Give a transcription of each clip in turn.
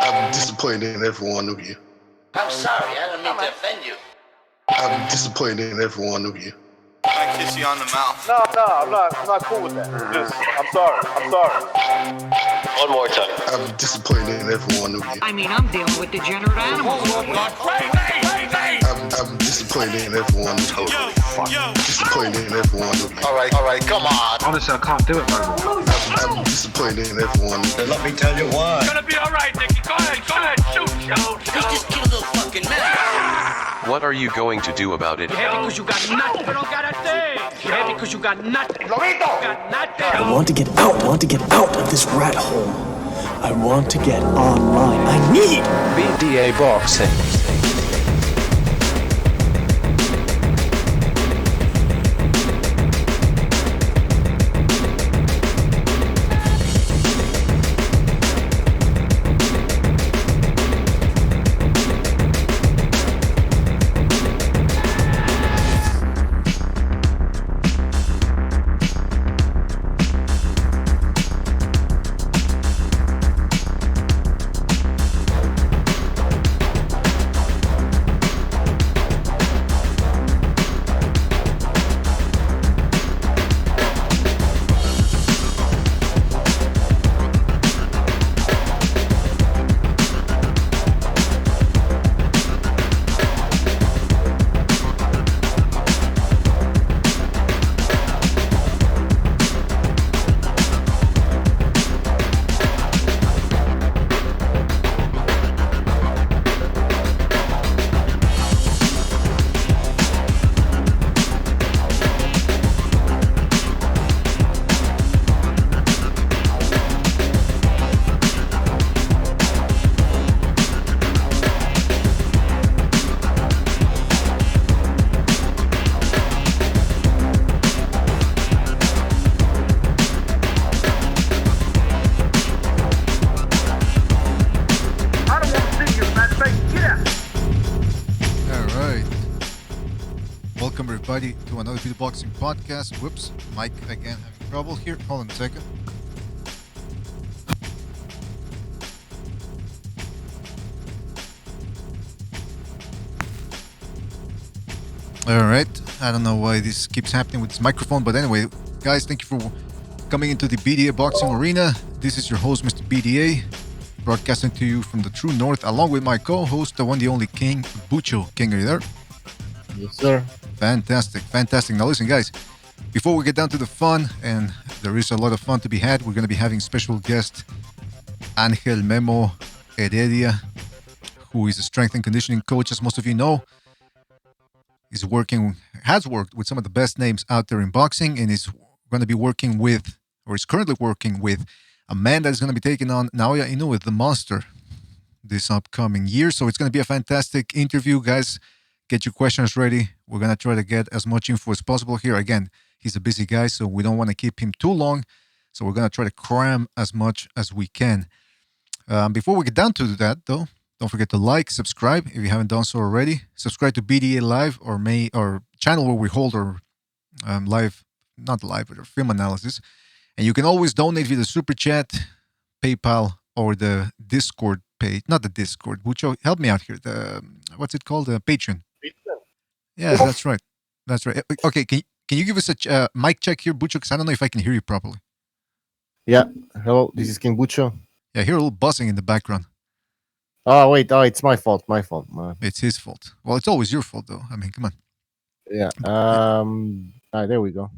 I'm disappointed in every one of you. I'm sorry, I didn't mean to offend you. I'm disappointed in every one of you. I kiss you on the mouth. No, I'm not cool with that. Just, I'm sorry. One more time. I'm disappointed in every one of you. I mean, I'm dealing with degenerate animals. I'm disappointed in every one of you. Disappointed in every one of you. All right, come on. Honestly, I can't do it no more. I'm disappointed in every one of you. Let me tell you why. It's gonna be all right, Nicky. Go ahead, shoot. He just killed a little fucking man. What are you going to do about it? You're happy because you got nothing. You don't got a thing. You're happy because you got nothing. Lomito! Got nothing. I want to get out of this rat hole. I want to get online. I need BDA Boxing. To another BDA Boxing podcast. Whoops, mic again having trouble here. Hold on a second. All right, I don't know why this keeps happening with this microphone, but anyway, guys, thank you for coming into the BDA Boxing Arena. This is your host, Mr. BDA, broadcasting to you from the true north, along with my co-host, the one, the only King Bucho. King, are you there? Yes, sir. Fantastic. Now listen, guys, before we get down to the fun, and there is a lot of fun to be had, we're going to be having special guest Angel Memo Heredia, who is a strength and conditioning coach, as most of you know. Has worked with some of the best names out there in boxing, and is going to be working with, or is currently working with, a man that is going to be taking on Naoya Inoue, the monster, this upcoming year. So it's going to be a fantastic interview, guys. Get your questions ready. We're going to try to get as much info as possible here. Again, he's a busy guy, so we don't want to keep him too long. So we're going to try to cram as much as we can. Before we get down to that, though, don't forget to like, subscribe if you haven't done so already. Subscribe to BDA Live, or channel where we hold our our film analysis. And you can always donate via the Super Chat, PayPal, or the Discord page. Not the Discord. Bucho, help me out here. What's it called? The Patreon. Yeah, that's right. Okay, can you give us a mic check here, Bucho? Because I don't know if I can hear you properly. Yeah. Hello, this is King Bucho. Yeah, I hear a little buzzing in the background. Oh, wait. Oh, it's my fault. It's his fault. Well, it's always your fault, though. I mean, come on. Yeah. All right, there we go.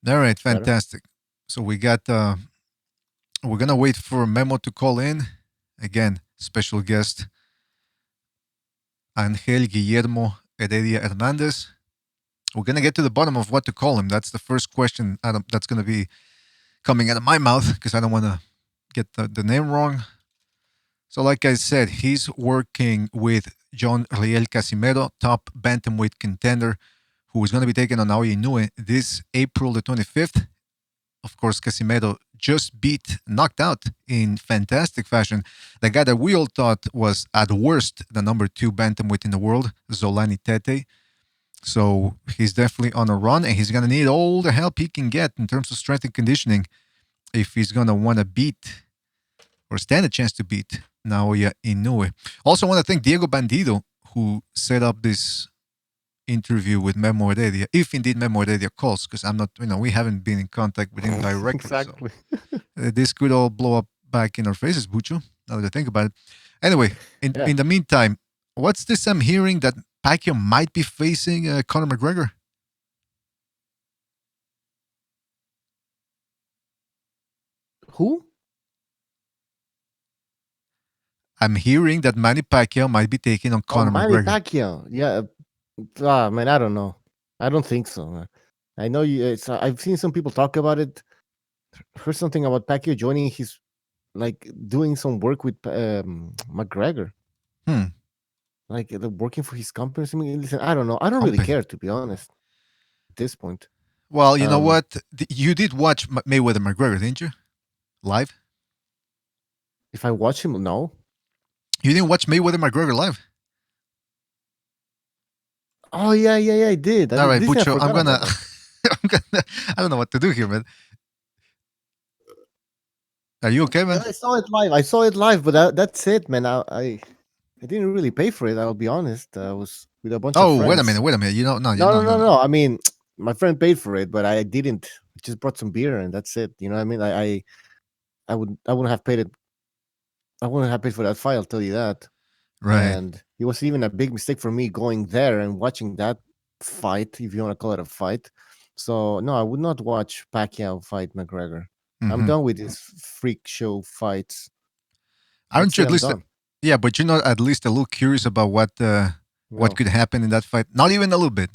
All right, fantastic. So we got, we're going to wait for Memo to call in. Again, special guest, Angel Guillermo Heredia Hernandez. We're going to get to the bottom of what to call him. That's the first question that's going to be coming out of my mouth, because I don't want to get the name wrong. So like I said, he's working with John Riel Casimero, top bantamweight contender, who is going to be taking on Naoya Inoue this April the 25th. Of course, Casimero just knocked out in fantastic fashion the guy that we all thought was at worst the number 2 bantamweight in the world, Zolani Tete. So he's definitely on a run, and he's going to need all the help he can get in terms of strength and conditioning if he's going to want to beat or stand a chance to beat Naoya Inoue. Also, want to thank Diego Bandido, who set up this interview with Memo Heredia, if indeed Memo Heredia calls, because I'm not, we haven't been in contact with him directly. Exactly. So, this could all blow up back in our faces, Bucho, now that I think about it. Anyway, in the meantime, what's this I'm hearing that Pacquiao might be facing Conor McGregor? Who? I'm hearing that Manny Pacquiao might be taking on Conor Manny McGregor. Pacquiao. Yeah. Man, I don't know. I don't think so. Man. I know you. I've seen some people talk about it. Heard something about Pacquiao joining his, like, doing some work with McGregor. Like they're working for his company. Listen, I don't know. I don't really care, to be honest. At this point. Well, you know what? You did watch Mayweather McGregor, didn't you? Live? If I watch him, no. You didn't watch Mayweather McGregor live? Oh yeah, I did. All right, Bucho, I'm gonna I don't know what to do here, man. Are you okay, man? I saw it live, but that's it, man. I didn't really pay for it. I'll be honest. I was with a bunch of friends. Oh, wait a minute. You don't know. No. I mean, my friend paid for it, but I didn't. I just brought some beer and that's it. You know what I mean? I wouldn't have paid it. I wouldn't have paid for that fight. I'll tell you that. Right. And it was even a big mistake for me going there and watching that fight, if you want to call it a fight. So no, I would not watch Pacquiao fight McGregor. I'm done with these freak show fights. Aren't you at least? Yeah, but you're not at least a little curious about what could happen in that fight. Not even a little bit.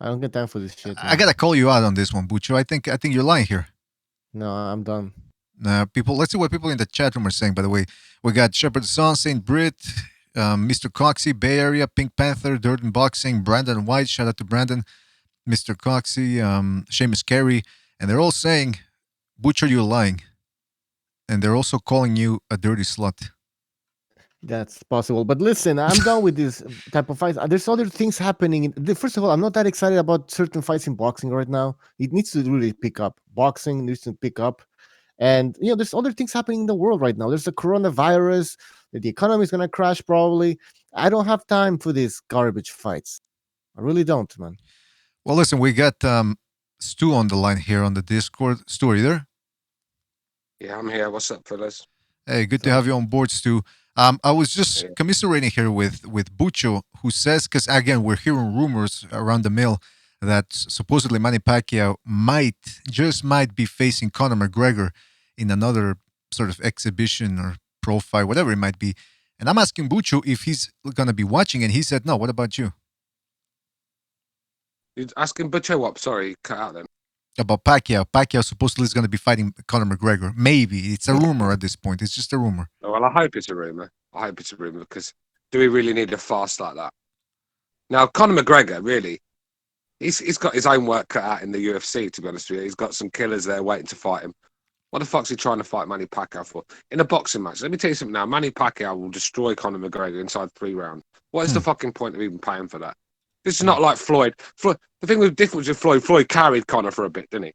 I don't get time for this shit. Man. I gotta call you out on this one, Bucho. I think you're lying here. No, I'm done. People, let's see what people in the chat room are saying. By the way, we got Shepherd Son, Saint Brit, Mr. Coxey, Bay Area, Pink Panther, Dirt and Boxing, Brandon White. Shout out to Brandon, Mr. Coxey, Seamus Carey, and they're all saying, "Butcher, you're lying," and they're also calling you a dirty slut. That's possible, but listen, I'm done with this type of fights. There's other things happening. First of all, I'm not that excited about certain fights in boxing right now. It needs to really pick up. Boxing needs to pick up. And, there's other things happening in the world right now. There's the coronavirus. The economy is going to crash probably. I don't have time for these garbage fights. I really don't, man. Well, listen, we got Stu on the line here on the Discord. Stu, are you there? Yeah, I'm here. What's up, fellas? Hey, good to have you on board, Stu. I was just commiserating here with Bucho, who says, because again, we're hearing rumors around the mill that supposedly Manny Pacquiao might be facing Conor McGregor in another sort of exhibition or pro fight, whatever it might be. And I'm asking Bucho if he's going to be watching, and he said no. What about you? You're asking Butcher what? Sorry, cut out then. About Pacquiao. Pacquiao supposedly is going to be fighting Conor McGregor. Maybe. It's a rumor at this point. It's just a rumor. Well, I hope it's a rumor. Because do we really need a fast like that? Now, Conor McGregor, really, he's got his own work cut out in the UFC, to be honest with you. He's got some killers there waiting to fight him. What the fuck's he trying to fight Manny Pacquiao for? In a boxing match, let me tell you something now. Manny Pacquiao will destroy Conor McGregor inside 3 rounds. What is the fucking point of even paying for that? This is not like Floyd. The thing with difference with Floyd carried Conor for a bit, didn't he?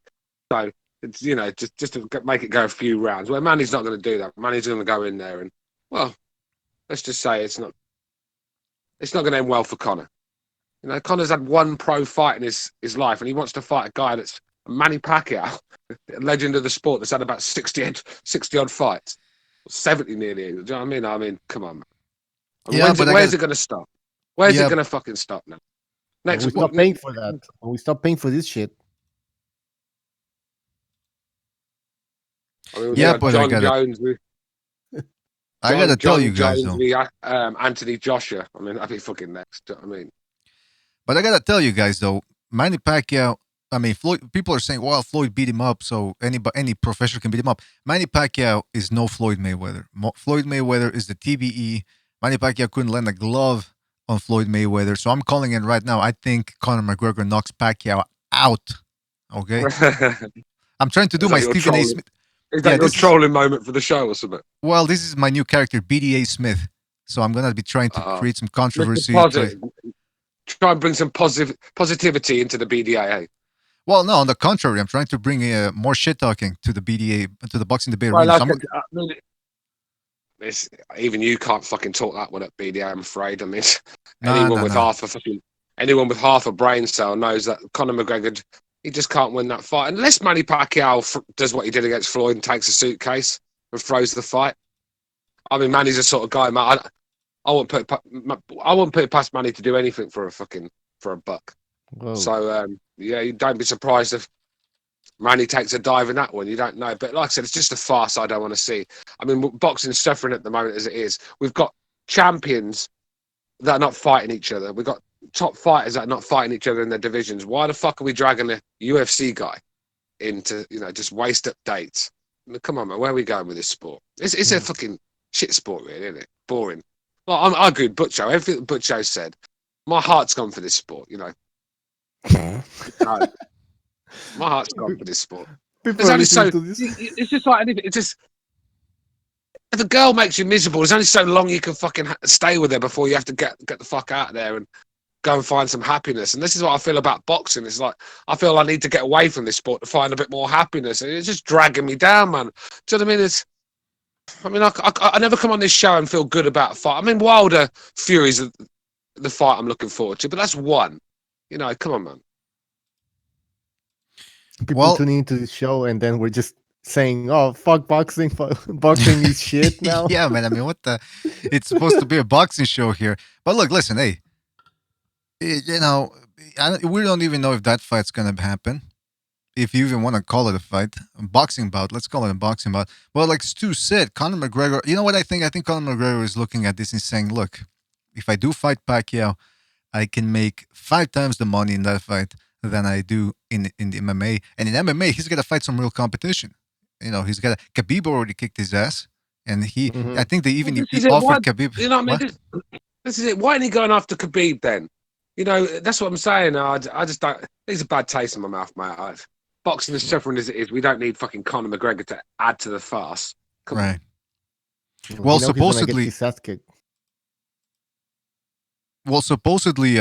So, it's, just to make it go a few rounds. Well, Manny's not going to do that. Manny's going to go in there and, well, let's just say it's not going to end well for Conor. Conor's had one pro fight in his life, and he wants to fight a guy that's Manny Pacquiao, a legend of the sport that's had about 60 odd fights, 70 nearly. Do you know what I mean? I mean, come on, man. Where's it going to stop? Where's it going to fucking stop now? Next, we stop paying for that. We stop paying for this shit. I mean, but John Jones. I gotta tell you guys, though. Anthony Joshua. I mean, that'd be fucking next. Do you know what I mean? But I gotta tell you guys, though, Manny Pacquiao. I mean, Floyd. People are saying, "Well, Floyd beat him up, so any professional can beat him up." Manny Pacquiao is no Floyd Mayweather. Floyd Mayweather is the TBE. Manny Pacquiao couldn't land a glove on Floyd Mayweather, so I'm calling it right now. I think Conor McGregor knocks Pacquiao out. Okay, I'm trying to do my Stephen A. Smith. Is that your trolling moment for the show or something? Well, this is my new character, BDA Smith. So I'm gonna be trying to create some controversy. Try and bring some positivity into the BDA. Well, no, on the contrary, I'm trying to bring more shit talking to the BDA, to the boxing debate. Well, even you can't fucking talk that one at BDA, I'm afraid. I mean, No. anyone with half a brain cell knows that Conor McGregor, he just can't win that fight unless Manny Pacquiao does what he did against Floyd and takes a suitcase and throws the fight. I mean, Manny's the sort of guy, man. I wouldn't put it past Manny to do anything for a buck. Whoa. So yeah, you don't be surprised if Manny takes a dive in that one. You don't know, but like I said, it's just a farce I don't want to see. I mean, boxing's suffering at the moment as it is. We've got champions that are not fighting each other. We've got top fighters that are not fighting each other in their divisions. Why the fuck are we dragging a UFC guy into, just waste up dates? I mean, come on, man, where are we going with this sport? It's a fucking shit sport, really, isn't it? Boring. Well, I agree with Butcho. Everything that Butcho said, my heart's gone for this sport, No. My heart's gone for this sport. It's just like anything. It's just if a girl makes you miserable, there's only so long you can fucking stay with her before you have to get the fuck out of there and go and find some happiness. And this is what I feel about boxing. It's like I feel I need to get away from this sport to find a bit more happiness, and it's just dragging me down, man. Do you know what I mean? I never come on this show and feel good about a fight. I mean, Wilder Fury's the fight I'm looking forward to, but that's one. Come on, man. People tuning into the show, and then we're just saying, "Oh, fuck boxing! Boxing is shit now." Yeah, man. I mean, what the? It's supposed to be a boxing show here, but look, listen, hey, we don't even know if that fight's gonna happen. If you even want to call it a fight, a boxing bout, let's call it a boxing bout. Well, like Stu said, Conor McGregor. You know what I think? I think Conor McGregor is looking at this and saying, "Look, if I do fight Pacquiao, I can make 5 times the money in that fight than I do in the MMA. And in MMA, he's got to fight some real competition. He's got Khabib already kicked his ass, and I think they even offered Khabib. You know what I mean? This is it. Why ain't he going after Khabib then? That's what I'm saying. I just don't. There's a bad taste in my mouth, mate. Boxing is suffering as it is. We don't need fucking Conor McGregor to add to the farce. Come on. Well, supposedly. Well, supposedly,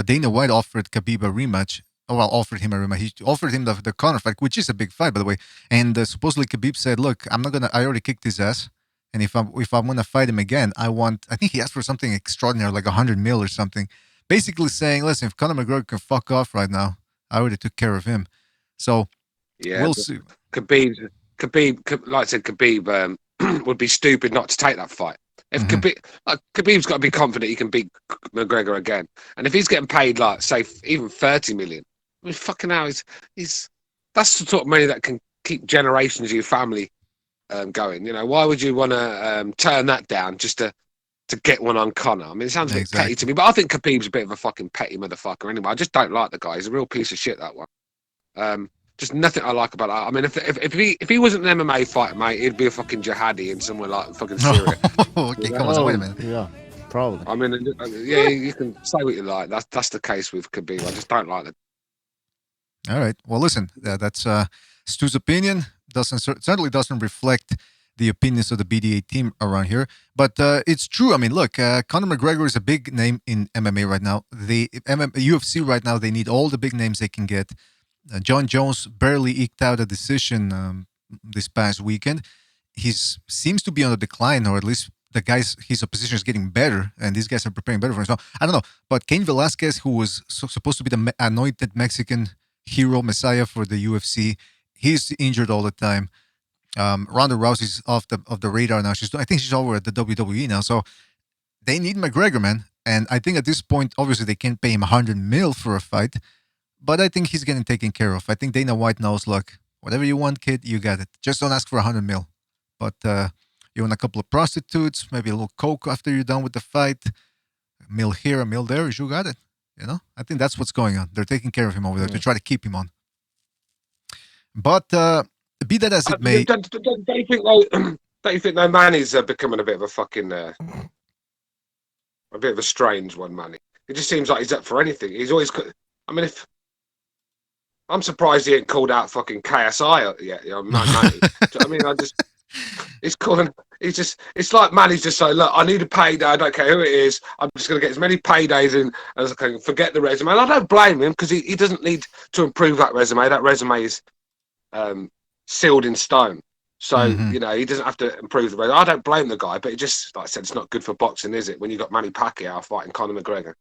Dana White offered Khabib a rematch. Offered him a rematch. He offered him the Conor fight, which is a big fight, by the way. And supposedly Khabib said, "Look, I already kicked his ass, and if I'm gonna fight him again, I think he asked for something extraordinary, like 100 mil or something, basically saying, listen, if Conor McGregor can fuck off right now, I already took care of him. So yeah, we'll see. Khabib, like I said, Khabib would be stupid not to take that fight. If Khabib's got to be confident he can beat McGregor again, and if he's getting paid like say even 30 million, I mean fucking hell, he's that's the sort of money that can keep generations of your family going. Why would you want to turn that down just to get one on Conor? I mean, it sounds a bit petty to me, but I think Khabib's a bit of a fucking petty motherfucker anyway. I just don't like the guy. He's a real piece of shit, that one. Just nothing I like about that. I mean, if he wasn't an MMA fighter, mate, he'd be a fucking jihadi in somewhere like fucking Syria. Okay, come on, wait a minute. Yeah, probably. I mean, yeah, you can say what you like. That's the case with Khabib. I just don't like it. All right. Well, listen, that's Stu's opinion. Certainly doesn't reflect the opinions of the BDA team around here. But it's true. I mean, look, Conor McGregor is a big name in MMA right now. The UFC right now, they need all the big names they can get. John Jones barely eked out a decision this past weekend. He seems to be on the decline, or at least his opposition is getting better, and these guys are preparing better for him. So, I don't know. But Cain Velasquez, who was supposed to be the anointed Mexican hero messiah for the UFC, he's injured all the time. Ronda Rousey's off the radar now. I think she's over at the WWE now. So they need McGregor, man. And I think at this point, obviously, they can't pay him 100 mil for a fight. But I think he's getting taken care of. I think Dana White knows, look, whatever you want, kid, you got it. Just don't ask for 100 mil. But you want a couple of prostitutes, maybe a little coke after you're done with the fight. A meal here, a meal there, you got it. I think that's what's going on. They're taking care of him over there to try to keep him on. But be that as it may... Don't you think though, Manny's becoming a bit of a fucking... a bit of a strange one, Manny. It just seems like he's up for anything. He's always... I mean, I'm surprised he ain't called out fucking KSI yet. Manny. I mean, it's like Manny's just saying, look, I need a payday. I don't care who it is. I'm just going to get as many paydays in as I can. Forget the resume. And I don't blame him because he doesn't need to improve that resume. That resume is sealed in stone. So, you know, he doesn't have to improve the record. I don't blame the guy, but it just, like I said, it's not good for boxing, is it? When you got Manny Pacquiao fighting Conor McGregor.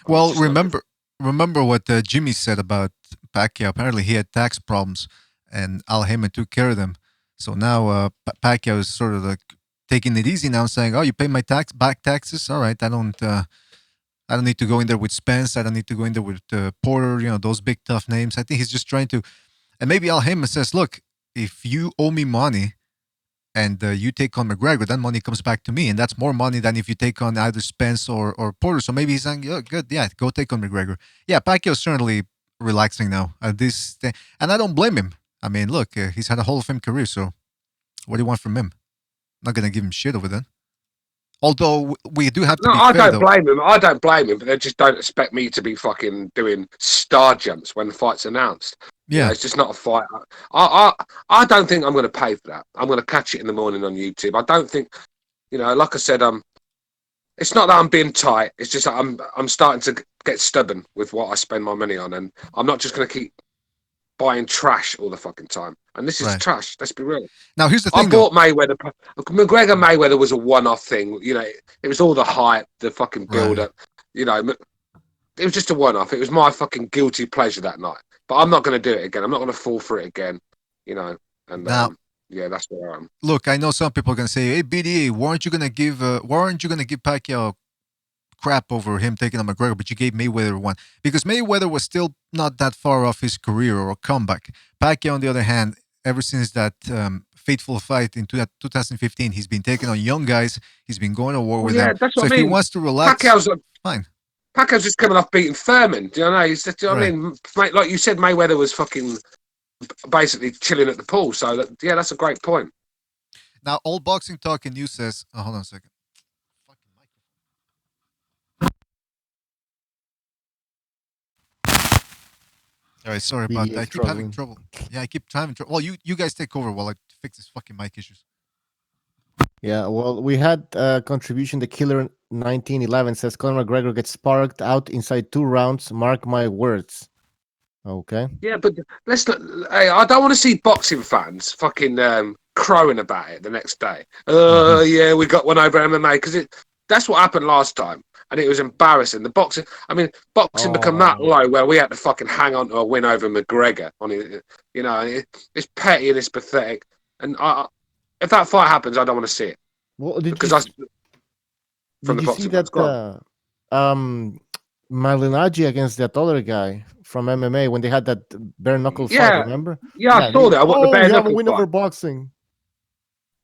Well, remember what Jimmy said about Pacquiao. Apparently, he had tax problems, and Al Haymon took care of them. So now Pacquiao is sort of like taking it easy now, saying, "Oh, you pay my back taxes. All right, I don't need to go in there with Spence. I don't need to go in there with Porter. You know, those big tough names." I think he's just trying to, and maybe Al Haymon says, "Look, if you owe me money." And you take on McGregor, then money comes back to me, and that's more money than if you take on either Spence or Porter. So maybe he's saying, "Oh, good, yeah, go take on McGregor." Yeah, Pacquiao's certainly relaxing now at this thing, and I don't blame him. I mean, look, he's had a Hall of Fame career, so what do you want from him? I'm not gonna give him shit over that. Although we do have to. No, I don't blame him. I don't blame him, but they just don't expect me to be fucking doing star jumps when the fight's announced. Yeah, you know, it's just not a fight. I don't think I'm going to pay for that. I'm going to catch it in the morning on YouTube. I don't think, you know, like I said, it's not that I'm being tight. It's just that I'm starting to get stubborn with what I spend my money on, and I'm not just going to keep buying trash all the fucking time. And this is trash. Let's be real. Now here's the thing. I bought Mayweather. McGregor Mayweather was a one-off thing. You know, it was all the hype, the fucking build-up. You know, it was just a one-off. It was my fucking guilty pleasure that night. But I'm not going to do it again. I'm not going to fall for it again. You know, and now, yeah, that's where I am. Look, I know some people are going to say, "Hey, BDA, why aren't you going to give Pacquiao crap over him taking on McGregor, but you gave Mayweather one?" Because Mayweather was still not that far off his career or a comeback. Pacquiao, on the other hand, ever since that fateful fight in 2015, he's been taking on young guys. He's been going to war with them. That's so what if he wants to relax, Pacquiao's fine. Pacquiao's just coming off beating Thurman. Do you know? He's just, I mean, like you said, Mayweather was fucking basically chilling at the pool. So yeah, that's a great point. Now, Old Boxing Talk and News says, hold on a second. All right, sorry about that. I keep having trouble. Yeah, I keep having trouble. Well, you guys take over while I fix this fucking mic issues. Yeah, well, we had a contribution. The Killer 1911 says Conor McGregor gets sparked out inside 2 rounds. Mark my words. Okay. Yeah, but let's not. Hey, I don't want to see boxing fans fucking crowing about it the next day. Yeah, we got one over MMA because that's what happened last time, and it was embarrassing. The boxing, I mean, boxing become that low where we had to fucking hang on to a win over McGregor on it. You know, it's petty and it's pathetic. And if that fight happens, I don't want to see it. Well, did because you see that Malignaggi against that other guy from MMA when they had that bare knuckle fight? Remember? Yeah, I saw that. The bare knuckle win over boxing.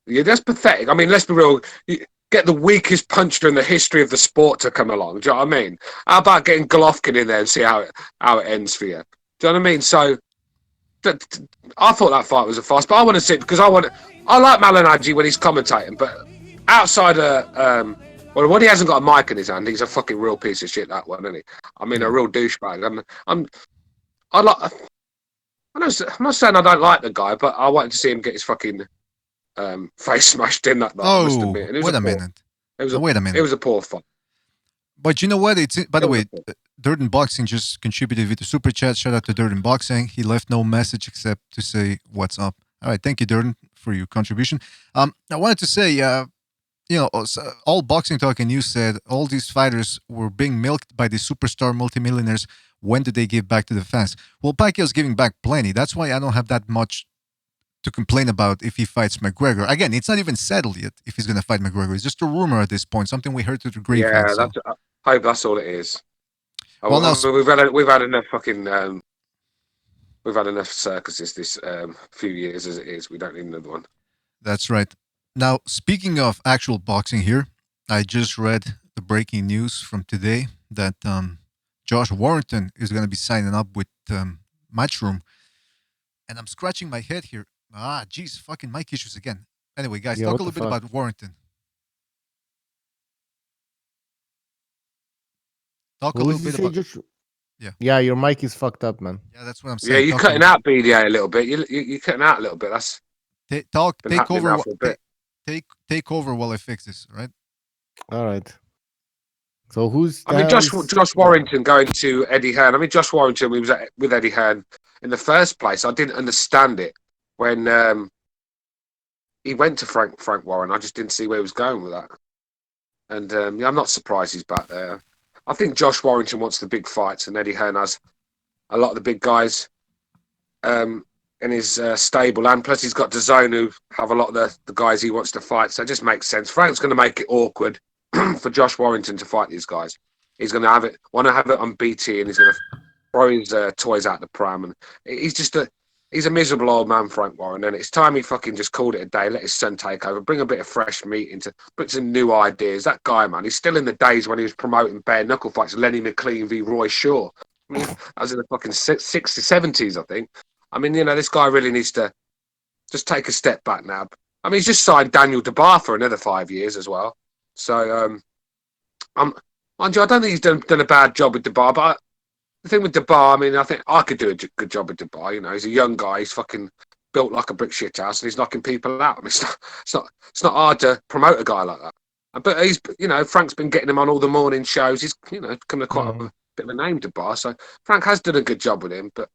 Yeah, that's pathetic. I mean, let's be real. You get the weakest puncher in the history of the sport to come along. Do you know what I mean? How about getting Golovkin in there and see how it ends for you? Do you know what I mean? So I thought that fight was a farce, but I want to see it because I like Malignaggi when he's commentating, but outside well, when he hasn't got a mic in his hand, he's a fucking real piece of shit. That one, isn't he? I mean, a real douchebag. I'm not saying I don't like the guy, but I wanted to see him get his fucking face smashed in that night. Oh, wait a minute. Wait a minute. It was a poor fight. But you know what? By the way, Dirt and Boxing just contributed with the super chat. Shout out to Dirt and Boxing. He left no message except to say what's up. All right, thank you, Dirt, for your contribution. I wanted to say, all Boxing Talk and News said all these fighters were being milked by the superstar multimillionaires. When do they give back to the fans? Well, Pacquiao's giving back plenty. That's why I don't have that much to complain about if he fights McGregor. Again, it's not even settled yet if he's going to fight McGregor. It's just a rumor at this point, something we heard through the grapevine. Yeah, I hope that's all it is. Well, we've had enough fucking we've had enough circuses this few years as it is. We don't need another one. That's right. Now, speaking of actual boxing here, I just read the breaking news from today that Josh Warrington is going to be signing up with Matchroom. And I'm scratching my head here. Geez, fucking mic issues again. Anyway, guys, talk a little bit about Warrington. Talk a little bit about... Yeah, your mic is fucked up, man. Yeah, that's what I'm saying. Yeah, you're cutting out BDA a little bit. You're cutting out a little bit. That's take over. Take over while I fix this, right? All right. So who's? I mean, Josh Warrington going to Eddie Hearn. I mean, Josh Warrington. We was with Eddie Hearn in the first place. I didn't understand it when he went to Frank Warren. I just didn't see where he was going with that. And yeah, I'm not surprised he's back there. I think Josh Warrington wants the big fights, and Eddie Hearn has a lot of the big guys in his stable, and plus he's got DAZN who have a lot of the guys he wants to fight. So it just makes sense. Frank's going to make it awkward for Josh Warrington to fight these guys. He's going to want to have it on BT, and he's going to throw his toys out the pram. And he's a miserable old man, Frank Warren, and it's time he fucking just called it a day, let his son take over, bring a bit of fresh meat into, put some new ideas. That guy, man, he's still in the days when he was promoting bare knuckle fights, Lenny McLean v. Roy Shaw. I mean, that was in the fucking 60s, 70s, I think. I mean, this guy really needs to just take a step back now. I mean, he's just signed Daniel DeBar for another 5 years as well. So, mind you, I don't think he's done a bad job with DeBar, but the thing with DeBar, I mean, I think I could do a good job with DeBar. He's a young guy. He's fucking built like a brick shit house, and he's knocking people out. I mean, it's not hard to promote a guy like that. But he's, Frank's been getting him on all the morning shows. He's, become quite a bit of a name, DeBar. So Frank has done a good job with him, but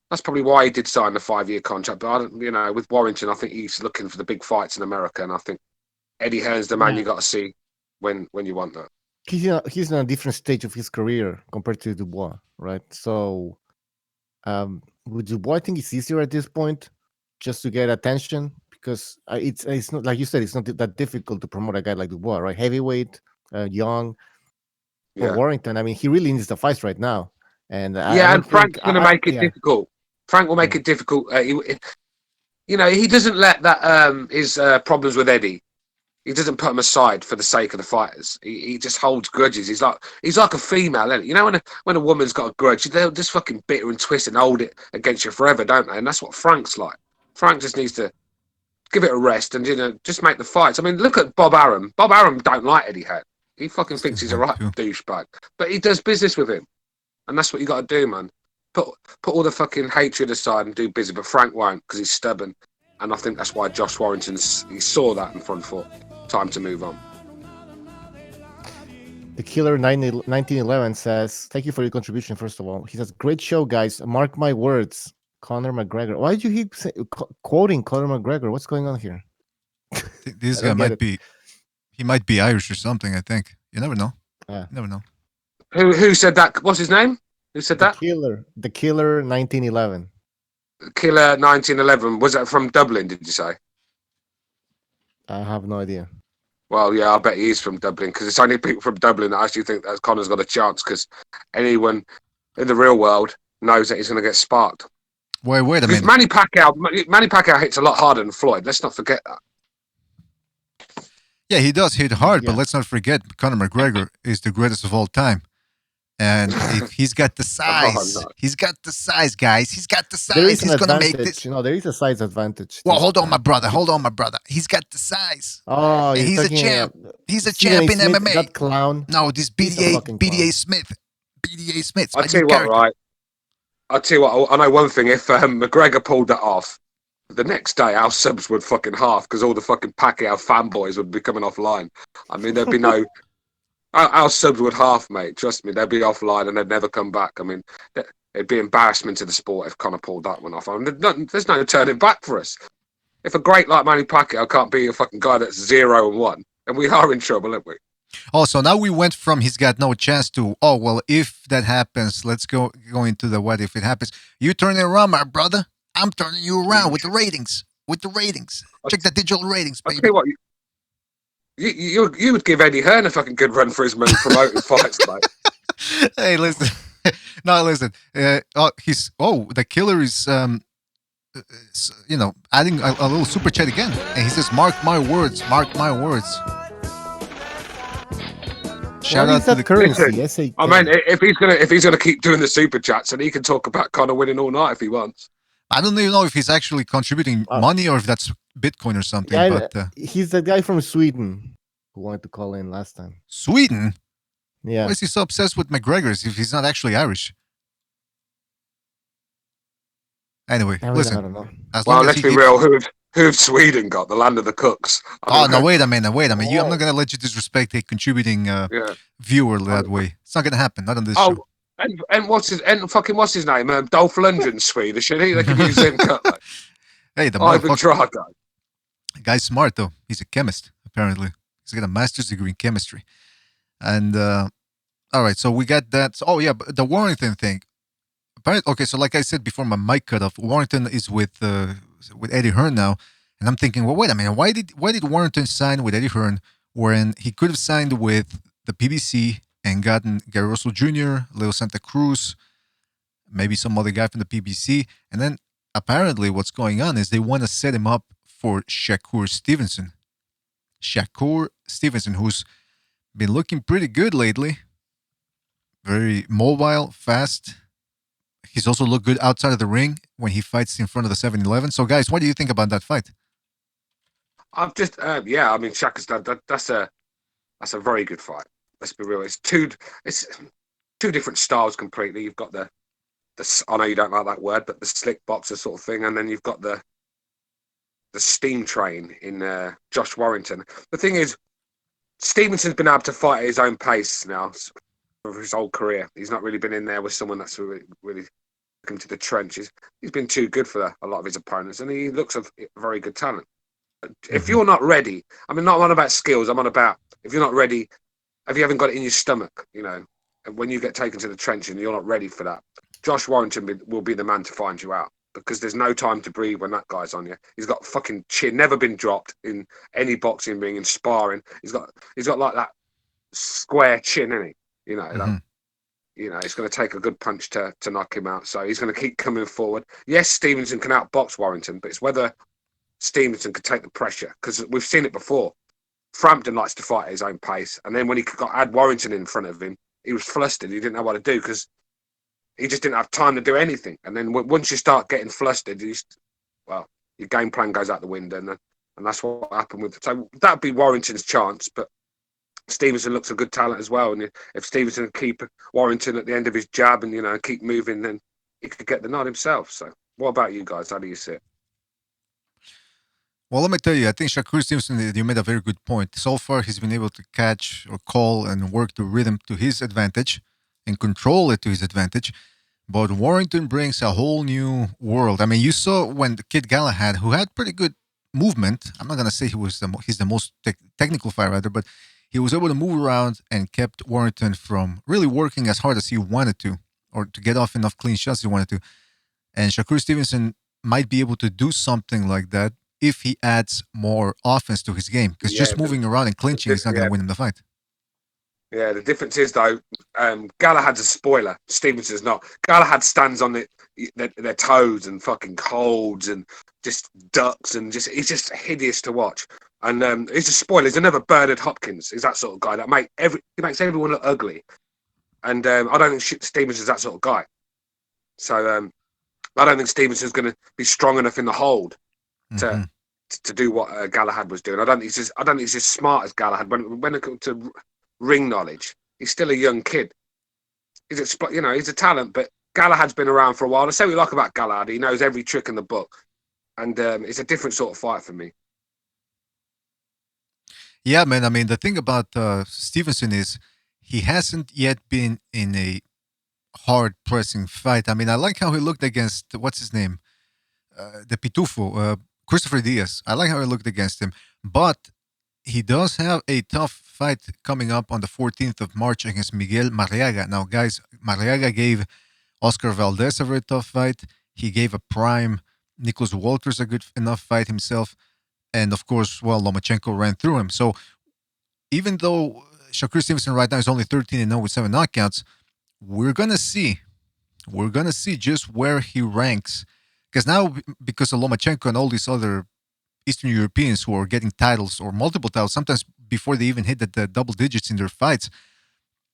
that's probably why he did sign the 5-year contract. But I don't, with Warrington, I think he's looking for the big fights in America, and I think Eddie Hearn's the man you got to see when you want that. He's in a different stage of his career compared to Dubois, right? So, with Dubois, I think it's easier at this point just to get attention because it's not, like you said, it's not that difficult to promote a guy like Dubois, right? Heavyweight, young. For Warrington, I mean, he really needs the fights right now, and and Frank's going to make it difficult. Frank will make it difficult. He doesn't let that his problems with Eddie. He doesn't put them aside for the sake of the fighters. He just holds grudges. He's like a female, isn't it? When a woman's got a grudge, they'll just fucking bitter and twist and hold it against you forever, don't they? And that's what Frank's like. Frank just needs to give it a rest and just make the fights. I mean, look at Bob Arum. Bob Arum don't like Eddie Hearn. He fucking thinks he's a right douchebag, but he does business with him, and that's what you got to do, man. Put all the fucking hatred aside and do business. But Frank won't because he's stubborn, and I think that's why Josh Warrington he saw that and thought, time to move on. The Killer 1911 says, "Thank you for your contribution. First of all, he says, great show, guys. Mark my words, Conor McGregor." Why did you keep quoting Conor McGregor? What's going on here? This guy might be. He might be Irish or something, I think. You never know. You never know. Who said that? What's his name? Who said that? The Killer 1911. Killer 1911. Was that from Dublin, did you say? I have no idea. Well, yeah, I bet he is from Dublin because it's only people from Dublin that actually think that Conor's got a chance because anyone in the real world knows that he's going to get sparked. Wait a minute. Manny Pacquiao hits a lot harder than Floyd. Let's not forget that. Yeah, he does hit hard, but let's not forget Conor McGregor is the greatest of all time. And he's got the size. He's got the size, guys. He's got the size. He's going to make this. There is a size advantage. Well, hold on, my brother. He's got the size. Oh, he's a champ. He's a champ in MMA. That clown. No, this BDA Smith. BDA Smith. I'll tell you what, right? I'll tell you what, I know one thing. If McGregor pulled that off, the next day our subs would fucking half because all the fucking Pacquiao fanboys would be coming offline. I mean, there'd be no... Our subs would half, mate. Trust me, they'd be offline and they'd never come back. I mean, it'd be embarrassment to the sport if Conor pulled that one off. I mean, there's no turning back for us. If a great like Manny Pacquiao can't be a fucking guy that's 0-1, then we are in trouble, aren't we? Oh, so now we went from he's got no chance to, oh, well, if that happens, let's go into the what if it happens. You turn it around, my brother. I'm turning you around with the ratings. Check the digital ratings, baby. I'll tell you what, you would give Eddie Hearn a fucking good run for his money promoting fights, mate. Hey, listen. No, listen. The Killer is, adding a little super chat again. And he says, mark my words. Shout out to the currency. Yes, I mean, if he's gonna keep doing the super chats, and he can talk about Conor winning all night if he wants. I don't even know if he's actually contributing money or if that's Bitcoin or something. Yeah, but he's the guy from Sweden who wanted to call in last time. Sweden? Yeah. Why is he so obsessed with McGregor's if he's not actually Irish? Anyway, listen. I don't know. Well, let's be real. Who've Sweden got? The land of the cooks. Wait a minute. I'm not going to let you disrespect a contributing viewer that way. It's not going to happen. Not on this show. And what's his name? Dolph Lundgren's Swedish, isn't he? They could use him cut. Hey, the Ivan Drago. Guy's smart though. He's a chemist apparently. He's got a master's degree in chemistry. And all right, so we got that. Oh yeah, but the Warrington thing. Okay, so like I said before, my mic cut off. Warrington is with Eddie Hearn now, and I'm thinking, well, wait a minute. Why did Warrington sign with Eddie Hearn when he could have signed with the PBC and gotten Gary Russell Jr., Leo Santa Cruz, maybe some other guy from the PBC, and then apparently what's going on is they want to set him up for Shakur Stevenson. Shakur Stevenson, who's been looking pretty good lately. Very mobile, fast. He's also looked good outside of the ring when he fights in front of the 7-Eleven. So, guys, what do you think about that fight? I've just, yeah, I mean, Shakur's that's a very good fight. Let's be real. It's two different styles completely. You've got the I know you don't like that word, but the slick boxer sort of thing, and then you've got the steam train in Josh Warrington. The thing is, Stevenson's been able to fight at his own pace now for his whole career. He's not really been in there with someone that's really come to the trenches. He's been too good for a lot of his opponents, and he looks a very good talent. If you're not ready, I mean, not on about skills. I'm on about if you're not ready, if you haven't got it in your stomach, you know, when you get taken to the trench and you're not ready for that, Josh Warrington will be the man to find you out, because there's no time to breathe when that guy's on you. He's got fucking chin, never been dropped in any boxing ring and sparring. He's got like that square chin, isn't he? You know, like, you know, it's going to take a good punch to knock him out. So he's going to keep coming forward. Yes, Stevenson can outbox Warrington, but it's whether Stevenson could take the pressure, because we've seen it before. Frampton likes to fight at his own pace, and then when he had Warrington in front of him, he was flustered. He didn't know what to do because he just didn't have time to do anything. And then once you start getting flustered, your game plan goes out the window, and that's what happened with. So that'd be Warrington's chance, but Stevenson looks a good talent as well. And if Stevenson can keep Warrington at the end of his jab and keep moving, then he could get the nod himself. So what about you guys? How do you see it? Well, let me tell you, I think Shakur Stevenson, you made a very good point. So far, he's been able to catch or call and work the rhythm to his advantage and control it to his advantage. But Warrington brings a whole new world. I mean, you saw when the Kid Galahad, who had pretty good movement, I'm not going to say he's the most technical fighter, but he was able to move around and kept Warrington from really working as hard as he wanted to, or to get off enough clean shots he wanted to. And Shakur Stevenson might be able to do something like that if he adds more offense to his game, because just moving around and clinching is not going to win him the fight. Yeah, the difference is though, Galahad's a spoiler. Stevenson's not. Galahad stands on their toes and fucking holds and just ducks and he's just hideous to watch. And he's a spoiler. He's another Bernard Hopkins. He's that sort of guy that he makes everyone look ugly. And I don't think Stevenson's that sort of guy. So I don't think Stevenson's going to be strong enough in the hold to do what Galahad was doing. I don't think he's as smart as Galahad when it comes to ring knowledge. He's still a young kid. He's a talent, but Galahad's been around for a while. I say what you like about Galahad. He knows every trick in the book, and it's a different sort of fight for me. Yeah, man. I mean, the thing about Stevenson is he hasn't yet been in a hard pressing fight. I mean, I like how he looked against what's his name, the Pitufo, Christopher Diaz. I like how he looked against him, but he does have a tough fight coming up on the 14th of March against Miguel Marriaga. Now, guys, Marriaga gave Oscar Valdez a very tough fight. He gave a prime Nicholas Walters a good enough fight himself. And, of course, Lomachenko ran through him. So even though Shakur Stevenson right now is only 13-0 with 7 knockouts, we're going to see just where he ranks. Because now, because of Lomachenko and all these other Eastern Europeans who are getting titles or multiple titles, sometimes before they even hit the double digits in their fights,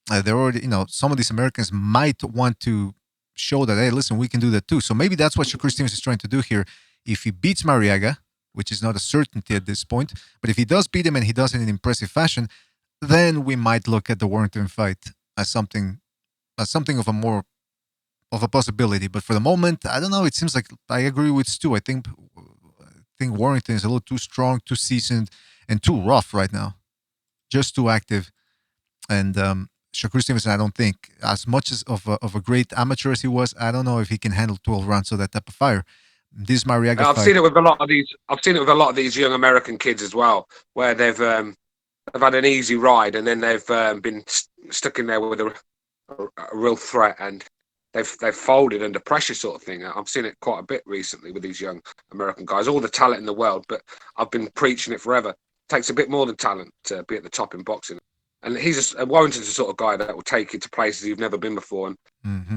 they're already, some of these Americans might want to show that, hey, listen, we can do that too. So maybe that's what Shakur Stevenson is trying to do here. If he beats Marriaga, which is not a certainty at this point, but if he does beat him and he does it in an impressive fashion, then we might look at the Warrington fight as something of a possibility. But for the moment, I don't know. It seems like I agree with Stu. I think Warrington is a little too strong, too seasoned, and too rough right now. Just too active. And Shakur Stevenson, I don't think, as much as of a great amateur as he was, I don't know if he can handle 12 rounds of that type of fire. This Mariaga I've fight. seen it with a lot of these. I've seen it with a lot of these young American kids as well, where they've had an easy ride and then they've been stuck in there with a real threat and they've folded under pressure, sort of thing. I've seen it quite a bit recently with these young American guys. All the talent in the world, but I've been preaching it forever. It takes a bit more than talent to be at the top in boxing. And Warrington's the sort of guy that will take you to places you've never been before. And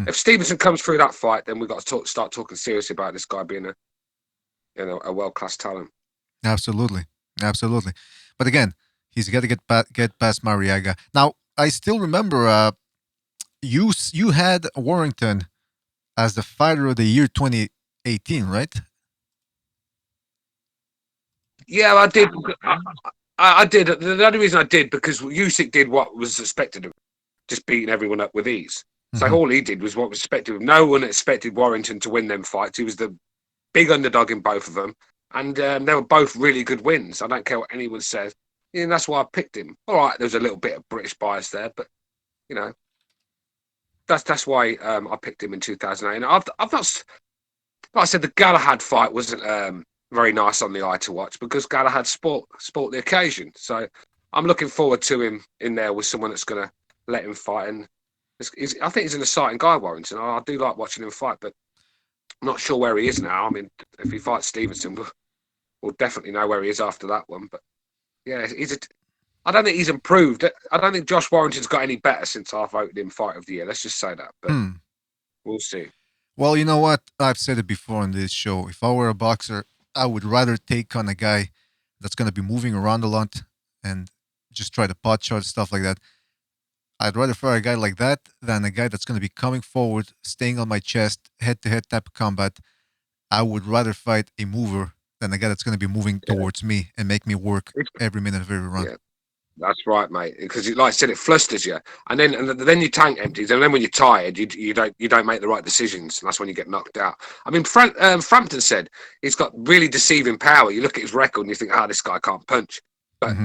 if Stevenson comes through that fight, then we've got to start talking seriously about this guy being a world-class talent. Absolutely. But again, he's got to get past Mariaga. Now, I still remember you had Warrington as the fighter of the year 2018, right? Yeah, I did. I did. The only reason I did, because Usyk did what was expected of him, just beating everyone up with ease. So all he did was what was expected of him. No one expected Warrington to win them fights. He was the big underdog in both of them. And they were both really good wins. I don't care what anyone says. And that's why I picked him. All right, there's a little bit of British bias there, but, that's why I picked him in 2008. And I've not... Like I said, the Galahad fight wasn't... very nice on the eye to watch because Galahad sport the occasion. So I'm looking forward to him in there with someone that's going to let him fight. And I think he's an exciting guy, Warrington. I do like watching him fight, but I'm not sure where he is now. I mean, if he fights Stevenson, we'll definitely know where he is after that one. But yeah, I don't think he's improved. I don't think Josh Warrington's got any better since I voted him Fight of the Year. Let's just say that. But we'll see. Well, you know what? I've said it before on this show. If I were a boxer, I would rather take on a guy that's going to be moving around a lot and just try to pot shot, stuff like that. I'd rather fight a guy like that than a guy that's going to be coming forward, staying on my chest, head-to-head type of combat. I would rather fight a mover than a guy that's going to be moving towards me and make me work every minute of every round. Yeah. That's right, mate. Because, like I said, it flusters you, and then your tank empties, and then when you're tired, you don't make the right decisions, and that's when you get knocked out. I mean, Frampton said he's got really deceiving power. You look at his record, and you think, this guy can't punch. But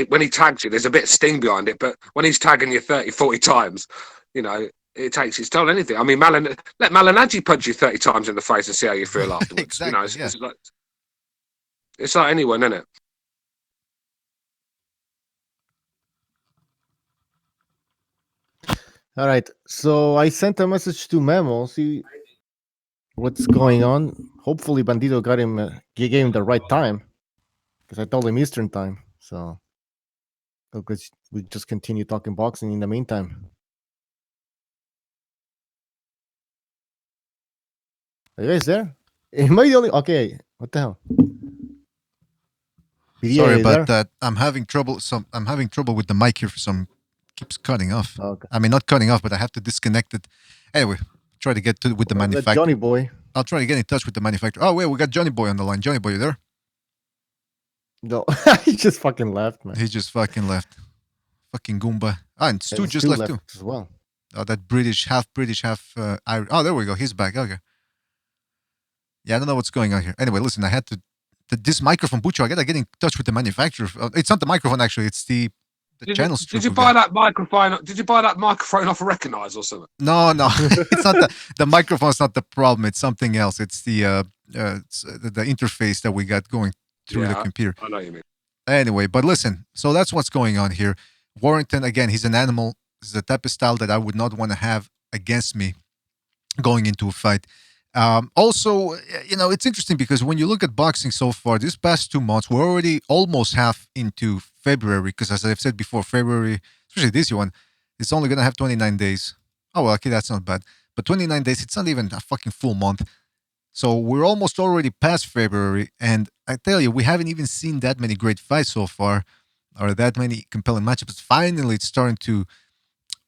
when he tags you, there's a bit of sting behind it. But when he's tagging you 30, 40 times, it takes its toll. Anything. I mean, let Malignaggi punch you 30 times in the face and see how you feel afterwards. Exactly, it's like anyone, isn't it? All right. So I sent a message to Memo, see what's going on. Hopefully Bandito gave him the right time, because I told him Eastern time. So we just continue talking boxing in the meantime. Are you guys there? Am I the only... Okay, what the hell? Sorry about that. I'm having trouble with the mic here keeps cutting off. Okay. I mean, not cutting off, but I have to disconnect it. Anyway, try to get with the manufacturer. Johnny Boy. I'll try to get in touch with the manufacturer. Oh, wait, we got Johnny Boy on the line. Johnny Boy, you there? No, he just fucking left, man. He just fucking left. Fucking Goomba. And Stu just left too. As well. Oh, that half British, half Irish. Oh, there we go. He's back. Okay. Yeah, I don't know what's going on here. Anyway, listen, I had to... This microphone, Bucho, I gotta get in touch with the manufacturer. It's not the microphone, actually. It's the channel strip. Did you buy that microphone? Did you buy that microphone off of Recognize or something? No. It's not the microphone's not the problem. It's something else. It's the interface that we got going through the computer. I know what you mean. Anyway, but listen. So that's what's going on here. Warrington, again, he's an animal. This is the type of style that I would not want to have against me going into a fight. Also, it's interesting because when you look at boxing so far, these past 2 months, we're already almost half into February, because as I've said before, February, especially this one, it's only going to have 29 days. Oh, well, okay, that's not bad. But 29 days, it's not even a fucking full month. So we're almost already past February, and I tell you, we haven't even seen that many great fights so far, or that many compelling matchups. Finally, it's starting to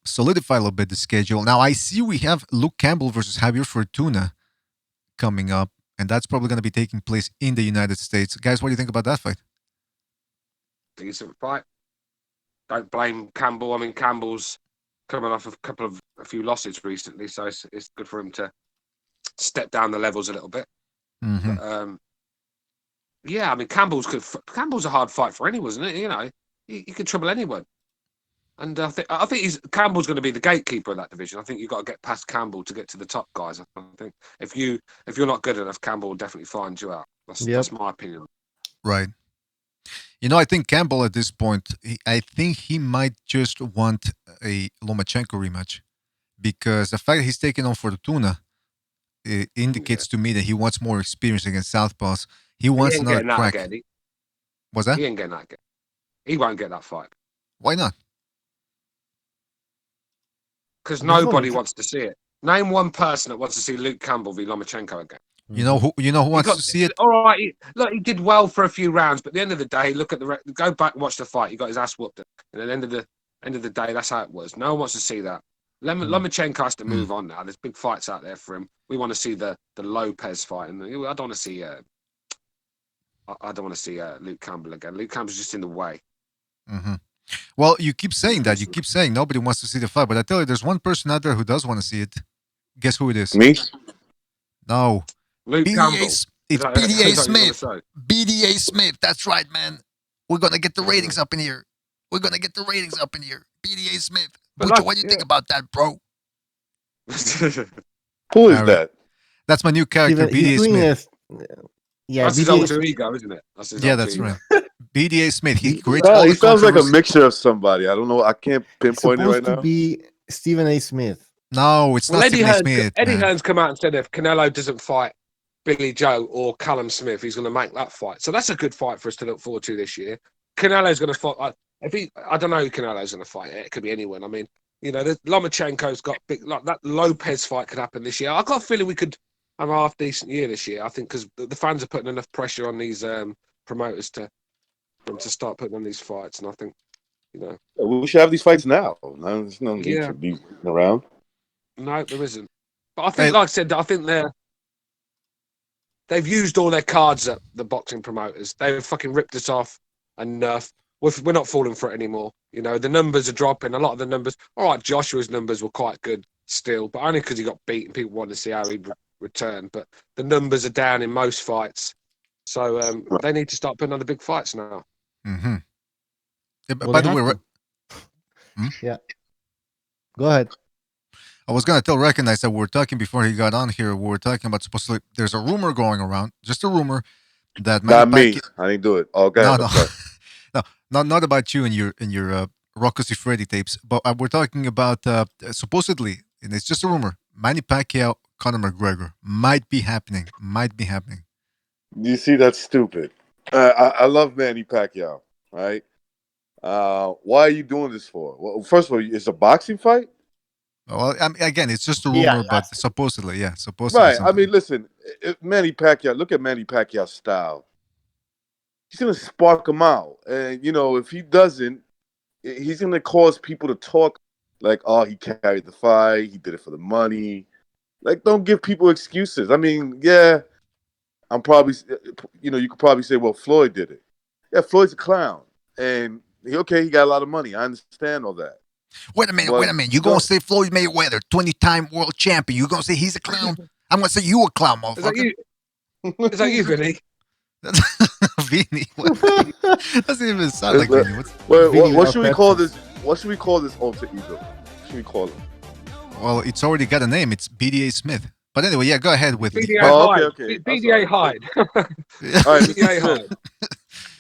solidify a little bit the schedule. Now, I see we have Luke Campbell versus Javier Fortuna coming up, and that's probably going to be taking place in the United States. Guys, what do you think about that fight? Decent fight. Don't blame Campbell. I mean, Campbell's coming off a few losses recently, so it's good for him to step down the levels a little bit. But, yeah, I mean, Campbell's a hard fight for anyone, isn't it? He could trouble anyone. And I think Campbell's going to be the gatekeeper of that division. I think you've got to get past Campbell to get to the top guys. I think if you're not good enough, Campbell will definitely find you out. That's my opinion. Right. You know, I think Campbell at this point, I think he might just want a Lomachenko rematch, because the fact that he's taking on Fortuna indicates to me that he wants more experience against southpaws. He wants another crack. What's that? He ain't getting that again. He won't get that fight. Why not? Because nobody wants to see it. Name one person that wants to see Luke Campbell v Lomachenko again. You know who wants to see it? All right, he did well for a few rounds, but at the end of the day, go back and watch the fight. He got his ass whooped, and at the end of the day, that's how it was. No one wants to see that. Lomachenko has to move on now. There's big fights out there for him. We want to see the Lopez fight, and I don't want to see. I don't want to see Luke Campbell again. Luke Campbell's just in the way. Mm-hmm. Well, you keep saying that. You keep saying nobody wants to see the fight, but I tell you, there's one person out there who does want to see it. Guess who it is? Me? No. Luke Campbell. It's BDA Smith. BDA Smith. That's right, man. We're going to get the ratings up in here. BDA Smith. Butcher, what do you think about that, bro? Who is that? That's my new character, BDA Smith. That's his alter ego, isn't it? That's right. BDA Smith. He sounds like a mixture of somebody. I don't know. I can't pinpoint it right now. It's supposed to be Stephen A. Smith. No, it's not Stephen A. Smith. Eddie Hearn's come out and said if Canelo doesn't fight Billy Joe or Callum Smith, he's going to make that fight. So that's a good fight for us to look forward to this year. Canelo's going to fight. I don't know who Canelo's going to fight. It could be anyone. I mean, you know, Lomachenko's got big. Like that Lopez fight could happen this year. I got a feeling we could have a half decent year this year. I think because the fans are putting enough pressure on these promoters to start putting on these fights, and I think, you know, we should have these fights now. There's no need to be around. No, there isn't. But I think, like I said, I think they've used all their cards at the boxing promoters. They've fucking ripped us off, and we're not falling for it anymore. You know, the numbers are dropping. A lot of the numbers. All right, Joshua's numbers were quite good still, but only because he got beaten. People want to see how he'd return. But the numbers are down in most fights. So they need to start putting on the big fights now. Mm-hmm. By the way, yeah. Go ahead. I was going to recognize that we were talking before he got on here. We were talking about supposedly there's a rumor going around, just a rumor that not me. I didn't do it. Okay. No, not about you and your Rocco Siffredi tapes, but we're talking about supposedly, and it's just a rumor. Manny Pacquiao, Conor McGregor might be happening. You see, that's stupid. I love Manny Pacquiao, right? Why are you doing this for? Well, first of all, it's a boxing fight. Well, again, it's just a rumor, but supposedly. Right. I mean, listen, Manny Pacquiao. Look at Manny Pacquiao's style. He's gonna spark him out, and you know, if he doesn't, he's gonna cause people to talk like, "Oh, he carried the fight. He did it for the money." Like, don't give people excuses. I mean, yeah, I'm probably, you know, you could probably say, "Well, Floyd did it." Yeah, Floyd's a clown, and he got a lot of money. I understand all that. Wait a minute. You gonna say Floyd Mayweather, 20-time world champion? You gonna say he's a clown? I'm gonna say you a clown, motherfucker. Is that you, Vinny? Vinny? Doesn't even sound like Vinny. What should we call this? What should we call this alter ego? What should we call it? Well, it's already got a name. It's BDA Smith. But anyway, yeah, go ahead with BDA Hyde. Okay. BDA Hyde. All right, BDA Hyde.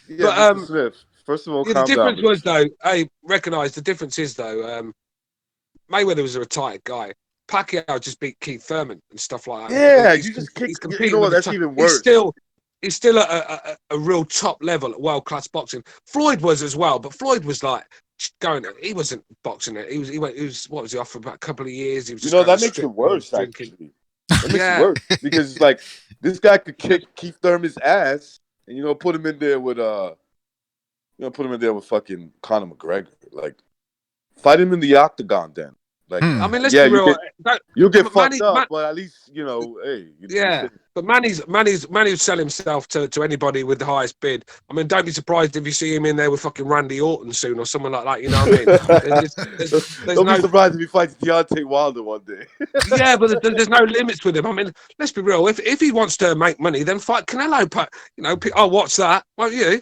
Yeah, but, Smith. First of all, the difference was though. I recognise the difference is though. Mayweather was a retired guy. Pacquiao just beat Keith Thurman and stuff like that. Yeah, you just kick. You know what? That's even worse. He's still at a real top level at world class boxing. Floyd was as well, but Floyd was like going. He wasn't boxing it. He was. What was he off for about a couple of years? He was. Just that makes it worse. Actually, that makes it worse because it's like this guy could kick Keith Thurman's ass, and put him in there with fucking Conor McGregor. Like, fight him in the octagon then. Like, I mean, let's be real. You'll get fucked up, but at least hey. But Manny's will sell himself to anybody with the highest bid. I mean, don't be surprised if you see him in there with fucking Randy Orton soon or someone like that. You know what I mean? Don't be surprised if he fights Deontay Wilder one day. Yeah, but there's no limits with him. I mean, let's be real. If he wants to make money, then fight Canelo. I'll watch that. Won't you?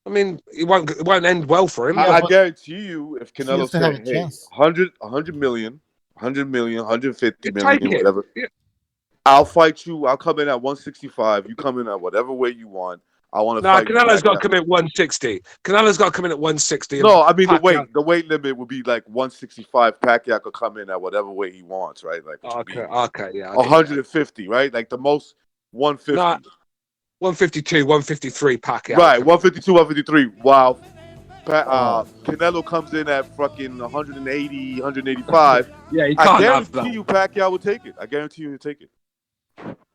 I mean, it won't end well for him. I guarantee you, if He Canelo doesn't have said, a "Hey, chance. 100 million, 150 Take million, it. whatever," Yeah. I'll fight you. I'll come in at 165. You come in at whatever way you want. I want to No, fight you. Canelo's got to Pacquiao. come in at 160. Canelo's got to come in at 160. No, I mean Pacquiao, the weight limit would be like 165. Pacquiao could come in at whatever way he wants, right? Like which would be okay, yeah. 150, right? Like the most 150. No, 152, 153 Pacquiao. Right, 152, 153. Wow. Oh. Canelo comes in at fucking 180, 185. Yeah, you I can't have guarantee that. you Pacquiao will take it. I guarantee you he'll take it.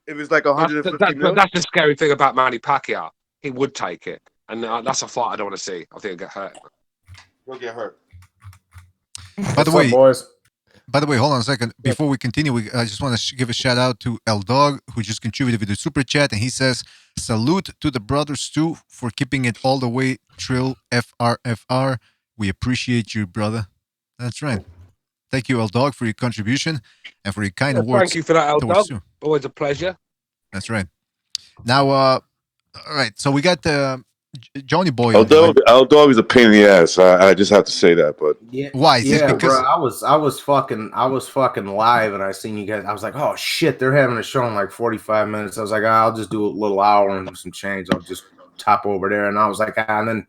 If it's like 150 mil. That's the scary thing about Manny Pacquiao. He would take it. And that's a fight I don't want to see. I think he'll get hurt. He'll get hurt. By the way, boys? By the way, hold on a second. Before we continue, I just want to give a shout out to El Dog, who just contributed with the super chat, and he says, "Salute to the brothers too for keeping it all the way trill. FRFR. We appreciate you, brother." That's right. Thank you, El Dog, for your contribution and for your kind words. Thank you for that, El towards Dog. you. Always a pleasure. That's right. Now, all right. So we got Johnny Boy. El Dog is a pain in the ass. I just have to say that, but Yeah, why? Is it because bro, I was fucking live, and I seen you guys. I was like, oh shit, they're having a show in like 45 minutes. I was like, I'll just do a little hour and some change. I'll just top over there, and I was like, and then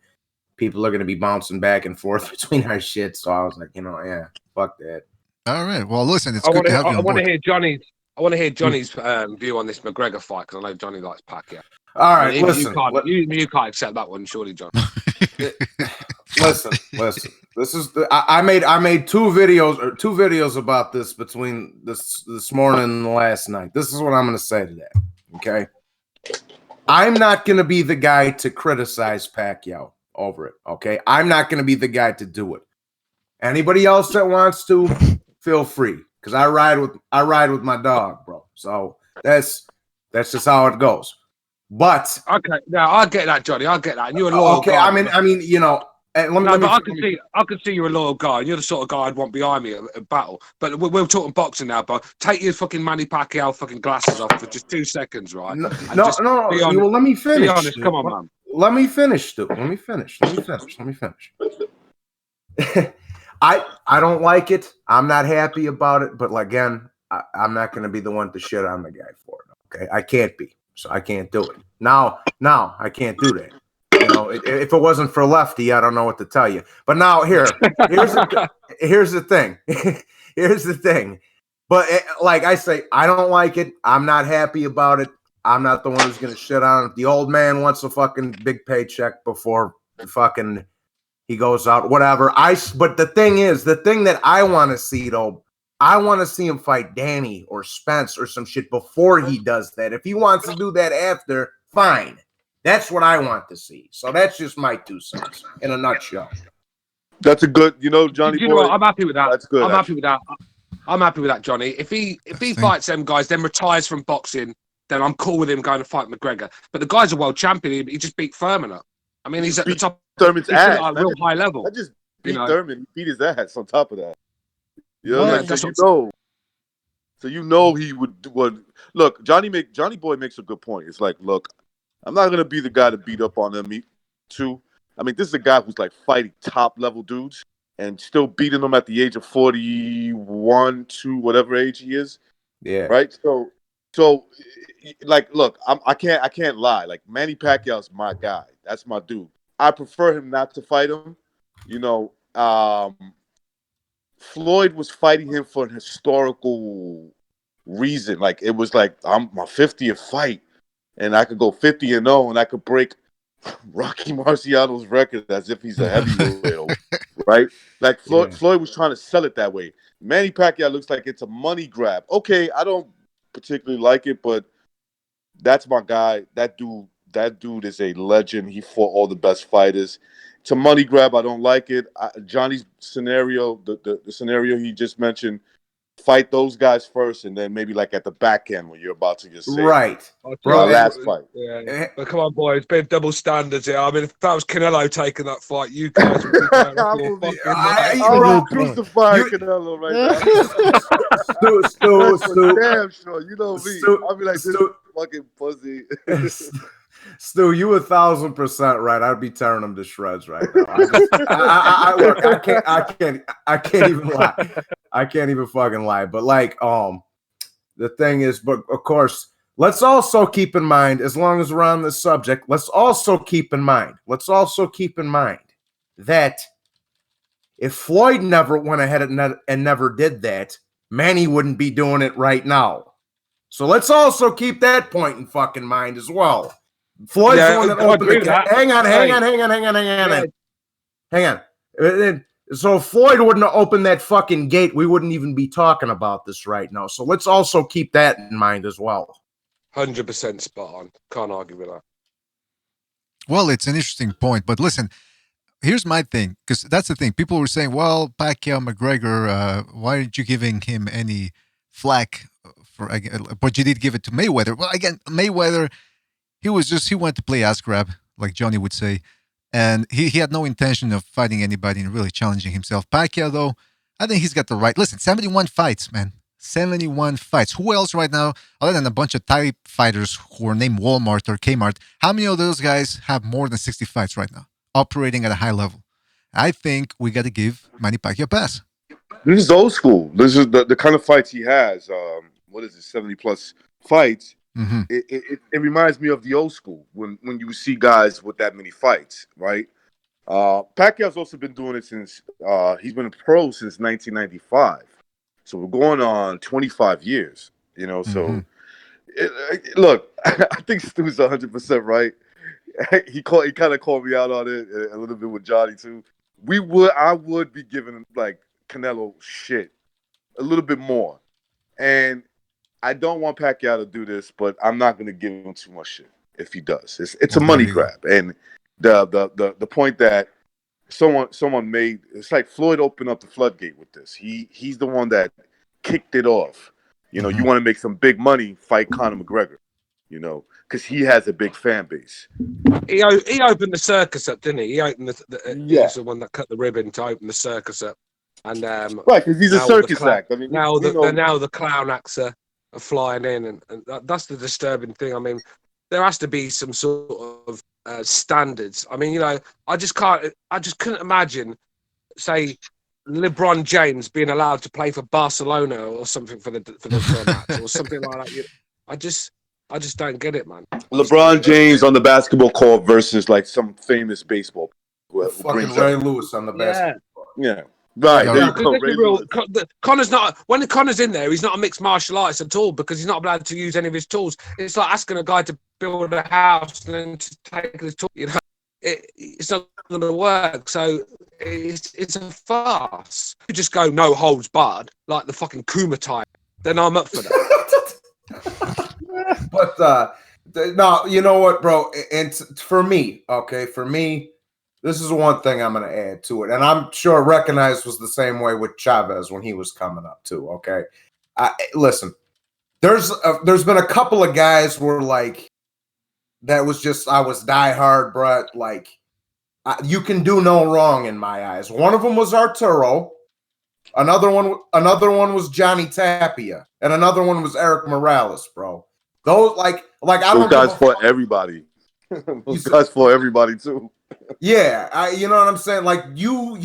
people are gonna be bouncing back and forth between our shit. So I was like, yeah, fuck that. All right. Well, listen, it's good to have you on I want board. to hear Johnny's. I want to hear Johnny's view on this McGregor fight because I know Johnny likes Pacquiao. All right, listen. You can't accept that one, surely, John. listen. This is I made two videos about this between this morning and last night. This is what I'm going to say to that. Okay, I'm not going to be the guy to criticize Pacquiao over it. Okay, I'm not going to be the guy to do it. Anybody else that wants to, feel free, because I ride with my dog, bro. So that's just how it goes. But okay, now I get that, Johnny. I get that. And you're a loyal okay, guy. I mean, I can see you're a loyal guy. You're the sort of guy I'd want behind me at battle. But we're talking boxing now, but take your fucking Manny Pacquiao fucking glasses off for just 2 seconds, right? No. Well, let me finish. Be honest, come on, man. Let me finish, dude. Let me finish. I don't like it. I'm not happy about it. But again, I'm not going to be the one to shit on the guy for it. Okay, I can't be. So I can't do it. Now I can't do that. If it wasn't for Lefty, I don't know what to tell you. But now here's the thing. Here's the thing. But like I say, I don't like it. I'm not happy about it. I'm not the one who's gonna shit on it. The old man wants a fucking big paycheck before fucking he goes out. Whatever. But the thing that I want to see though. I want to see him fight Danny or Spence or some shit before he does that. If he wants to do that after, fine. That's what I want to see. So that's just my 2 cents in a nutshell. That's a good, Johnny You Boy. know what? I'm happy with that. That's good. Happy with that. I'm happy with that, Johnny. If he fights them guys, then retires from boxing, then I'm cool with him going to fight McGregor. But the guy's a world champion. He just beat Thurman up. I mean, he's at the top. Thurman's ass. At a real high level. I just beat Thurman. He beat his ass on top of that. So he would look. Johnny Boy makes a good point. It's like, look, I'm not gonna be the guy to beat up on them too. I mean, this is a guy who's like fighting top level dudes and still beating them at the age of 41, 2, whatever age he is. Yeah. Right. So like, look, I can't lie. Like, Manny Pacquiao's my guy. That's my dude. I prefer him not to fight him. Floyd was fighting him for an historical reason. Like, it was like, I'm my 50th fight, and I could go 50-0, and I could break Rocky Marciano's record as if he's a heavyweight, right? Like, Floyd was trying to sell it that way. Manny Pacquiao looks like it's a money grab. Okay, I don't particularly like it, but that's my guy. That dude is a legend. He fought all the best fighters. It's a money grab. I don't like it. Johnny's scenario, the scenario he just mentioned, fight those guys first, and then maybe like at the back end when you're about to just say, right, bro, last fight. Yeah. But come on, boys, been double standards here. I mean, if that was Canelo taking that fight, you guys would be I'll crucify Canelo right now. Stu. Damn sure. You know me. I'll be like, this fucking pussy. Stu, you 1,000% right. I'd be tearing them to shreds right now. Look, I can't even lie. I can't even fucking lie. But like, the thing is, but of course, let's also keep in mind, as long as we're on this subject, let's also keep in mind that if Floyd never went ahead and never did that, Manny wouldn't be doing it right now. So let's also keep that point in fucking mind as well. Floyd's the one that opened the gate. Hang on. So if Floyd wouldn't have opened that fucking gate, we wouldn't even be talking about this right now. So let's also keep that in mind as well. 100% spot on. Can't argue with that. Well, it's an interesting point, but listen, here's my thing, because that's the thing. People were saying, well, Pacquiao, McGregor, why aren't you giving him any flack? But you did give it to Mayweather. Well, again, Mayweather, he wanted to play ass grab, like Johnny would say, and he had no intention of fighting anybody and really challenging himself. Pacquiao, though, I think he's got the right. Listen, 71 fights, man. 71 fights. Who else right now, other than a bunch of Thai fighters who are named Walmart or Kmart, how many of those guys have more than 60 fights right now, operating at a high level? I think we got to give Manny Pacquiao a pass. This is old school. This is the kind of fights he has. What is it, 70 plus fights? Mm-hmm. It reminds me of the old school when you see guys with that many fights, right? Pacquiao's also been doing it since he's been a pro since 1995. So we're going on 25 years, you know. Mm-hmm. So look, I think Stu's 100% right. He kind of called me out on it a little bit with Johnny too. I would be giving like Canelo shit a little bit more, and I don't want Pacquiao to do this, but I'm not going to give him too much shit if he does. It's a money grab, and the point that someone made, it's like Floyd opened up the floodgate with this. He's the one that kicked it off. You know, you want to make some big money, fight Conor McGregor. You know, because he has a big fan base. He opened the circus up, didn't he? He opened he was the one that cut the ribbon to open the circus up, and right, because he's a circus act. I mean, now the clown acts are flying in, and that's the disturbing thing. I mean, there has to be some sort of standards. I mean, you know, I just couldn't imagine, say, LeBron James being allowed to play for Barcelona or something for the match or something like that. I just don't get it, man. LeBron James on the basketball court versus like some famous baseball. Fucking Ray Lewis on the basketball. Yeah. Right. Connor's not, when Connor's in there, he's not a mixed martial artist at all because he's not allowed to use any of his tools. It's like asking a guy to build a house and then to take his tool. You know, it's not going to work. So it's a farce. You just go no holds barred like the fucking Kuma type. Then I'm up for that. But no, you know what, bro? And for me, this is one thing I'm going to add to it. And I'm sure Recognized was the same way with Chavez when he was coming up too, okay? Listen, there's been a couple of guys where, like, that was just, I was diehard, bro. Like, you can do no wrong in my eyes. One of them was Arturo. Another one was Johnny Tapia. And another one was Eric Morales, bro. Those, like I don't. Those guys fought everybody. Those guys fought everybody too. Yeah, you know what I'm saying? Like, you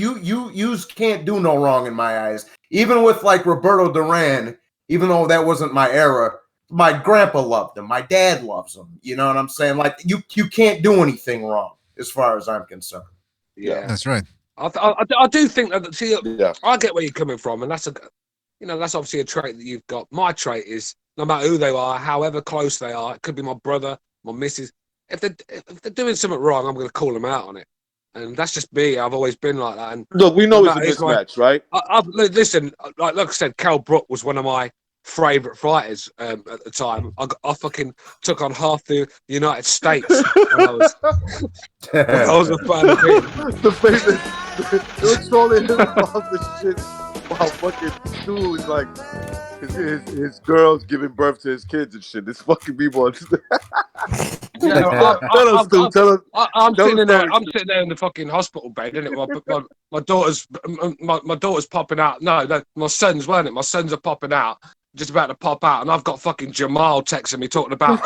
can't do no wrong in my eyes. Even with, like, Roberto Duran, even though that wasn't my era, my grandpa loved him. My dad loves him. You know what I'm saying? Like, you can't do anything wrong as far as I'm concerned. Yeah, that's right. I do think that. See, I get where you're coming from, and that's obviously a trait that you've got. My trait is, no matter who they are, however close they are, it could be my brother, my missus. If they're doing something wrong, I'm going to call them out on it, and that's just me. I've always been like that. And look, we know it's a mismatch, right? Listen, like I said, Cal Brook was one of my favourite fighters at the time. I fucking took on half the United States when I was a fan of him. The famous, they were trolling him about this shit. Wow, fucking dude is like his girls giving birth to his kids and shit. This fucking people. I'm sitting there in the fucking hospital bed, isn't it? My daughter's popping out. No, my sons, weren't it? My sons are popping out. just about to pop out, and I've got fucking Jamal texting me talking about.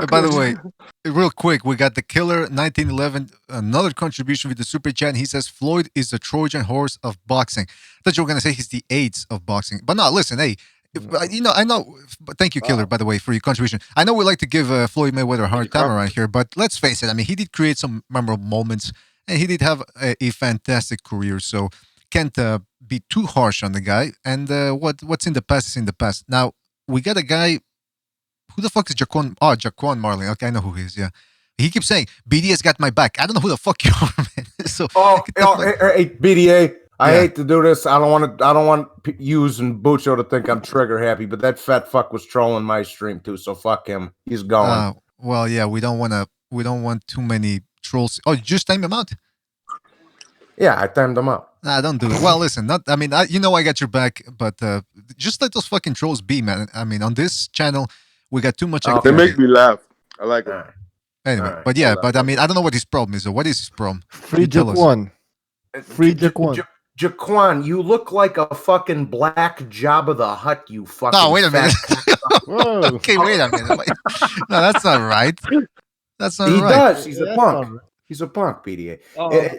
By the way, real quick, we got the Killer 1911, another contribution with the super chat. And he says Floyd is the Trojan horse of boxing. I thought you were gonna say he's the AIDS of boxing, but no. Listen, hey, I know. Thank you, Killer, by the way, for your contribution. I know we like to give Floyd Mayweather a hard time around here, but let's face it. I mean, he did create some memorable moments, and he did have a fantastic career. So can't be too harsh on the guy. And what's in the past is in the past. Now we got a guy. Who the fuck is Jaquan? Oh, Jaquan Marley. Okay, I know who he is. Yeah, he keeps saying BDA's got my back. I don't know who the fuck you are, man. So, hey, BDA. I hate to do this. I don't want yous and Bucho to think I'm trigger happy, but that fat fuck was trolling my stream too. So fuck him. He's going. Well, yeah, we don't want too many trolls. Oh, you just timed him out? Yeah, I timed him out. Nah, don't do it. Well, listen, I got your back, but just let those fucking trolls be, man. I mean, on this channel, we got too much. They make me laugh. I like it. Anyway, right. But yeah, but I mean, I don't know what his problem is. Or what is his problem? Free Jaquan. Free Jaquan. Jaquan, you look like a fucking black Jabba the Hutt, you fucking. Oh, wait a minute. Okay, wait a minute. Wait. No, that's not right. That's not right. He does. He's a punk. He's a punk, BDA.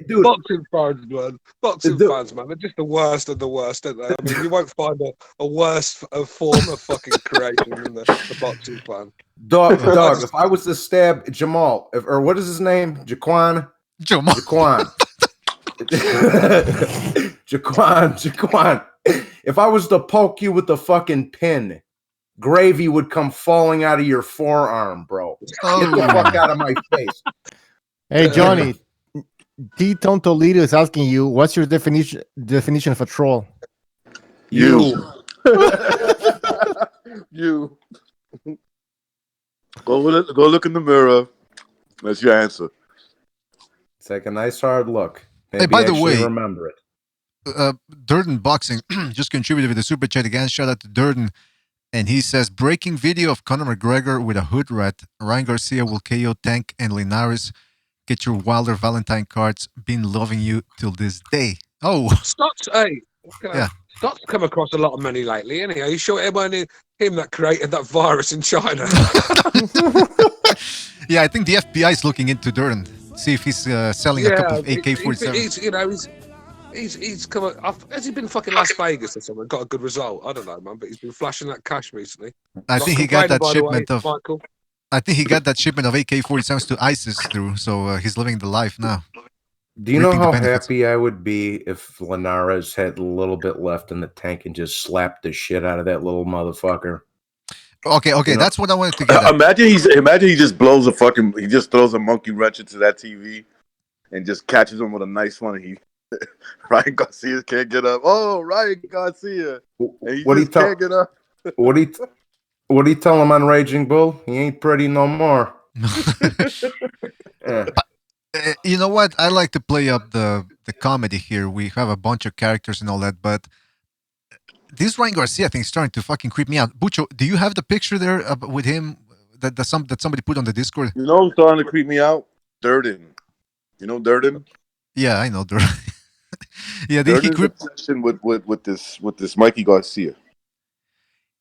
Dude. Boxing fans, man. Boxing fans, man. They're just the worst of the worst, aren't they? I mean, you won't find a worse form of fucking creation than the boxing fan. Dog, if I was to stab Jamal, or what is his name? Jaquan? Jaquan. Jaquan. If I was to poke you with the fucking pin, gravy would come falling out of your forearm, bro. Get the fuck out of my face. Hey, Johnny, T-Tone Toledo is asking you, what's your definition of a troll? You. You. Go look in the mirror. That's your answer. Take a nice hard look. Maybe hey, by the way, remember it. Durden Boxing just contributed with a super chat again. Shout out to Durden. And he says, breaking video of Conor McGregor with a hood rat. Ryan Garcia will KO Tank and Linares. Get your Wilder Valentine cards. Been loving you till this day. Oh. Stock's come across a lot of money lately, isn't he? Are you sure it wasn't him that created that virus in China? Yeah, I think the FBI is looking into Durden. See if he's selling a couple of AK-47. He's come. Has he been fucking Las Vegas or something? Got a good result. I don't know, man. But he's been flashing that cash recently. I think he got that shipment of. Michael. I think he got that shipment of AK-47s to ISIS through, so he's living the life now. Do you know how happy I would be if Linares had a little bit left in the tank and just slapped the shit out of that little motherfucker? Okay, that's what I wanted to get at. Imagine he just blows he just throws a monkey wrench into that TV and just catches him with a nice one. And Ryan Garcia can't get up. Oh, Ryan Garcia. And can't get up. What do you tell him on Raging Bull? He ain't pretty no more. You know what? I like to play up the comedy here. We have a bunch of characters and all that, but this Ryan Garcia thing is starting to fucking creep me out. Bucho, do you have the picture there with him that somebody put on the Discord? You know who's starting to creep me out? Durden. You know Durden? Yeah, I know Durden. Yeah, he creeped obsession with this Mikey Garcia.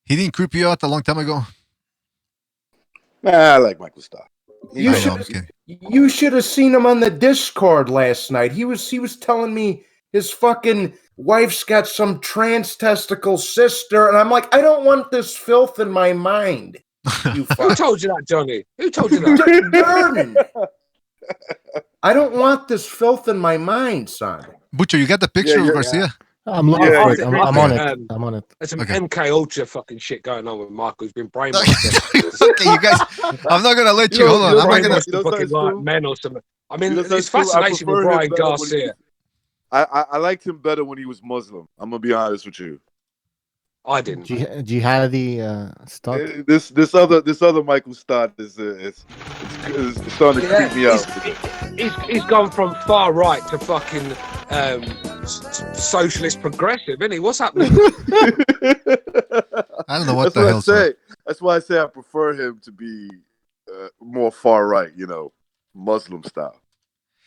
He didn't creep you out a long time ago? Nah, I like Michael Starr. You should have seen him on the Discord last night. He was telling me his fucking wife's got some trans testicle sister, and I'm like, I don't want this filth in my mind. Who told you that, Johnny? Who told you that? I don't want this filth in my mind, son. Butcher, you got the picture of Garcia? Yeah. I'm looking for it. I'm on it. I'm on it. There's some MK Ultra fucking shit going on with Michael. He's been brainwashed. Okay, you guys. I'm not gonna let you. Hold on. I'm not gonna. Fucking like men or something. I mean, it's fascination with Brian Garcia. I liked him better when he was Muslim. I'm gonna be honest with you. I didn't. Jihadi stuff. This other Michael Stott is starting to creep me out. He's gone from far right to fucking socialist progressive, isn't he? What's happening? I don't know what the hell. That's why I say I prefer him to be more far right, Muslim style.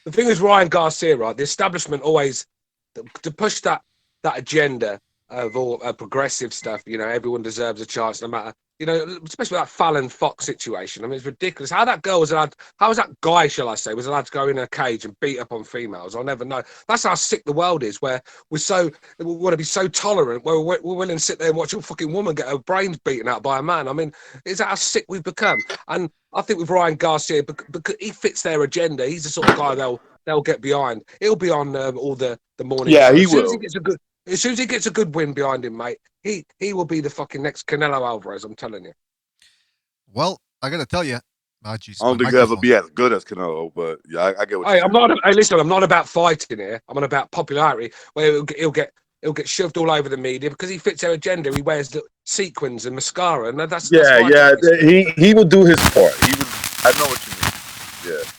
The thing is, Ryan Garcia, right? The establishment always to push that that agenda of all progressive stuff. You know, everyone deserves a chance, no matter. You know, especially that Fallon Fox situation. I mean, it's ridiculous. How that girl was allowed, how was that guy, shall I say, was allowed to go in a cage and beat up on females? I'll never know. That's how sick the world is, where we want to be so tolerant, where we're willing to sit there and watch a fucking woman get her brains beaten out by a man. I mean, is that how sick we've become? And I think with Ryan Garcia, because he fits their agenda, he's the sort of guy they'll get behind. He'll be on all the morning. Yeah, show. he As soon will. as he gets a good. As soon as he gets a good win behind him, mate, he will be the fucking next Canelo Alvarez. I'm telling you. Well, I gotta tell you, geez, I don't think he'll ever be as good as Canelo, but yeah, I get what you're saying. Hey, listen, I'm not about fighting here. I'm on about popularity, where he'll get shoved all over the media because he fits their agenda. He wears the sequins and mascara, and that's he will do his part. I know what you mean. Yeah.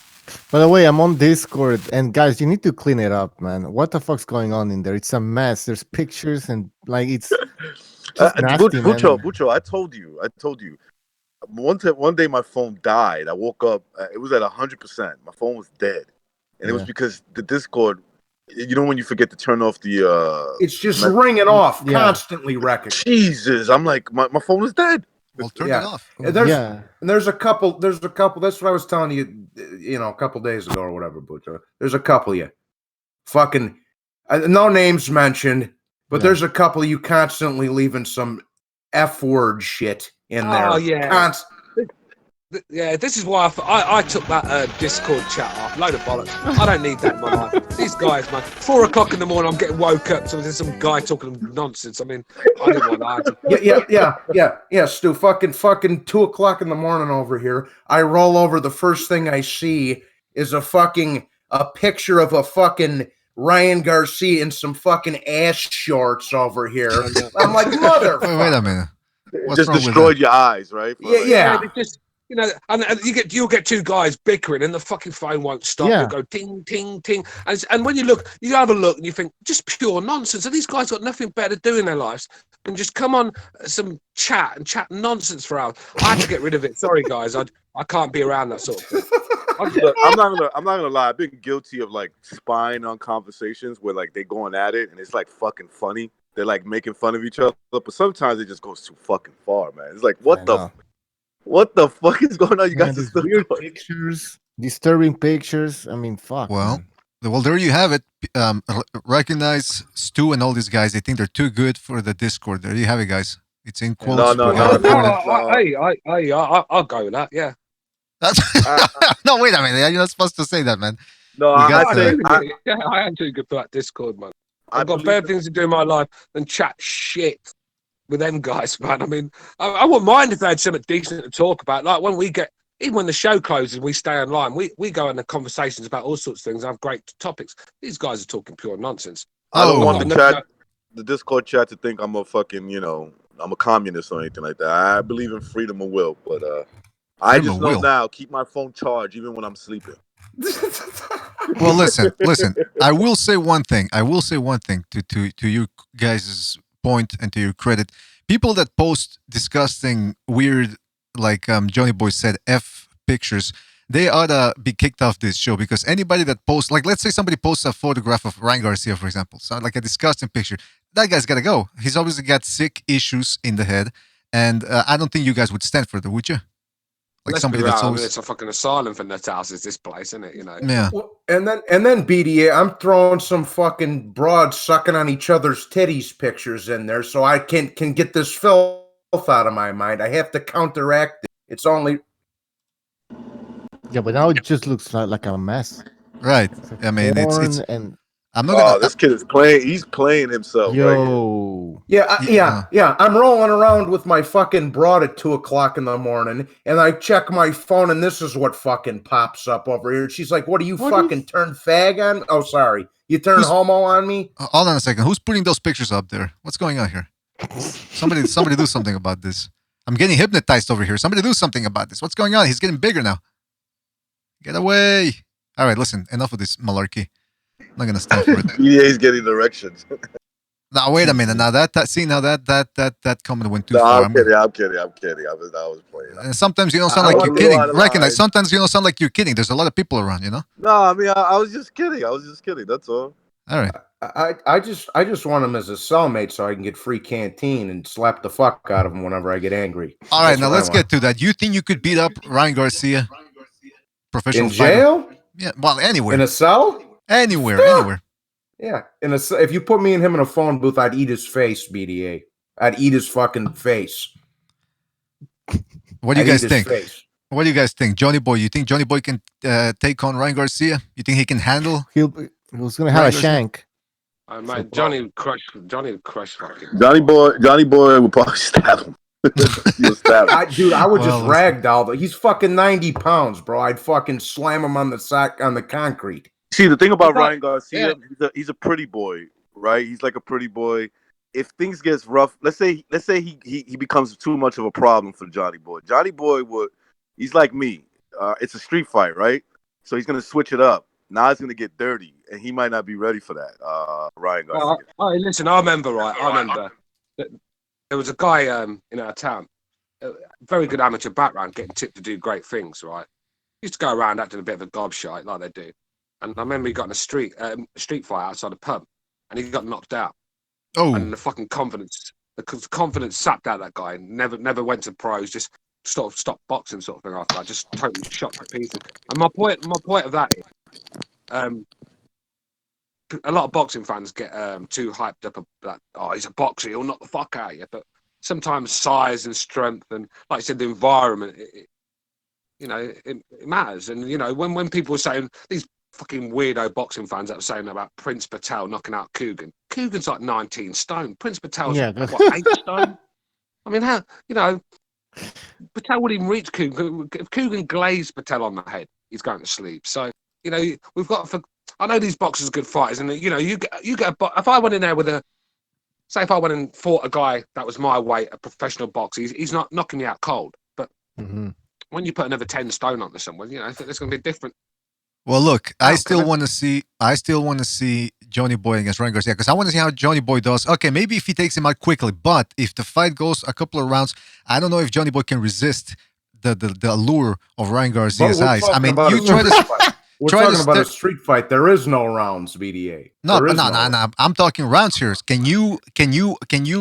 By the way, I'm on Discord, and guys, you need to clean it up, man. What the fuck's going on in there? It's a mess. There's pictures and like it's nasty, Bucho, I told you. One day my phone died. I woke up. It was at 100%. My phone was dead, and it was because the Discord. You know when you forget to turn off the. It's just ringing off constantly, wrecking. Jesus, I'm like my phone is dead. Well, turn it off. There's a couple. That's what I was telling you. You know, a couple days ago or whatever. Bucho. There's a couple of you. Fucking, no names mentioned, but there's a couple of you constantly leaving some F-word shit in there. Oh yeah. Yeah, this is why I took that Discord chat off. Load of bollocks. I don't need that in my life. These guys, man. 4 o'clock in the morning, I'm getting woke up. So there's some guy talking nonsense. I mean, I didn't want that. Yeah, Stu. Fucking 2 o'clock in the morning over here. I roll over. The first thing I see is a picture of a fucking Ryan Garcia in some fucking ass shorts over here. I'm like, motherfucker. Wait a minute. What's just destroyed your eyes, right? Yeah. You know, and you'll get two guys bickering, and the fucking phone won't stop. Yeah. It'll go ting, ting, ting, and when you have a look, and you think just pure nonsense. And these guys got nothing better to do in their lives than just come on some chat nonsense for hours. I had to get rid of it. Sorry, guys, I can't be around that sort of thing. Look, I'm not gonna lie. I've been guilty of like spying on conversations where like they going at it, and it's like fucking funny. They're like making fun of each other, but sometimes it just goes too fucking far, man. It's like what the fuck is going on? You guys are still weird pictures, disturbing pictures. I mean, fuck. Well, there you have it. Recognize Stu and all these guys. They think they're too good for the Discord. There you have it, guys. It's in quotes. No, I'll go with that. Yeah. No, wait a minute. You're not supposed to say that, man. No, I am too good for that Discord, man. I've got better things to do in my life than chat shit with them guys, man. I mean, I wouldn't mind if they had something decent to talk about. Like even when the show closes, we stay online. We go into conversations about all sorts of things. Have great topics. These guys are talking pure nonsense. I don't want the Discord chat to think I'm a fucking, I'm a communist or anything like that. I believe in freedom of will, but I just know now, keep my phone charged even when I'm sleeping. Well, listen. I will say one thing. To you guys' point and to your credit. People that post disgusting, weird, like Johnny Boy said, F pictures, they ought to be kicked off this show, because anybody that posts, like, let's say somebody posts a photograph of Ryan Garcia, for example, so like a disgusting picture, that guy's got to go. He's obviously got sick issues in the head, and I don't think you guys would stand for that, would you? Like somebody that's always... It's a fucking asylum for nut houses, this place, isn't it? Yeah. Well, and then BDA, I'm throwing some fucking broads sucking on each other's titties pictures in there, so I can get this filth out of my mind. I have to counteract it. It's only... Yeah, but now it just looks like a mess. Right. Like I mean, it's and I'm not gonna... this kid is playing. He's playing himself. Yo. Yeah. I'm rolling around with my fucking broad at 2 o'clock in the morning, and I check my phone, and this is what fucking pops up over here. She's like, "What are you fucking turn fag on? Oh, sorry, you turn homo on me." Hold on a second. Who's putting those pictures up there? What's going on here? Somebody do something about this. I'm getting hypnotized over here. Somebody do something about this. What's going on? He's getting bigger now. Get away! All right, listen. Enough of this malarkey. I'm not gonna stand for it. BDA's getting erections. Now wait a minute. Now that comment went too far. I'm kidding. I was playing. And sometimes you don't sound like you're kidding. Recognize. Sometimes you don't sound like you're kidding. There's a lot of people around. No, I mean I was just kidding. That's all. All right. I just want him as a cellmate so I can get free canteen and slap the fuck out of him whenever I get angry. All right, That's now what I let's want. get to that. You think you could beat up Ryan Garcia, professional In fighter? jail? Yeah, well, anywhere. In a cell? Anywhere, Yeah. anywhere. Yeah. If you put me and him in a phone booth, I'd eat his face, BDA. I'd eat his fucking face. What do you guys think? Face. What do you guys think? Johnny Boy, you think Johnny Boy can take on Ryan Garcia? You think he can handle? He was going to have a shank. Mate, Johnny would crush fucking. Johnny Boy would probably stab him. He'll stab him. I would just ragdoll. He's fucking 90 pounds, bro. I'd fucking slam him on the concrete. See, the thing about Ryan Garcia, he's a pretty boy, right? He's like a pretty boy. If things gets rough, let's say he becomes too much of a problem for Johnny Boy. Johnny Boy he's like me. It's a street fight, right? So he's gonna switch it up. Now it's gonna get dirty, and he might not be ready for that. Ryan Garcia. Listen, I remember that there was a guy in our town, a very good amateur background, getting tipped to do great things, right? He used to go around acting a bit of a gobshite like they do. And I remember he got in a street fight outside a pub, and he got knocked out. Oh, and the fucking confidence sapped out that guy. Never went to pros. Just sort of stopped boxing, sort of thing. After that, just totally shot to pieces. And my point of that is, a lot of boxing fans get too hyped up that he's a boxer, he'll knock the fuck out of you. But sometimes size and strength and, like I said, the environment, it matters. And when people are saying these fucking weirdo boxing fans that were saying about Prince Patel knocking out Coogan. Coogan's like 19 stone. Prince Patel's 8 stone. I mean, how Patel wouldn't even reach Coogan. If Coogan glazed Patel on the head, he's going to sleep. So we've got. I know these boxers are good fighters, and you get if I went in there with if I went and fought a guy that was my weight, a professional boxer, he's not knocking me out cold. But when you put another 10 stone onto someone, there's going to be different. Well, look, I still want to see Johnny Boy against Ryan Garcia because I want to see how Johnny Boy does. Okay, maybe if he takes him out quickly, but if the fight goes a couple of rounds, I don't know if Johnny Boy can resist the allure of Ryan Garcia's eyes. I mean, you try to. We're talking about a street fight. There is no rounds, BDA. No. I'm talking rounds here. Can you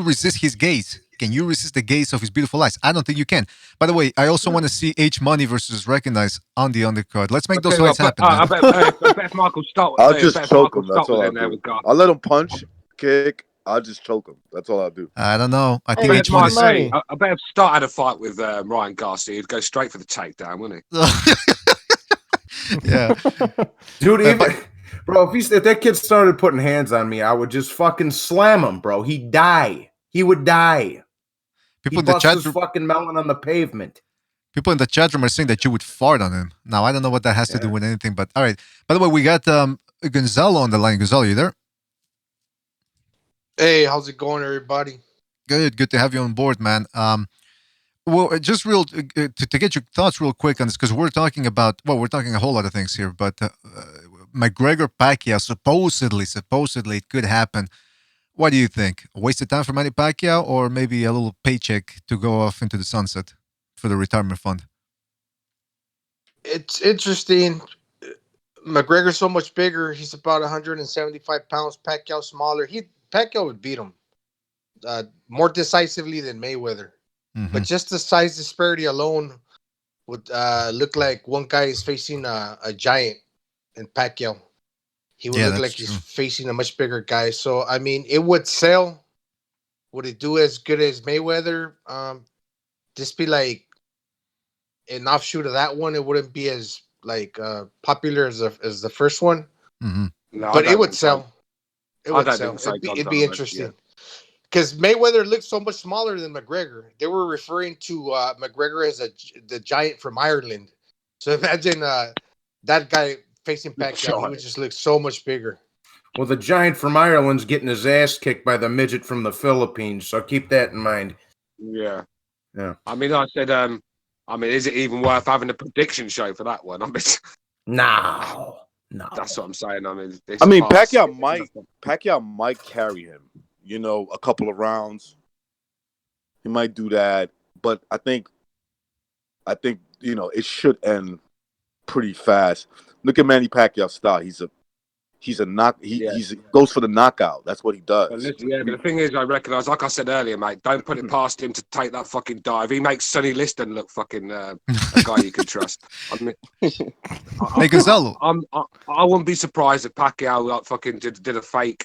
resist his gaze? Can you resist the gaze of his beautiful eyes? I don't think you can. By the way, I also want to see H Money versus Recognize on the undercard. Let's make those fights happen. I bet Michael start. I'll just choke him. That's all I'll do. I'll let him punch, kick. I'll just choke him. That's all I'll do. I don't know. I think H Money. I bet if started a fight with Ryan Garcia, he'd go straight for the takedown, wouldn't he? Yeah, dude. Bro, if that kid started putting hands on me, I would just fucking slam him, bro. He'd die. He would die. People in the chat room fucking melon on the pavement. People in the chat room are saying that you would fart on him. Now I don't know what that has to do with anything, but all right. By the way, we got Gonzalo on the line. Gonzalo, you there? Hey, how's it going, everybody? Good to have you on board, man. Well, just to get your thoughts real quick on this, because we're talking a whole lot of things here, but McGregor Pacquiao, supposedly it could happen. What do you think? A waste of time for Manny Pacquiao, or maybe a little paycheck to go off into the sunset for the retirement fund? It's interesting. McGregor's so much bigger. He's about 175 pounds. Pacquiao smaller. Pacquiao would beat him more decisively than Mayweather. Mm-hmm. But just the size disparity alone would look like one guy is facing a giant in Pacquiao. He would look like he's facing a much bigger guy. So, I mean, it would sell. Would it do as good as Mayweather? Just be like an offshoot of that one. It wouldn't be as popular as the first one. Mm-hmm. No, but it would sell. It would sell. It'd be interesting. Because Mayweather looks so much smaller than McGregor. They were referring to McGregor as the giant from Ireland. So imagine that guy facing Pacquiao. He would just look so much bigger. Well, the giant from Ireland's getting his ass kicked by the midget from the Philippines. So keep that in mind. Yeah. Yeah. I mean, I said, is it even worth having a prediction show for that one? No. That's what I'm saying. Pacquiao might carry him. A couple of rounds. He might do that, but I think it should end pretty fast. Look at Manny Pacquiao's style. he's a knock. He goes for the knockout. That's what he does. But the thing is, I recognise, like I said earlier, mate, don't put it past him to take that fucking dive. He makes Sonny Liston look fucking a guy you can trust. I mean, Hey, Gonzalo. I wouldn't be surprised if Pacquiao like fucking did a fake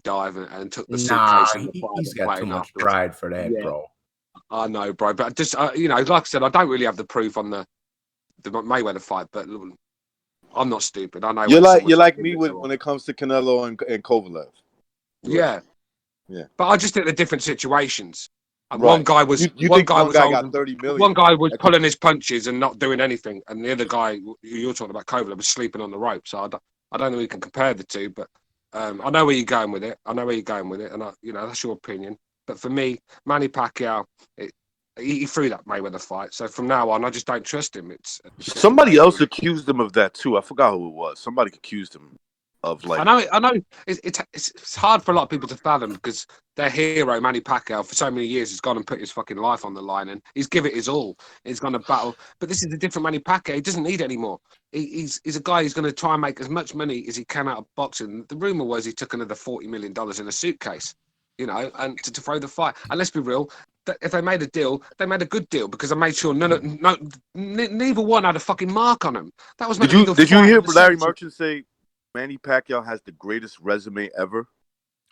dive and took the suitcase. He's got too much pride for that, bro. I know, bro, but just you know, like I said, I don't really have the proof on the Mayweather fight, but I'm not stupid. I know you're like me when it comes to Canelo and Kovalev. Yeah. But I just think they're different situations. And Right. one guy was one guy got 30 million. One guy was pulling his punches and not doing anything, and the other guy, you're talking about Kovalev, was sleeping on the rope. So I don't know if we can compare the two, but I know where you're going with it. And you know, that's your opinion. But for me, Manny Pacquiao, he threw that Mayweather fight. So from now on, I just don't trust him. Somebody else accused him of that too. I forgot who it was. Somebody accused him of like. I know. It's hard for a lot of people to fathom because their hero Manny Pacquiao for so many years has gone and put his fucking life on the line and he's given it his all. He's gone to battle, but this is a different Manny Pacquiao. He doesn't need it anymore. He's a guy who's going to try and make as much money as he can out of boxing. The rumor was he took another $40 million in a suitcase. You know, and to throw the fight. And let's be real, if they made a deal, they made a good deal because I made sure neither one had a fucking mark on them. That was. Did you hear Larry Merchant say Manny Pacquiao has the greatest resume ever?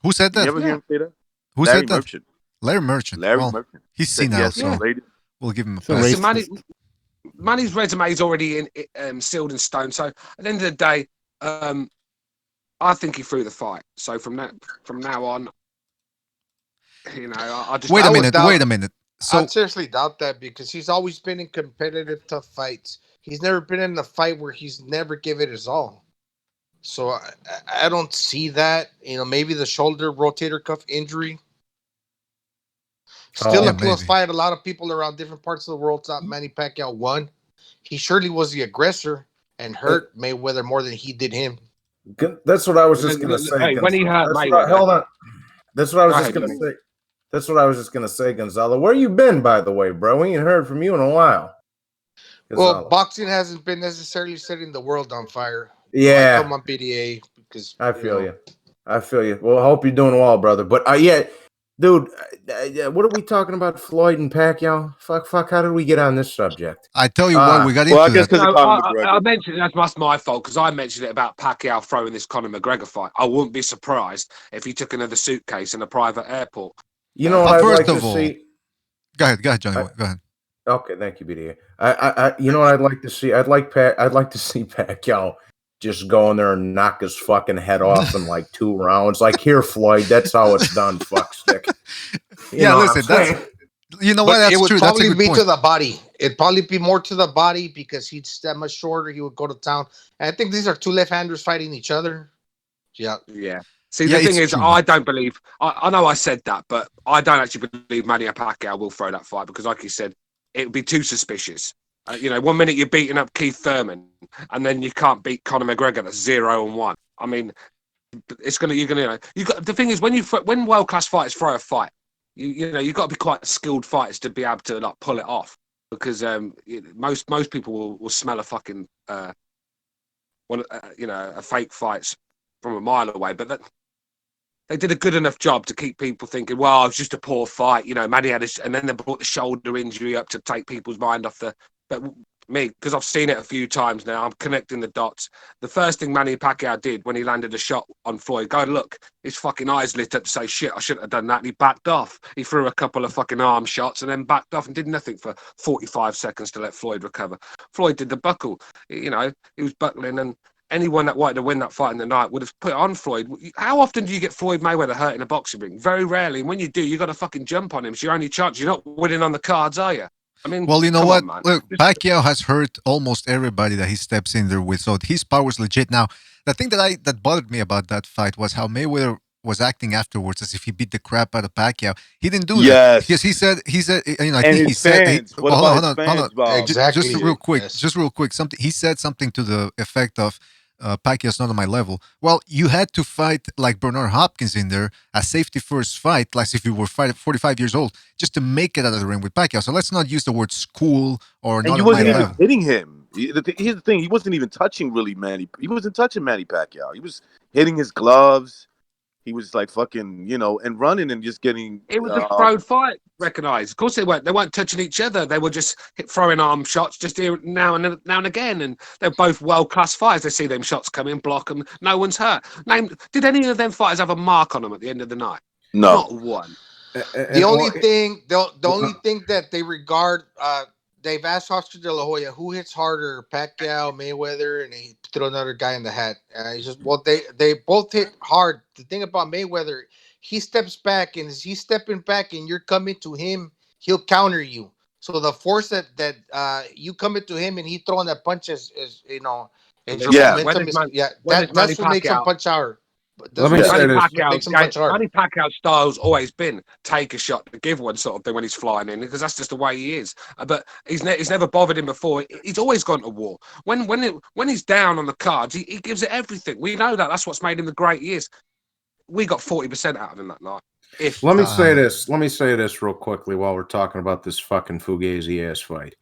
Who said that? You ever hear him say that? Who Larry said that? Merchant. Larry Merchant. Larry well, Merchant. He's seen now, so we'll give him a pass. Manny's resume is already sealed in stone. So at the end of the day, I think he threw the fight. So from now on. You know, I just wait a minute. So I seriously doubt that because he's always been in competitive, tough fights. He's never been in a fight where he's never given it his all. So I don't see that. You know, maybe the shoulder rotator cuff injury. Still a close fight. A lot of people around different parts of the world thought Manny Pacquiao won. He surely was the aggressor and hurt Mayweather more than he did him. That's what I was just going to say. Hey, when he hurt Mayweather. Hold on. That's what I was just going to say. That's what I was just going to say, Gonzalo. Where you been, by the way, bro? We ain't heard from you in a while. Gonzalo. Well, boxing hasn't been necessarily setting the world on fire. Yeah. I come on BDA because I feel you. I feel you. Well, I hope you're doing well, brother. But yeah, dude, what are we talking about? Floyd and Pacquiao? Fuck. How did we get on this subject? I tell you what, we got into that. I mentioned that's my fault because I mentioned it about Pacquiao throwing this Conor McGregor fight. I wouldn't be surprised if he took another suitcase in a private airport. You know what I'd like to see? Go ahead, Johnny. Go ahead. Okay, thank you, BDA. I you know what I'd like to see? I'd like to see Pacquiao just go in there and knock his fucking head off in like 2 rounds. Like, here, Floyd, that's how it's done, fuckstick. Listen, you know what? That's it would true. probably That's a good be point. to the body. It'd probably be more to the body because he's that much shorter. He would go to town. And I think these are 2 left-handers fighting each other. Yeah. See, the thing is, I don't believe. I know I said that, but I don't actually believe Manny Pacquiao will throw that fight because, like you said, it would be too suspicious. You know, 1 minute you're beating up Keith Thurman, and then you can't beat Conor McGregor. That's 0-1. I mean, the thing is, when world class fighters throw a fight, you know, you've got to be quite skilled fighters to be able to like pull it off because most people will smell a fucking a fake fight from a mile away, but they did a good enough job to keep people thinking, well, it was just a poor fight. You know, Manny had and then they brought the shoulder injury up to take people's mind off but me, because I've seen it a few times now, I'm connecting the dots. The first thing Manny Pacquiao did when he landed a shot on Floyd, go and look, his fucking eyes lit up to say, shit, I shouldn't have done that. And he backed off. He threw a couple of fucking arm shots and then backed off and did nothing for 45 seconds to let Floyd recover. Floyd did the buckle. You know, he was buckling and anyone that wanted to win that fight in the night would have put on Floyd. How often do you get Floyd Mayweather hurt in a boxing ring? Very rarely. And when you do, you got to fucking jump on him. It's your only chance. You're not winning on the cards, are you? I mean, well, you know what? On, look, Pacquiao has hurt almost everybody that he steps in there with, so his power's legit. Now, the thing that bothered me about that fight was how Mayweather was acting afterwards as if he beat the crap out of Pacquiao. He didn't do that because he said, you know, I think he said, hold on, exactly. Just real quick, something he said something to the effect of. Pacquiao's not on my level. Well, you had to fight like Bernard Hopkins in there, a safety first fight, like if you were 45 years old, just to make it out of the ring with Pacquiao. So let's not use the word school or not on my level. Hitting him. Here's the thing: he wasn't even touching really Manny. He wasn't touching Manny Pacquiao. He was hitting his gloves. He was like fucking, and running and just getting. It was a throw fight, recognised. Of course they weren't. They weren't touching each other. They were just throwing arm shots just here now and again. And they're both world-class fighters. They see them shots come in, block them. No one's hurt. Did any of them fighters have a mark on them at the end of the night? No. Not one. The only thing that they regard, they've asked Oscar De La Hoya who hits harder, Pacquiao, Mayweather, and he threw another guy in the hat. He says, well, they both hit hard. The thing about Mayweather, he steps back, and as he's stepping back and you're coming to him, he'll counter you. So the force that you coming to him and he throwing that punch is that's what makes him punch hard. Manny Pacquiao's style's always been take a shot to give one sort of thing when he's flying in, because that's just the way he is. But he's never bothered him before. He's always gone to war. When he's down on the cards, he gives it everything. We know that. That's what's made him the great he is. We got 40% out of him that night. Let me say this. Let me say this real quickly while we're talking about this fucking Fugazi ass fight.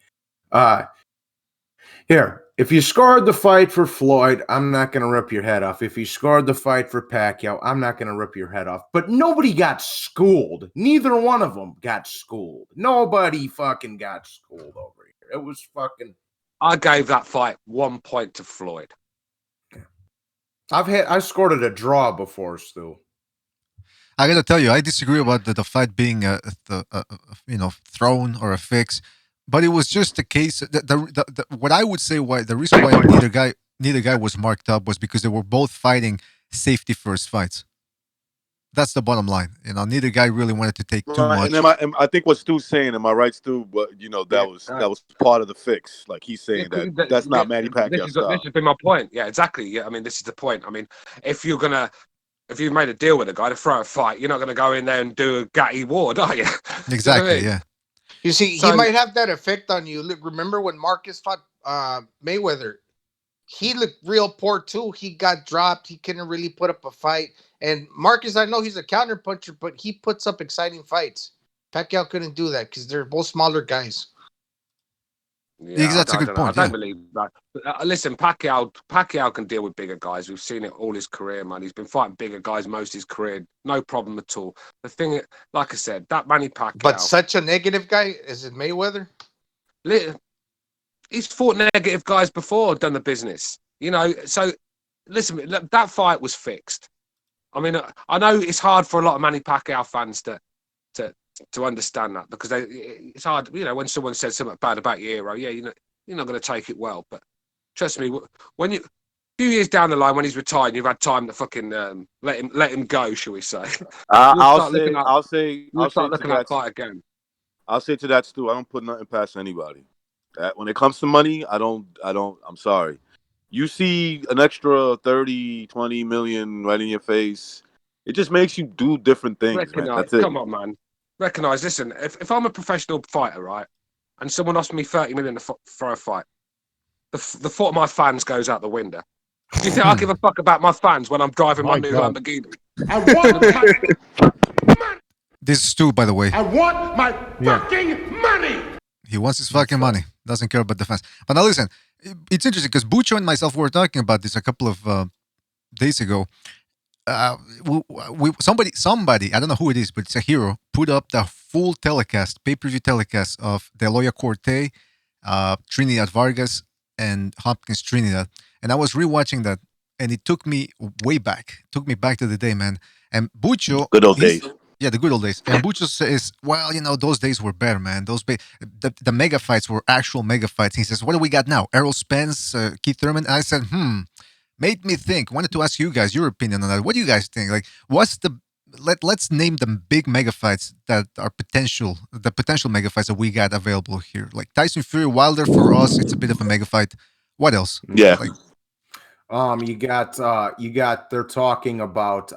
Here, if you scored the fight for Floyd, I'm not going to rip your head off. If you scored the fight for Pacquiao, I'm not going to rip your head off. But nobody got schooled. Neither one of them got schooled. Nobody fucking got schooled over here. It was fucking... I gave that fight 1 point to Floyd. I scored it a draw before, Stu. I gotta tell you, I disagree about the fight being thrown or a fix. But it was just a case. What I would say, why the reason why neither guy was marked up was because they were both fighting safety first fights. That's the bottom line. Neither guy really wanted to take too much. And I think what Stu's saying, am I right, Stu? But that was part of the fix. Like he's saying that's not Manny Pacquiao style. This has been my point. Yeah, exactly. Yeah, I mean, this is the point. I mean, if you've made a deal with a guy to throw a fight, you're not going to go in there and do a Gatti Ward, are you? Exactly. You know yeah. You see, he might have that effect on you. Look, remember when Marcus fought Mayweather? He looked real poor too. He got dropped. He couldn't really put up a fight. And Marcus, I know he's a counter puncher, but he puts up exciting fights. Pacquiao couldn't do that because they're both smaller guys. Yeah, that's a good point. I don't believe that. Listen, Pacquiao can deal with bigger guys. We've seen it all his career, man. He's been fighting bigger guys most of his career. No problem at all. The thing, like I said, that Manny Pacquiao. But such a negative guy, is it Mayweather? He's fought negative guys before, done the business. So listen, that fight was fixed. I mean, I know it's hard for a lot of Manny Pacquiao fans to understand that, because it's hard, when someone says something bad about your hero, you're not going to take it well. But trust me, when a few years down the line, when he's retired, you've had time to fucking let him go, shall we say? I'll say looking at that fight again. I'll say to that, Stu, I don't put nothing past anybody. When it comes to money, I don't. I'm sorry. You see an extra 30, 20 million right in your face, it just makes you do different things, man. That's it. Come on, man. Recognize, listen, if I'm a professional fighter, right, and someone offers me 30 million for a fight, the thought of my fans goes out the window. Do you think I give a fuck about my fans when I'm driving my new Lamborghini? I want This is Stu, by the way. I want my fucking money. He wants his fucking money. Doesn't care about the fans. But now listen, it's interesting because Bucho and myself were talking about this a couple of days ago. Somebody, I don't know who it is, but it's a hero, put up the full telecast, pay-per-view telecast of De La Corte, Trinidad Vargas, and Hopkins Trinidad. And I was rewatching that, and it took me way back. It took me back to the day, man. And Bucho... Good old days. Yeah, the good old days. And Bucho says, well, those days were better, man. The mega fights were actual mega fights. He says, what do we got now? Errol Spence, Keith Thurman? And I said, made me think. Wanted to ask you guys your opinion on that. What do you guys think? Like, let's name them big mega fights that are the potential mega fights that we got available here. Like Tyson Fury, Wilder, for us, it's a bit of a mega fight. What else? Yeah. You got they're talking about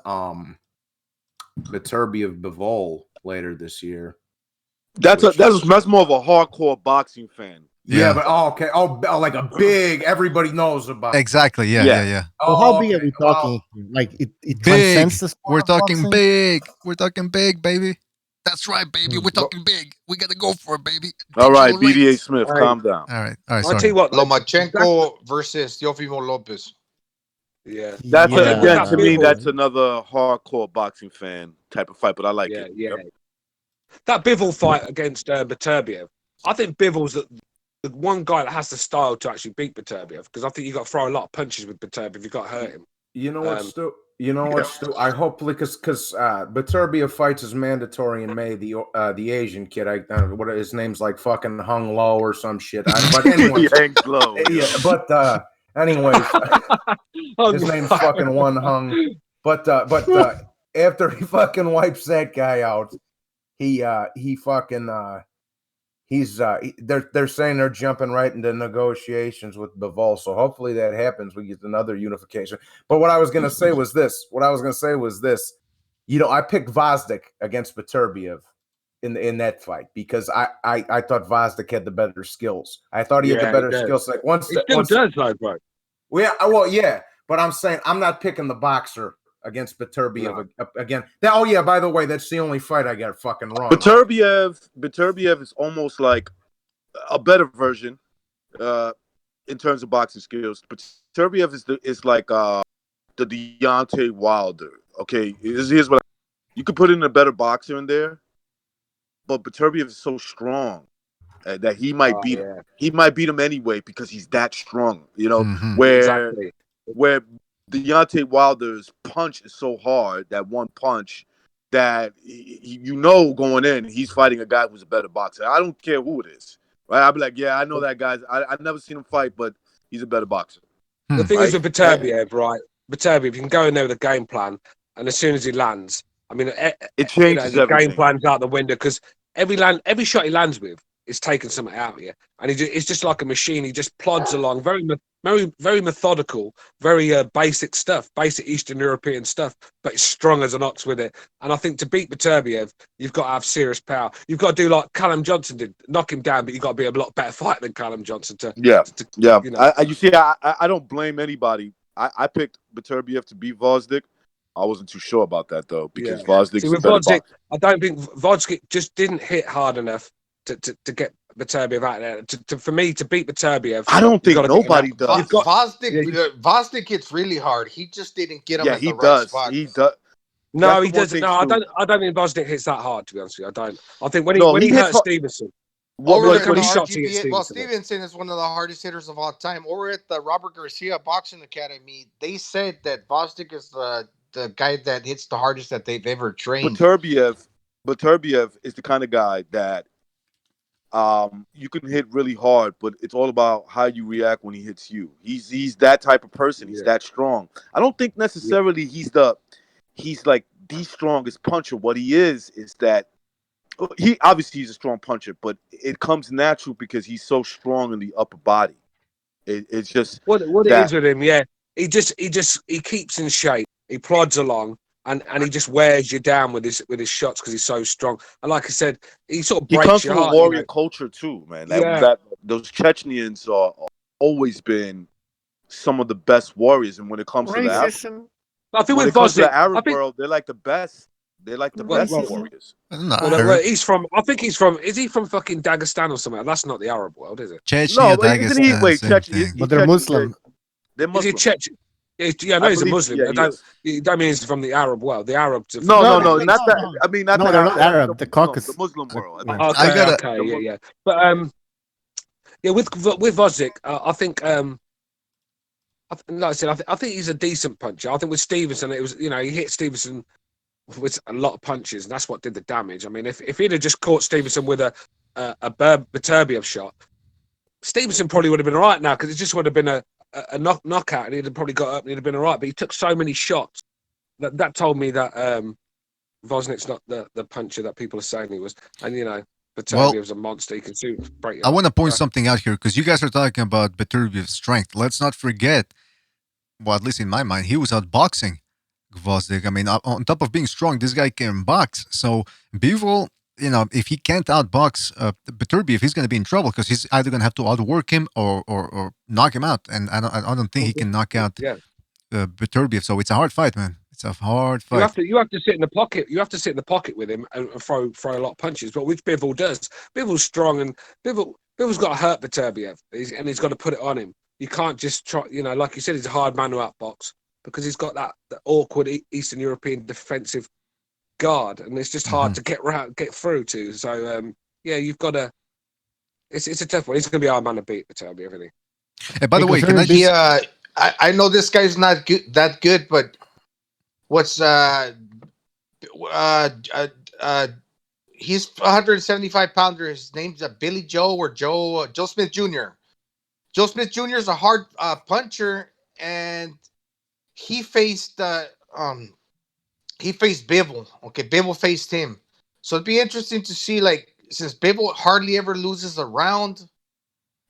Beterbiev Bivol later this year. That's more of a hardcore boxing fan. Yeah, but okay. Like a big, everybody knows about. Exactly. Yeah. So how big are we talking? Like it big. transcends the sport We're of talking boxing? big. We're talking big, baby. That's right, baby. We're talking big. We got to go for it, baby. All right, Digital BDA rates. Smith, Hey. calm down. All right. I'll Sorry. tell you what. Lomachenko versus Teofimo Lopez. Yeah. That's I think with again that to me. Bivol- That's another hardcore boxing fan type of fight, but I like yeah, it. yeah. Yep. That Bivol fight against Beterbiev, I think Bivol's the one guy that has the style to actually beat Beterbiev, because I think you got to throw a lot of punches with Beterbiev. You got to hurt him. You know what, Stu? You know what, Stu? I hopefully because Beterbiev fights is mandatory in May. The Asian kid, what his name's like fucking Hung Lo or some shit. But anyways, Low, yeah. But anyways, his name's fucking One Hung. But after he fucking wipes that guy out, he fucking they're saying they're jumping right into negotiations with Bivol. So hopefully that happens. We get another unification. But what I was gonna say was this. You know, I picked Vosdik against Beterbiev in that fight because I thought Vosdik had the better skills. I thought he had the better skills. Like he still does, though, bro. Yeah. But I'm saying I'm not picking the boxer against Beterbiev again. By the way, that's the only fight I got fucking wrong. Beterbiev is almost like a better version in terms of boxing skills. Beterbiev is like the Deontay Wilder. Okay, here's what you could put in a better boxer in there, but Beterbiev is so strong that he might beat him. He might beat him anyway because he's that strong. You know, where Deontay Wilder's punch is so hard, that one punch, that you know going in, he's fighting a guy who's a better boxer. I don't care who it is, right? I'll be like, yeah, I know that guy. I've never seen him fight, but he's a better boxer. The thing is with Beterbiev, right? Beterbiev, you can go in there with a game plan, and as soon as he lands, I mean, it changes the everything. game plan's out the window because every shot he lands with is taking something out of you, and it's just like a machine. He just plods along, very methodical, very basic stuff, basic Eastern European stuff, but it's strong as an ox with it. And I think to beat Beterbiev, you've got to have serious power. You've got to do like Callum Johnson did, knock him down, but you've got to be a lot better fighter than Callum Johnson to. You know. You see, I don't blame anybody. I picked Beterbiev to beat Vosdik. I wasn't too sure about that though because Vosdik's a better boxer. I don't think Vosdik just didn't hit hard enough to get Beterbiev out there. For me to beat Beterbiev, I don't think nobody does. Vosdik hits really hard. He just didn't get him at the right spot. He does. No, he doesn't. No, I don't think Vosdik hits that hard. To be honest with you, I don't. I think when he hurt Stevenson. Stevenson is one of the hardest hitters of all time. Over at the Robert Garcia Boxing Academy, they said that Vosdik is the guy that hits the hardest that they've ever trained. Beterbiev is the kind of guy that you can hit really hard, but it's all about how you react when he hits you. He's that type of person. He's that strong. I don't think necessarily he's like the strongest puncher. What he is that he's a strong puncher, but it comes natural because he's so strong in the upper body. It's just what it is with him. Yeah, he keeps in shape. He plods along, and he just wears you down with his shots because he's so strong. And like I said, he sort of breaks comes your from heart. a warrior culture too, man. Those Chechens are always been some of the best warriors, and when it comes to the Arab world, they're like the best. They're like the best warriors. He's from. I think he's from. Is he from fucking Dagestan or something? That's not the Arab world, is it? Chechnya, Dagestan. But they're Muslim. They're Muslim. Is he Chechen? Yeah, no, he's a Muslim. You don't mean he's from the Arab world. The Arabs. No, not that. I mean, not they're not Arab. The Caucasus, the Muslim world. Okay, But with Vosdik, I think like I said, I think he's a decent puncher. I think with Stevenson, it was he hit Stevenson with a lot of punches, and that's what did the damage. I mean, if he'd have just caught Stevenson with a Beterbiev shot, Stevenson probably would have been all right now because it just would have been a knockout, and he'd have probably got up and he'd have been all right. But he took so many shots that told me that Vosnik's not the puncher that people are saying he was. And Beterbiev's a monster. He can break you. I want to point something out here because you guys are talking about Beterbiev's strength. Let's not forget, well, at least in my mind, he was outboxing Gvozdyk. I mean, on top of being strong, this guy can box. So Bivol, if he can't outbox Beterbiev, he's going to be in trouble because he's either going to have to outwork him or knock him out. And I don't think he can knock out Beterbiev. So it's a hard fight, man. It's a hard You fight. have to sit in the pocket. You have to sit in the pocket with him and throw a lot of punches. But which Bivol does. Bivol's strong, and Bivol's got to hurt Beterbiev, and he's got to put it on him. You can't just try. Like you said, he's a hard man to outbox because he's got that awkward Eastern European defensive guard, and it's just hard to get through to. So you've got to. It's a tough one. He's going to be a hard man to beat Beterbiev, everything. Hey, by the way, can I just... I know this guy's not that good, but what's he's 175 pounder. His name's Billy Joe or Joe Smith Jr. Joe Smith Jr. is a hard puncher, and he faced Bivol. Okay, Bivol faced him, so it'd be interesting to see, like, since Bivol hardly ever loses a round,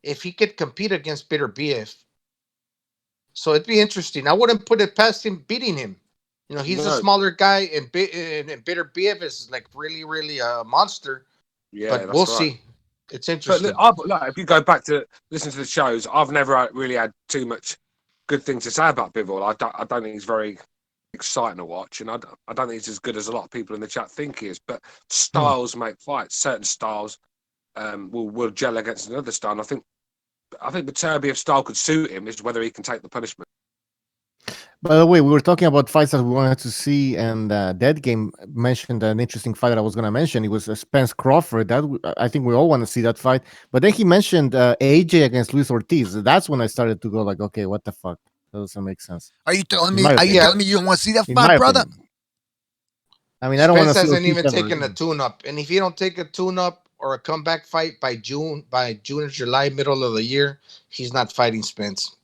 if he could compete against Beterbiev. So it'd be interesting. I wouldn't put it past him beating him. He's a smaller guy, and Beterbiev is like really, really a monster. Yeah, but we'll see. It's interesting. But look, if you go back to listen to the shows, I've never really had too much good things to say about Bivol. I don't think he's very exciting to watch, and I don't think he's as good as a lot of people in the chat think he is. But styles make fights. Certain styles will gel against another style. And I think Beterbiev's style could suit him. Is whether he can take the punishment. By the way, we were talking about fights that we wanted to see, and Dead Game mentioned an interesting fight that I was going to mention. It was Spence Crawford. That I think we all want to see that fight. But then he mentioned AJ against Luis Ortiz. That's when I started to go like, okay, what the fuck? That doesn't make sense. Are you telling me? You don't want to see that fight, brother? I mean, I don't want to see. Spence hasn't even taken a tune-up, and if you don't take a tune-up or a comeback fight by June or July, middle of the year, he's not fighting Spence.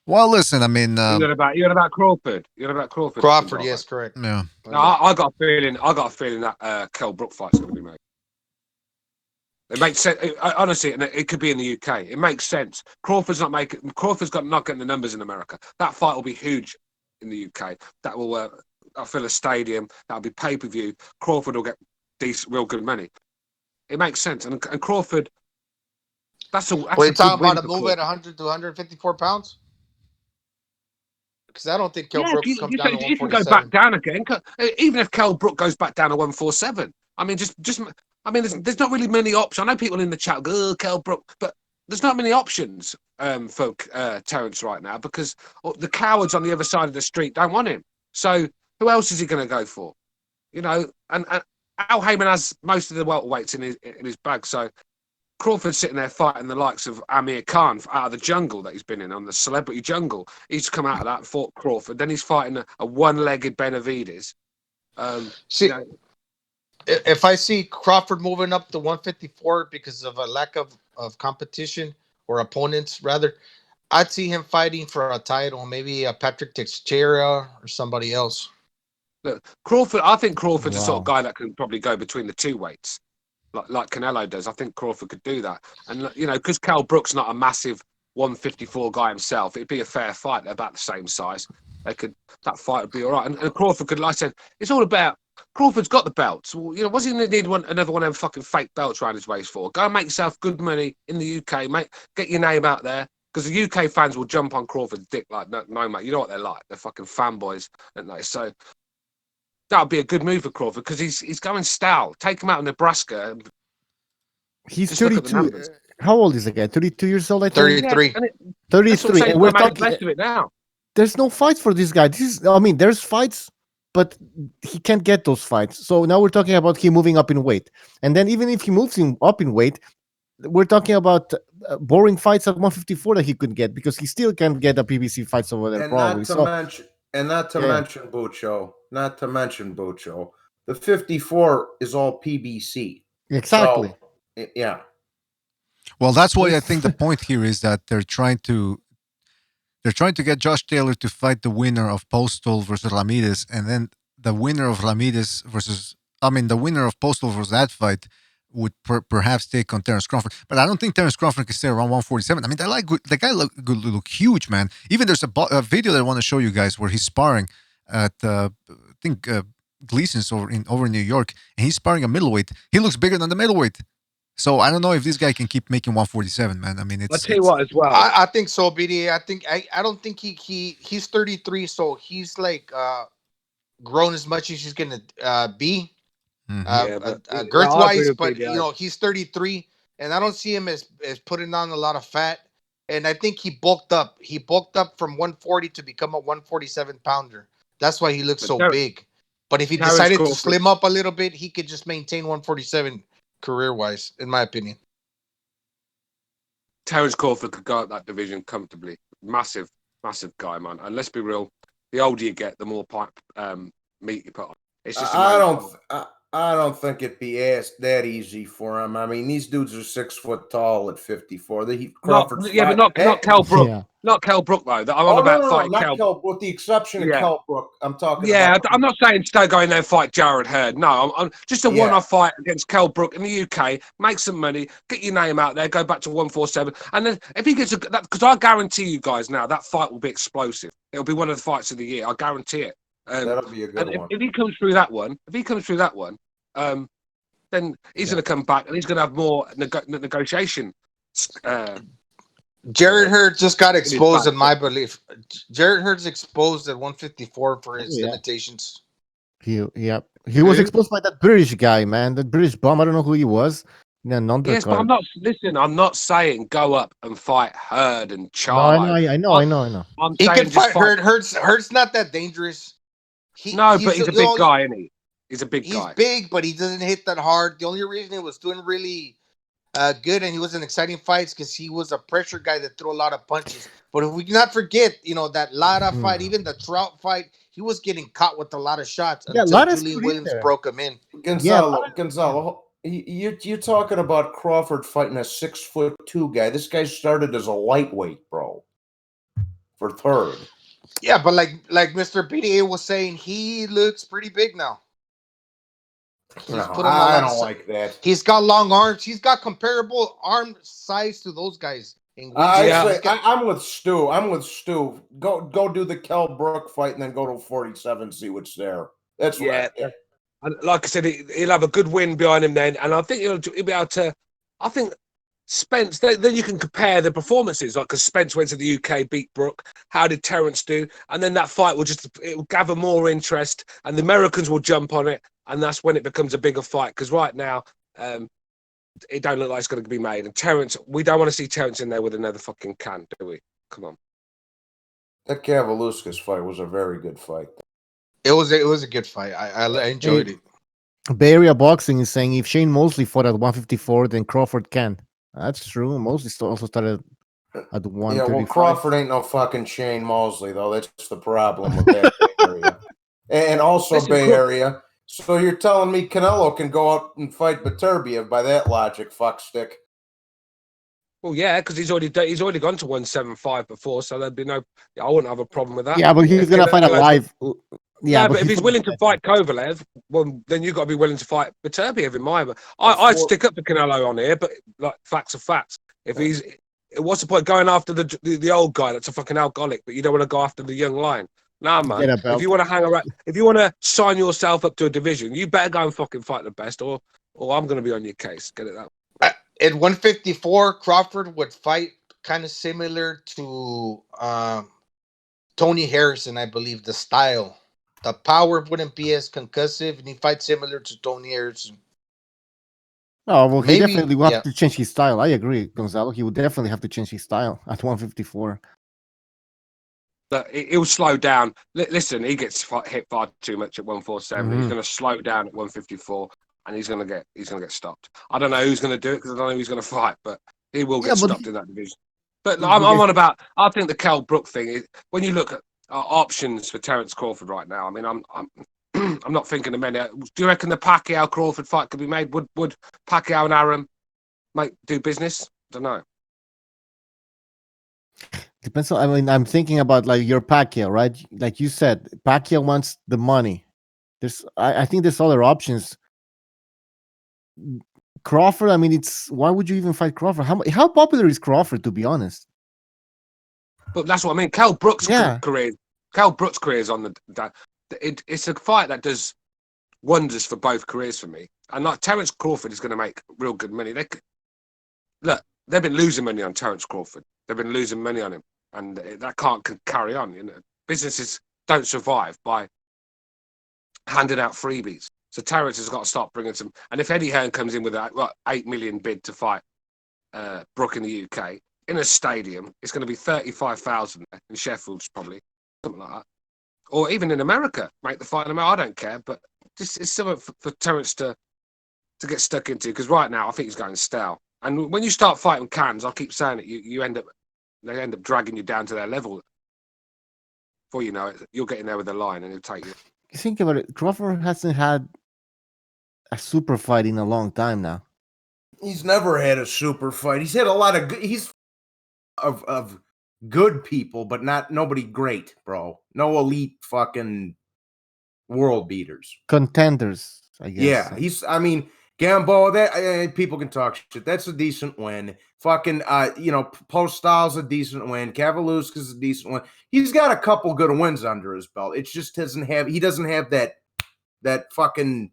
Well, listen, I mean, you're about Crawford. You're about Crawford. Crawford, yes, correct. Yeah. No, I got a feeling that Kell Brook fight's going to be made. It makes sense. Honestly, and it could be in the UK. It makes sense. Crawford's not getting the numbers in America. That fight will be huge in the UK. That will fill a stadium. That'll be pay-per-view. Crawford will get real good money. It makes sense. And Crawford, that's a. Are you talking about a move at 100 to 154 pounds? Because I don't think Kell Brook comes down to 147. You can go back down again. Even if Kell Brook goes back down to 147, I mean, there's not really many options. I know people in the chat go, oh, Kell Brook, but there's not many options for Terence right now because the cowards on the other side of the street don't want him. So who else is he going to go for? And Al Heyman has most of the welterweights in his bag. So Crawford's sitting there fighting the likes of Amir Khan out of the jungle that he's been in, on the celebrity jungle. He's come out of that and fought Crawford. Then he's fighting a one-legged Benavides. If I see Crawford moving up to 154 because of a lack of competition or opponents, rather, I'd see him fighting for a title, maybe a Patrick Teixeira or somebody else. Look, Crawford. I think Crawford's the sort of guy that can probably go between the two weights. Like Canelo does. I think Crawford could do that. And, because Kell Brook's not a massive 154 guy himself, it'd be a fair fight. They're about the same size. That fight would be all right. And Crawford could, like I said, it's all about, Crawford's got the belts. Well, what's he going to need another one of them fucking fake belts around his waist for? Go and make yourself good money in the UK, mate. Get your name out there. Because the UK fans will jump on Crawford's dick like, no, mate, you know what they're like. They're fucking fanboys, aren't they? So that would be a good move for Crawford because he's going style. Take him out of Nebraska. He's 32. How old is the guy? 32 years old, I think? 33. 33. And we're talking best of it now. There's no fights for this guy. There's fights, but he can't get those fights. So now we're talking about him moving up in weight. And then even if he moves him up in weight, we're talking about boring fights at 154 that he could get because he still can get the PBC fights over there. And probably. not to mention Bucho, the 54 is all PBC. Exactly. So, yeah. Well, that's why I think the point here is that they're trying to get Josh Taylor to fight the winner of Postal versus Ramirez, and then the winner of Postal versus that fight would perhaps take on Terence Crawford. But I don't think Terence Crawford can stay around 147. I mean, the guy look huge, man. Even there's a video that I want to show you guys where he's sparring at I think Gleason's over in New York, and he's sparring a middleweight. He looks bigger than the middleweight. So I don't know if this guy can keep making 147, man. I mean, I'll tell you what as well. I think so, BDA. I don't think he's 33, so he's like grown as much as he's gonna be. Girth wise, but you know, he's 33, and I don't see him as putting on a lot of fat. And I think he bulked up. He bulked up from 140 to become a 147 pounder. That's why he looks so big. But if he decided to slim up a little bit, he could just maintain 147 career-wise, in my opinion. Terence Crawford could go up that division comfortably. Massive guy, man. And let's be real, the older you get, the more meat you put on. It's just I don't think it'd be that easy for him. I mean, these dudes are 6 foot tall at 54. Not Kell Brook. Yeah. Not Kell Brook though. I'm on about fighting Kell. With the exception of Kell Brook, I'm talking. Yeah, I'm not saying to go in there and fight Jared Hurd. No, I'm just a one-off fight against Kell Brook in the UK. Make some money, get your name out there, go back to 147, and then if he gets because I guarantee you guys now that fight will be explosive. It'll be one of the fights of the year. I guarantee it. That'll be a good one. If he comes through that one, then he's going to come back and he's going to have more negotiation. Jared Hurd just got exposed, in my belief. Jared Hurd's exposed at 154 for his limitations. He was exposed by that British guy, man. That British bum. I don't know who he was. Yes, but I'm not saying go up and fight Hurd and Charlie. No, I know. He can fight Hurd. Hurd's not that dangerous. But he's a big guy, isn't he? He's a big guy. He's big, but he doesn't hit that hard. The only reason he was doing really good and he was in exciting fights because he was a pressure guy that threw a lot of punches. But if we cannot forget, that Lara fight, even the Trout fight, he was getting caught with a lot of shots until Julian Williams broke him in. Gonzalo, you're talking about Crawford fighting a 6'2" guy. This guy started as a lightweight, bro, for third. Yeah, but like Mr. BDA was saying, he looks pretty big now. I don't like that. He's got long arms. He's got comparable arm size to those guys. I'm with Stu. Go do the Kell Brook fight and then go to 47. See what's there. That's right. And like I said, he'll have a good win behind him then, and I think he'll be able to. I think Spence. Then you can compare the performances, like because Spence went to the UK, beat Brook. How did Terence do? And then that fight will gather more interest, and the Americans will jump on it. And that's when it becomes a bigger fight. Because right now, it don't look like it's going to be made. And Terence, we don't want to see Terence in there with another fucking can, do we? Come on. That Kavaluskas fight was a very good fight. It was a good fight. I enjoyed it. Bay Area Boxing is saying if Shane Mosley fought at 154, then Crawford can. That's true. Mosley also started at 135. Yeah, well, Crawford ain't no fucking Shane Mosley, though. That's the problem with that Bay Area. And also Bay Area. So you're telling me Canelo can go out and fight Beterbiev by that logic, fuckstick? Well, yeah, because he's already gone to 175 before, so there'd be no. I wouldn't have a problem with that. Yeah, but he's gonna fight alive. Yeah, but if he's willing to fight Kovalev, well, then you've got to be willing to fight Beterbiev in my. I'd stick up for Canelo on here, but like facts are facts. If he's, what's the point going after the old guy that's a fucking alcoholic, but you don't want to go after the young lion? Nah, man. If you want to hang around, if you want to sign yourself up to a division, you better go and fucking fight the best, or I'm going to be on your case. Get it that way. At 154, Crawford would fight kind of similar to Tony Harrison, I believe. The style, the power wouldn't be as concussive, and he fights similar to Tony Harrison. Oh well, he definitely will have to change his style. I agree, Gonzalo. He would definitely have to change his style at 154. But he'll slow down. Listen, he gets hit far too much at 147. Mm-hmm. He's going to slow down at 154, and he's going to get stopped. I don't know who's going to do it because I don't know who's going to fight, but he will get stopped in that division. But I'm on about. I think the Kell Brook thing is when you look at options for Terence Crawford right now. I mean, I'm not thinking of many. Do you reckon the Pacquiao Crawford fight could be made? Would Pacquiao and Arum do business? I don't know. Depends on. I mean, I'm thinking about like your Pacquiao, right? Like you said, Pacquiao wants the money. I think there's other options. Crawford. I mean, why would you even fight Crawford? How popular is Crawford, to be honest? But that's what I mean. Kell Brook's career. Kell Brook's career is on the. It's a fight that does wonders for both careers for me. And like Terence Crawford is going to make real good money. Look, they've been losing money on Terence Crawford. They've been losing money on him, and that can't carry on. You know, businesses don't survive by handing out freebies. So Terence has got to start bringing some. And if Eddie Hearn comes in with a $8 million bid to fight Brook in the UK in a stadium, it's going to be 35,000 in Sheffield's probably something like that. Or even in America, make the fight in America. I don't care, but just it's something for Terence to get stuck into, because right now I think he's going stale. And when you start fighting cans, I'll keep saying it, they end up dragging you down to their level. Before you know it, you'll get in there with a line and he'll take you. You think about it, Crawford hasn't had a super fight in a long time now. He's never had a super fight. He's had a lot of of good people, but nobody great, bro. No elite fucking world beaters. Contenders, I guess. Yeah, Gambo, that people can talk shit. That's a decent win. Fucking, Post Styles a decent win. Cavalusca's a decent win. He's got a couple good wins under his belt. It just he doesn't have that fucking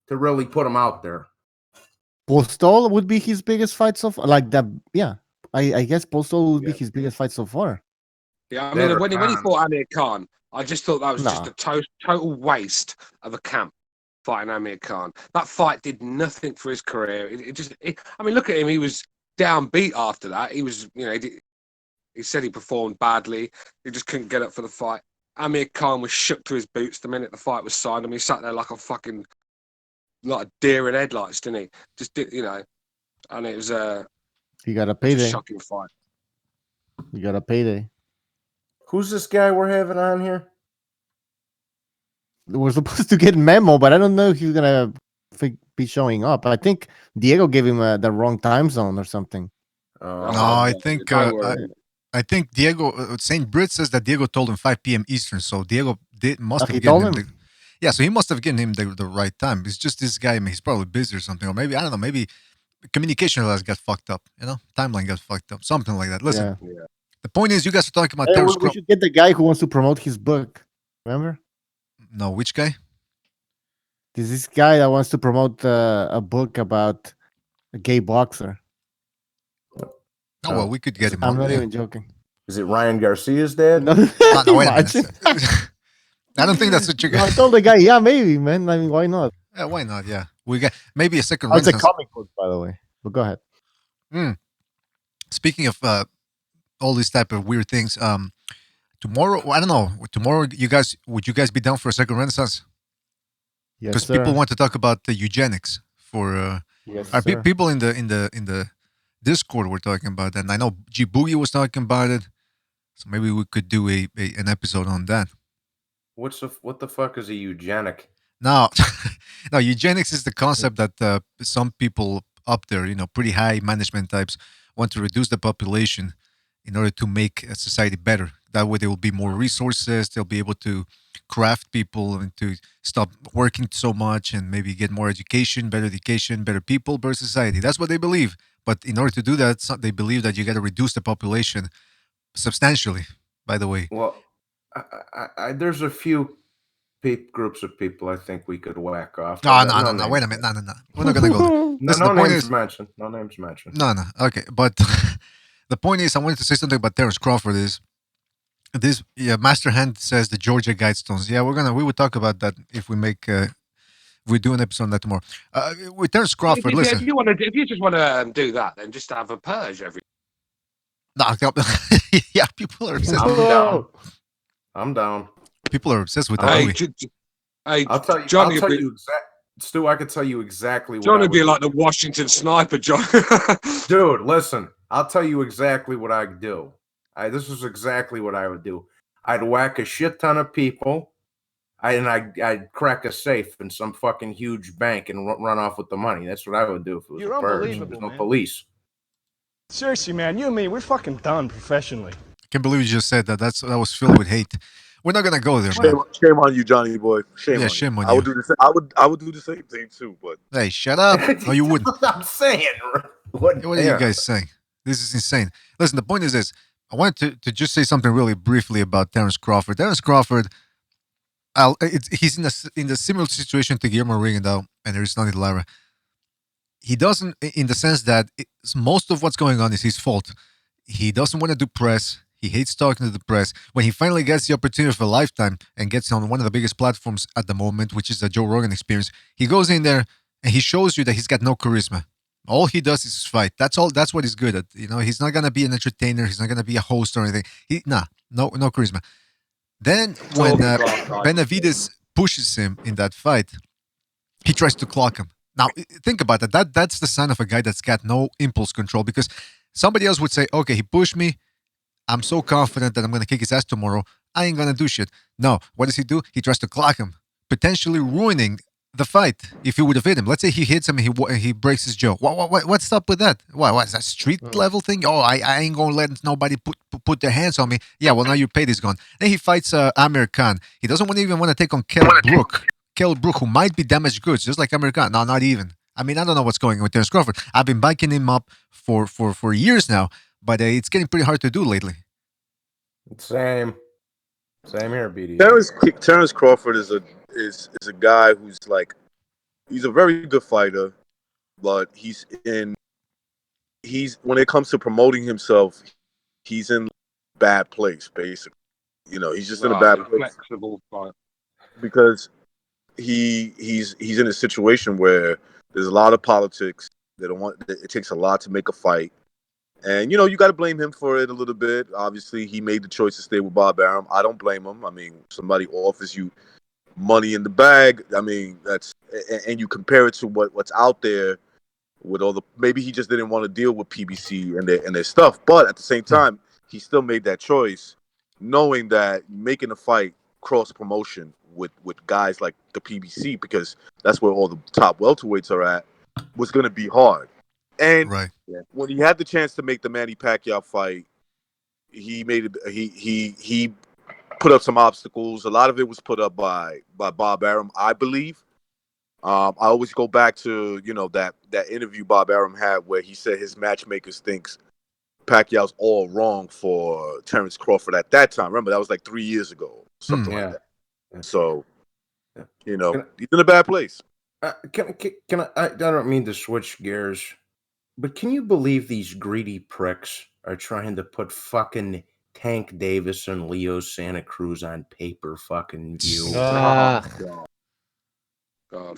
to really put him out there. Postol would be his biggest fight so far. Like that, yeah. I guess Postol would be his biggest fight so far. Yeah, I mean, when he fought Amir Khan, I just thought that was just a total waste of a camp fighting Amir Khan. That fight did nothing for his career. I mean, look at him. He was downbeat after that. He was, he said he performed badly. He just couldn't get up for the fight. Amir Khan was shook to his boots the minute the fight was signed. I mean, he sat there like a deer in headlights, didn't he? And it was he got a payday. Shocking fight. You got a payday. Who's this guy we're having on here? We're supposed to get Memo, but I don't know if he's gonna be showing up. I think Diego gave him the wrong time zone or something. No, I think I think Diego Saint Brit says that Diego told him 5 p.m. Eastern, so Diego must have given him. So he must have given him the right time. It's just this guy. I mean, he's probably busy or something, or maybe I don't know. Maybe communication got fucked up. Timeline got fucked up, something like that. Listen, the point is, you guys are talking about. We should get the guy who wants to promote his book. Remember? No, which guy? There's this guy that wants to promote a book about a gay boxer. Oh, well, we could get him. I'm not even joking. Is it Ryan Garcia's dad? No, wait a minute. I don't think that's what you got. I told the guy, yeah, maybe, man. I mean, why not? Yeah, why not? Yeah, we got maybe a second. It's a comic book, by the way. But go ahead. Speaking of all these type of weird things, tomorrow, I don't know. Tomorrow, would you guys be down for a second Renaissance? Yes, because people want to talk about the eugenics for people in the Discord were talking about that, and I know G Boogie was talking about it. So maybe we could do an episode on that. What the fuck is a eugenic? No, eugenics is the concept that some people up there, pretty high management types, want to reduce the population in order to make a society better. That way there will be more resources, they'll be able to craft people and to stop working so much and maybe get more education, better people, better society. That's what they believe. But in order to do that, they believe that you got to reduce the population substantially, by the way. Well, there's a few groups of people I think we could whack off. No, wait a minute. No. We're not going to go there. No names mentioned. No names mentioned. No. Okay, but the point is, I wanted to say something about Terence Crawford. Master Hand says the Georgia Guidestones. Yeah, we would talk about that if we do an episode on that tomorrow. With Terence Crawford, listen. If you just want to do that, then just have a purge every. No, yeah, people are obsessed. I'm down. People are obsessed with that. I'll tell you Stu, I could tell you exactly what John would be like the Washington sniper, John. Dude, listen, I'll tell you exactly what I'd do. This is exactly what I would do. I'd whack a shit ton of people, I'd crack a safe in some fucking huge bank and run off with the money. That's what I would do if it was a purge. There's no police. Seriously, man, you and me, we're fucking done professionally. I can't believe you just said that. That was filled with hate. We're not gonna go there, man. Shame on you, Johnny boy. Shame on you. I would do the same. I would do the same thing too. But hey, shut up! No, you wouldn't. That's what I'm saying. What are you guys saying? This is insane. Listen, the point is this. I wanted to just say something really briefly about Terence Crawford. Terence Crawford, he's in the similar situation to Guillermo Rigondeaux and Erislandy Lara. He doesn't, in the sense that most of what's going on is his fault. He doesn't want to do press. He hates talking to the press. When he finally gets the opportunity of a lifetime and gets on one of the biggest platforms at the moment, which is the Joe Rogan Experience, he goes in there and he shows you that he's got no charisma. All he does is fight. That's all. That's what he's good at. You know, he's not gonna be an entertainer. He's not gonna be a host or anything. No charisma. Then when Benavidez pushes him in that fight, he tries to clock him. Now think about that. That's the sign of a guy that's got no impulse control, because somebody else would say, okay, he pushed me. I'm so confident that I'm going to kick his ass tomorrow. I ain't going to do shit. No. What does he do? He tries to clock him, potentially ruining the fight if he would have hit him. Let's say he hits him and he breaks his jaw. What's up with that? What's that street level thing? Oh, I ain't going to let nobody put their hands on me. Yeah, well, now your paid is gone. Then he fights Amir Khan. He doesn't even want to take on Kell Brook. Kell Brook, who might be damaged goods, just like Amir Khan. No, not even. I mean, I don't know what's going on with Terence Crawford. I've been backing him up for years now, but it's getting pretty hard to do lately. Same here, BD. Terence Crawford is a guy who's like, he's a very good fighter, but he's when it comes to promoting himself, he's in a bad place, basically. You know, he's just in a bad place. Flexible fight. Because he's in a situation where there's a lot of politics. It takes a lot to make a fight. And, you know, you got to blame him for it a little bit. Obviously, he made the choice to stay with Bob Arum. I don't blame him. I mean, somebody offers you money in the bag. I mean, and you compare it to what's out there with all the, maybe he just didn't want to deal with PBC and their stuff. But at the same time, he still made that choice, knowing that making a fight cross promotion with guys like the PBC, because that's where all the top welterweights are at, was going to be hard. And when he had the chance to make the Manny Pacquiao fight, he made it. He put up some obstacles. A lot of it was put up by Bob Arum, I believe. I always go back to, you know, that interview Bob Arum had where he said his matchmakers thinks Pacquiao's all wrong for Terence Crawford at that time. Remember, that was like 3 years ago, something like that. So, you know, he's in a bad place. Can I don't mean to switch gears, but can you believe these greedy pricks are trying to put fucking Tank Davis and Leo Santa Cruz on pay-per fucking view? God,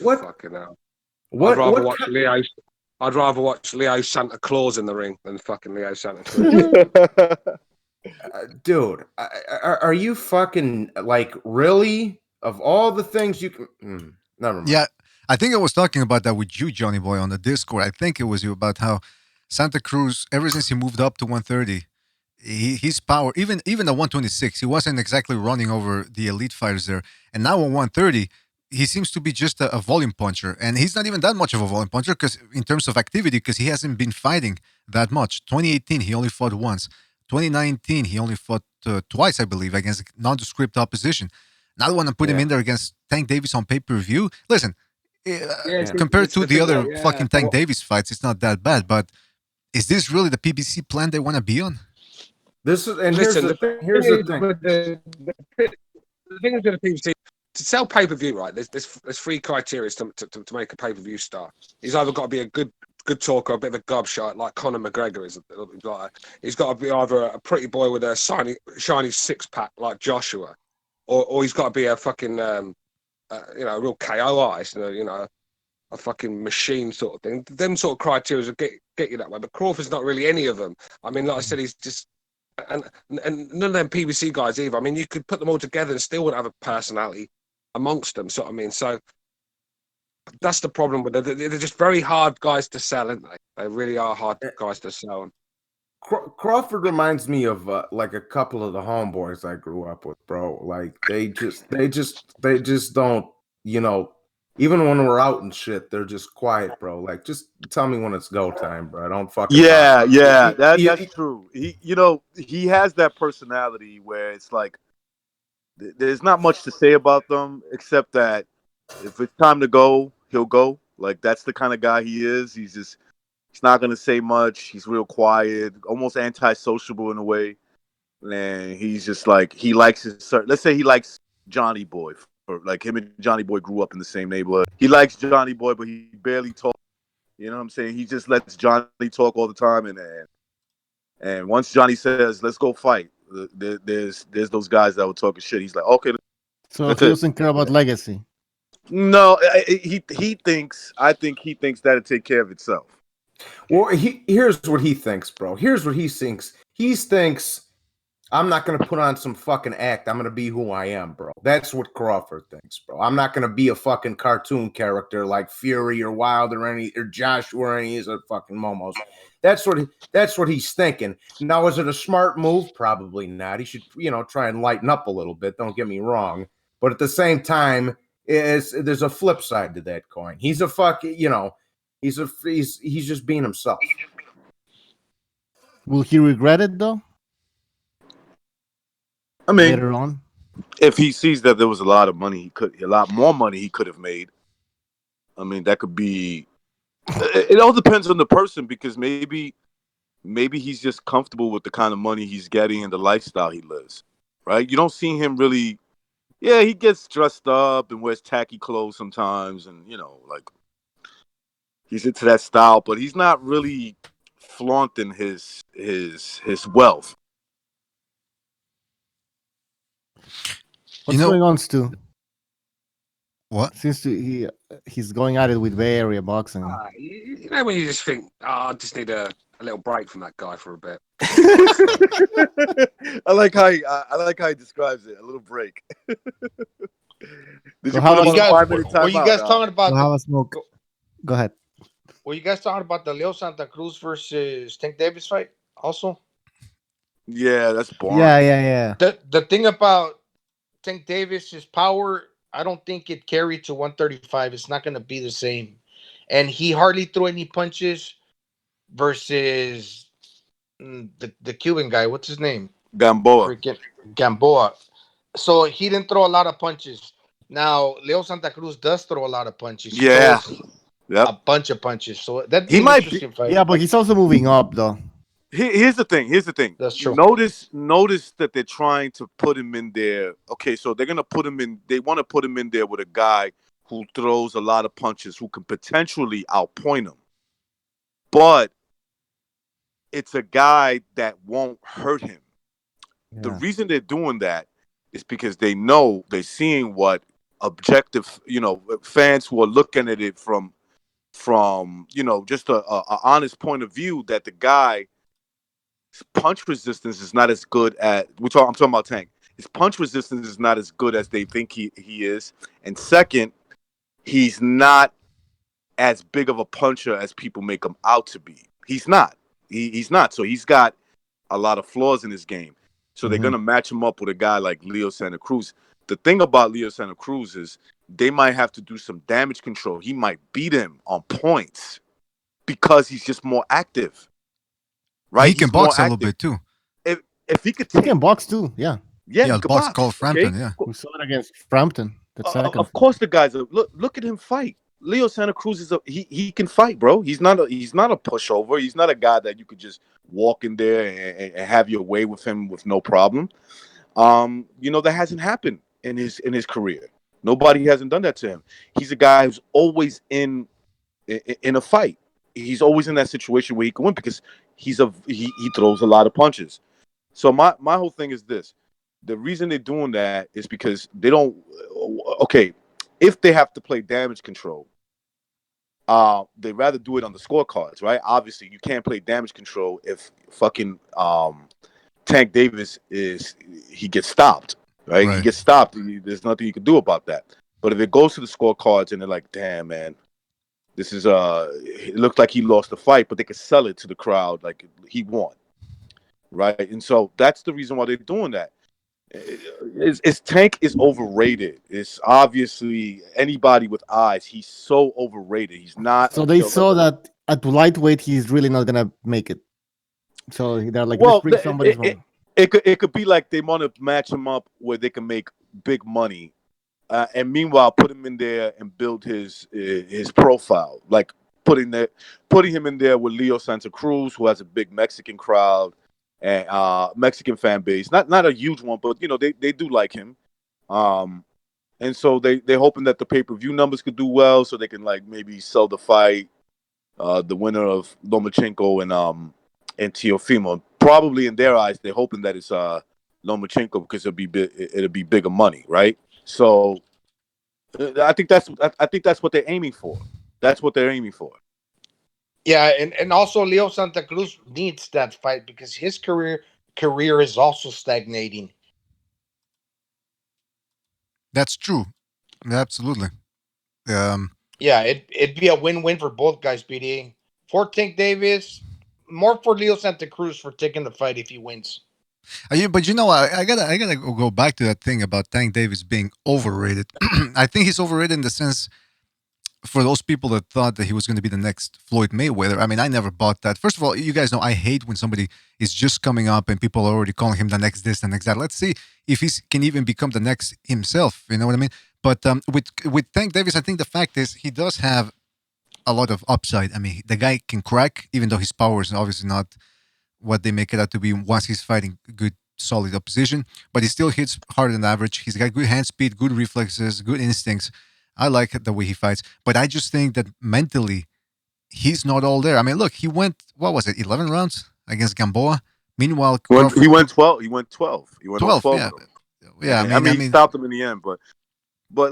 What? Fucking hell. I'd rather watch Leo Santa Claus in the ring than fucking Leo Santa Cruz. Dude, are you fucking, like, really? Of all the things you can... never mind. Yeah, I think I was talking about that with you, Johnny Boy, on the Discord. I think it was you, about how Santa Cruz, ever since he moved up to 130, his power, even at 126, he wasn't exactly running over the elite fighters there. And now at 130, he seems to be just a volume puncher. And he's not even that much of a volume puncher, because in terms of activity, because he hasn't been fighting that much. 2018, he only fought once. 2019, he only fought twice, I believe, against nondescript opposition. Now they want to put him in there against Tank Davis on pay-per-view. Listen, compared to the other fucking Tank Davis fights, it's not that bad. But is this really the PBC plan they want to be on? This is, and here's the thing. The thing with the PBC, to sell pay-per-view, right? There's three criteria to make a pay-per-view star. He's either got to be a good talker, a bit of a gobshite, like Conor McGregor is. He's got to be either a pretty boy with a shiny six-pack like Joshua, or he's got to be a fucking a real KO artist, a fucking machine sort of thing. Them sort of criteria will get you that way. But Crawford's not really any of them. I mean, like I said, he's just and none of them PBC guys either. I mean, you could put them all together and still wouldn't have a personality amongst them. So I mean, so that's the problem with them. They're just very hard guys to sell, aren't they? They really are hard guys to sell. Crawford reminds me of like a couple of the homeboys I grew up with, bro. Like they just don't, even when we're out and shit, they're just quiet, bro. Like, just tell me when it's go time, bro. Don't fucking that's true. He has that personality where it's like there's not much to say about them except that if it's time to go, he'll go. Like, that's the kind of guy he is. He's not going to say much. He's real quiet, almost antisociable in a way. And he's just like, he likes let's say he likes Johnny Boy, Like him and Johnny Boy grew up in the same neighborhood. He likes Johnny Boy, but he barely talks. You know what I'm saying? He just lets Johnny talk all the time, and once Johnny says, "Let's go fight," there's those guys that were talking shit. He's like, "Okay." So he doesn't care about legacy. No, he thinks. I think he thinks that'll take care of itself. Well, here's what he thinks, bro. Here's what he thinks. He thinks I'm not going to put on some fucking act. I'm going to be who I am, bro. That's what Crawford thinks, bro. I'm not going to be a fucking cartoon character like Fury or Wilder or Joshua or any of these fucking momos. That's what he's thinking. Now, is it a smart move? Probably not. He should, try and lighten up a little bit. Don't get me wrong. But at the same time, there's a flip side to that coin. He's a fucking, he's just being himself. Will he regret it though? I mean, later on, if he sees that there was a lot more money he could have made. I mean, that could be. It all depends on the person, because maybe he's just comfortable with the kind of money he's getting and the lifestyle he lives. Right? You don't see him really. Yeah, he gets dressed up and wears tacky clothes sometimes, and like he's into that style, but he's not really flaunting his wealth. What's going on, Stu? What? Since he's going at it with Bay Area boxing. You know when you just think, I just need a little break from that guy for a bit. I like how he describes it. A little break. Did you So put him on a 5-minute timeout? Were you guys talking about? Have a smoke. Go ahead. Were you guys talking about the Leo Santa Cruz versus Tank Davis fight also? Yeah, that's boring. Yeah. The thing about Tank Davis, his power, I don't think it carried to 135. It's not going to be the same. And he hardly threw any punches versus the Cuban guy. What's his name? Gamboa. Gamboa. So he didn't throw a lot of punches. Now, Leo Santa Cruz does throw a lot of punches. He throws a bunch of punches. So that he might be. fight. Yeah, but he's also moving up, though. Here's the thing. That's true. Notice that they're trying to put him in there. Okay, so they're gonna put him in. They want to put him in there with a guy who throws a lot of punches, who can potentially outpoint him. But it's a guy that won't hurt him. Yeah. The reason they're doing that is because they're seeing what objective, fans who are looking at it from just a honest point of view, that the guy. Punch resistance is not as good as I'm talking about Tank. His punch resistance is not as good as they think he is. And second, he's not as big of a puncher as people make him out to be. He's not. He's not. So he's got a lot of flaws in his game. So they're gonna match him up with a guy like Leo Santa Cruz. The thing about Leo Santa Cruz is they might have to do some damage control. He might beat him on points because he's just more active. Right, he can box a little bit too. If he could, he can box too. Yeah, he box called Frampton. Okay? Yeah, we saw it against Frampton. Of course, the guys look at him fight. Leo Santa Cruz he can fight, bro. He's not a pushover. He's not a guy that you could just walk in there and have your way with him with no problem. That hasn't happened in his career. Nobody hasn't done that to him. He's a guy who's always in a fight. He's always in that situation where he can win because he throws a lot of punches. So my whole thing is this: the reason they're doing that is because they don't. Okay, if they have to play damage control, they'd rather do it on the scorecards, right? Obviously, you can't play damage control if fucking Tank Davis he gets stopped, right? He gets stopped. There's nothing you can do about that. But if it goes to the scorecards and they're like, damn, man. This is it looks like he lost the fight, but they could sell it to the crowd like he won, right? And so that's the reason why they're doing that. Tank is overrated. It's obviously anybody with eyes. He's so overrated. He's not. So they saw that at lightweight he's really not gonna make it. So they're like, let's bring somebody from. It could be like they want to match him up where they can make big money. And meanwhile, put him in there and build his profile, like putting him in there with Leo Santa Cruz, who has a big Mexican crowd and Mexican fan base. Not a huge one, but they do like him. and so they're hoping that the pay-per-view numbers could do well, so they can like maybe sell the fight, the winner of Lomachenko and Teofimo. Probably in their eyes, they're hoping that it's Lomachenko because it'll be bigger money, right? So I think that's what they're aiming for. That's what they're aiming for. Yeah, and also Leo Santa Cruz needs that fight because his career is also stagnating. That's true. Absolutely. Yeah, it'd be a win-win for both guys, BDA. For Tank Davis, more for Leo Santa Cruz for taking the fight if he wins. But you know, I gotta go back to that thing about Tank Davis being overrated. I think he's overrated in the sense for those people that thought that he was going to be the next Floyd Mayweather. I mean, I never bought that. First of all, you guys know I hate when somebody is just coming up and people are already calling him the next this, the next that. Let's see if he can even become the next himself. You know what I mean? But with Tank Davis, I think the fact is he does have a lot of upside. I mean, the guy can crack, even though his power is obviously not what they make it out to be once he's fighting good, solid opposition. But he still hits harder than average. He's got good hand speed, good reflexes, good instincts. I like the way he fights. But I just think that mentally, he's not all there. I mean, look, he went, 11 rounds against Gamboa? Meanwhile, he went 12. He went 12. He went 12. Yeah. Yeah, I mean, he stopped him in the end, but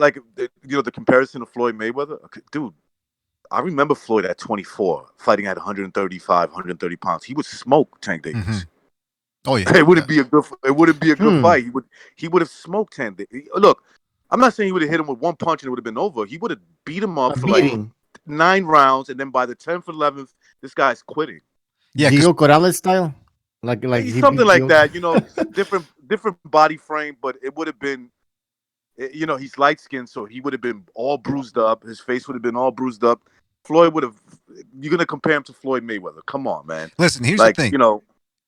like the comparison to Floyd Mayweather, dude. I remember Floyd at 24, fighting at 135, 130 pounds. He would smoke Tank Davis. Mm-hmm. Oh yeah, it wouldn't be a good fight. He would have smoked Tank Davis. Look, I'm not saying he would have hit him with one punch and it would have been over. He would have beat him up for like 9 rounds, and then by the 10th or 11th, this guy's quitting. Yeah, Gio Corrales style, like something like that. You know, different body frame, but it would have been. You know, he's light skinned, so he would have been all bruised up. His face would have been all bruised up. Floyd would have. You're gonna compare him to Floyd Mayweather? Come on, man. Listen, here's the thing.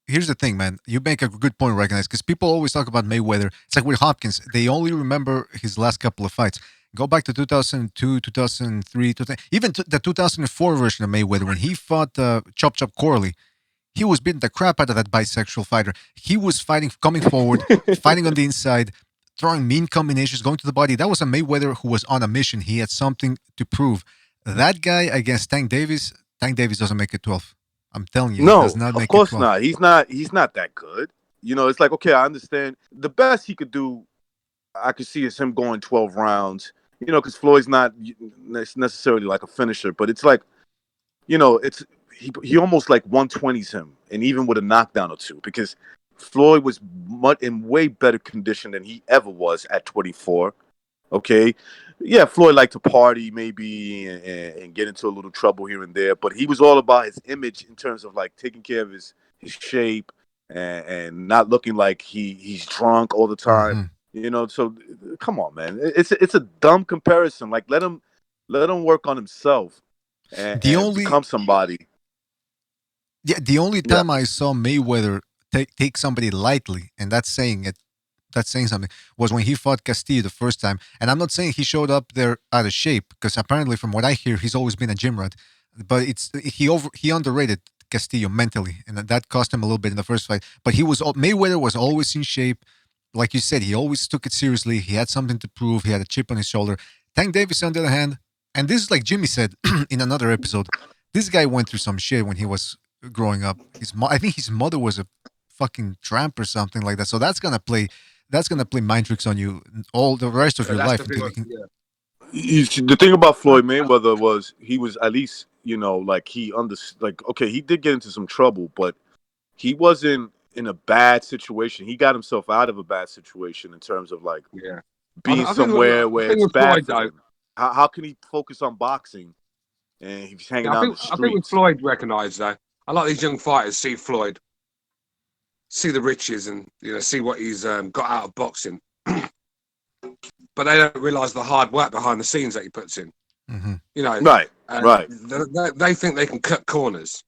Here's the thing, man. You make a good point, recognize, because people always talk about Mayweather. It's like with Hopkins. They only remember his last couple of fights. Go back to 2002, 2003, even the 2004 version of Mayweather when he fought Chop Chop Corley. He was beating the crap out of that bisexual fighter. He was fighting, coming forward, fighting on the inside, throwing mean combinations, going to the body. That was a Mayweather who was on a mission. He had something to prove. That guy against Tank Davis doesn't make it 12. I'm telling you, no, he does not make of course it 12. not. He's not that good. You know, it's like, okay, I understand. The best he could do, I could see, is him going 12 rounds. You know, because Floyd's not necessarily like a finisher, but it's like, you know, he almost like 120s him, and even with a knockdown or two, because Floyd was in way better condition than he ever was at 24. Okay, yeah, Floyd liked to party maybe and get into a little trouble here and there, but he was all about his image in terms of like taking care of his shape and not looking like he's drunk all the time. Mm-hmm. You know, so come on, man, it's a dumb comparison. Like let him work on himself and become somebody. Yeah, the only time I saw Mayweather take somebody lightly, and that's saying something, was when he fought Castillo the first time. And I'm not saying he showed up there out of shape, because apparently from what I hear, he's always been a gym rat. But he underrated Castillo mentally, and that cost him a little bit in the first fight. But Mayweather was always in shape. Like you said, he always took it seriously. He had something to prove. He had a chip on his shoulder. Tank Davis, on the other hand, and this is like Jimmy said in another episode, this guy went through some shit when he was growing up. I think his mother was a fucking tramp or something like that. So that's gonna play mind tricks on you all the rest of your life. The thing about Floyd Mayweather was he was at least, you know, like okay, he did get into some trouble, but he wasn't in a bad situation. He got himself out of a bad situation in terms of like being somewhere where it's bad for him. How can he focus on boxing and he's hanging out in the streets? I think with Floyd recognised though, I like these young fighters see Floyd, see the riches, and see what he's got out of boxing, but they don't realise the hard work behind the scenes that he puts in. Mm-hmm. You know, right. They think they can cut corners,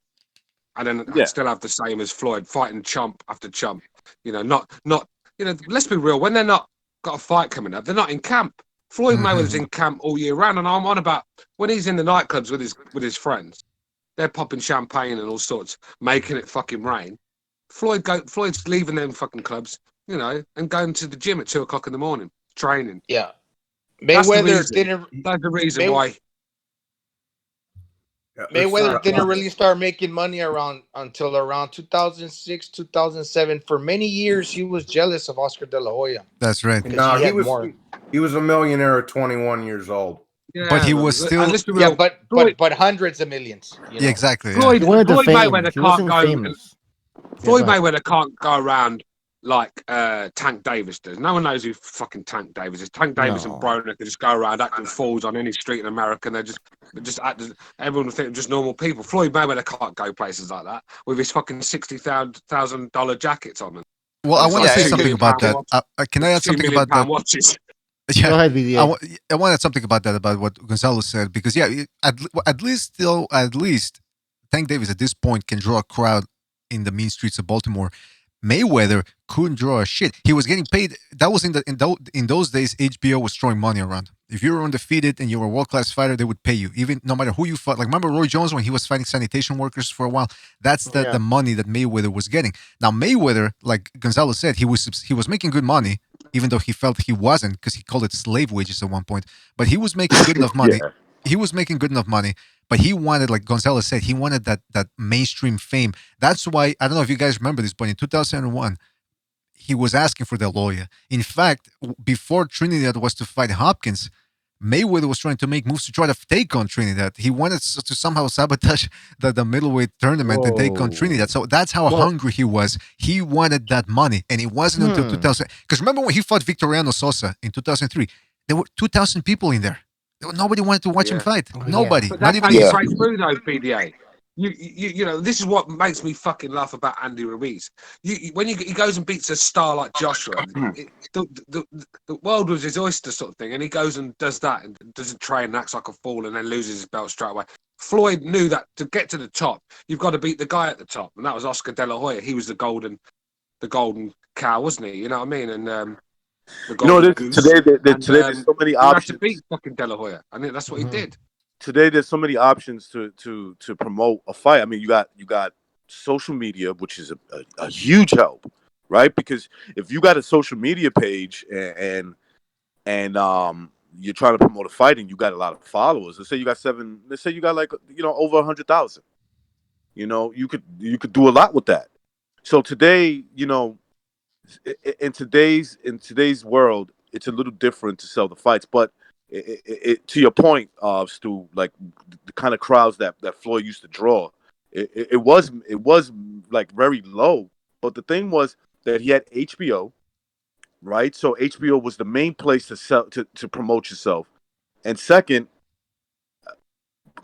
and then still have the same as Floyd fighting chump after chump. You know, not. Let's be real. When they're not got a fight coming up, they're not in camp. Floyd Mayweather's in camp all year round, and I'm on about when he's in the nightclubs with his friends. They're popping champagne and all sorts, making it fucking rain. Floyd's leaving them fucking clubs, and going to the gym at 2:00 in the morning, training. Yeah. Mayweather didn't. That's the reason why. Mayweather didn't really start making money until around 2006, 2007. For many years, he was jealous of Oscar De La Hoya. That's right. No, he was a millionaire at 21 years old. Yeah, but he was still. Yeah, but hundreds of millions. You know? Yeah, exactly. Yeah. Floyd, He wanted the Floyd fame. Mayweather He can't wasn't go. famous. Floyd Mayweather can't go around like Tank Davis does. No one knows who fucking Tank Davis is. Tank Davis and Broner could just go around acting fools on any street in America, and they just act as everyone would think they're just normal people. Floyd Mayweather can't go places like that with his fucking $60,000 jackets on. Well, I want to say something about that. Can I add something about that? Watches. Yeah, go ahead, BDA. I want to add something about that, about what Gonzalo said, because at least Tank Davis at this point can draw a crowd in the mean streets of Baltimore. Mayweather couldn't draw a shit. He was getting paid. That was in those days. HBO was throwing money around. If you were undefeated and you were a world-class fighter, they would pay you, even no matter who you fought. Like, remember Roy Jones when he was fighting sanitation workers for a while? That's the money that Mayweather was getting. Now Mayweather, like Gonzalo said, he was making good money, even though he felt he wasn't, because he called it slave wages at one point. But he was making good enough money. Yeah. He was making good enough money, but he wanted, like Gonzalo said, he wanted that mainstream fame. That's why, I don't know if you guys remember this, but in 2001, he was asking for De La Hoya. In fact, before Trinidad was to fight Hopkins, Mayweather was trying to make moves to try to take on Trinidad. He wanted to somehow sabotage the middleweight tournament and take on Trinidad. So that's how hungry he was. He wanted that money, and it wasn't until 2000. Because remember when he fought Victoriano Sosa in 2003? There were 2,000 people in there. Nobody wanted to watch him fight. Nobody. But that's how you break through, though, BDA. You know, this is what makes me fucking laugh about Andy Ruiz. When he goes and beats a star like Joshua, the world was his oyster sort of thing, and he goes and does that and doesn't train and acts like a fool and then loses his belt straight away. Floyd knew that to get to the top, you've got to beat the guy at the top, and that was Oscar De La Hoya. He was the golden cow, wasn't he? You know what I mean? And today there's so many options. You have to beat fucking De La Hoya. I think that's what he did. Today there's so many options to promote a fight. I mean, you got social media, which is a huge help, right? Because if you got a social media page and you're trying to promote a fight and you got a lot of followers, let's say you got like over 100,000. You could do a lot with that. So today, in today's world, it's a little different to sell the fights. But to your point, Stu, like the kind of crowds that Floyd used to draw, it was like very low. But the thing was that he had HBO, right? So HBO was the main place to sell to promote yourself. And second,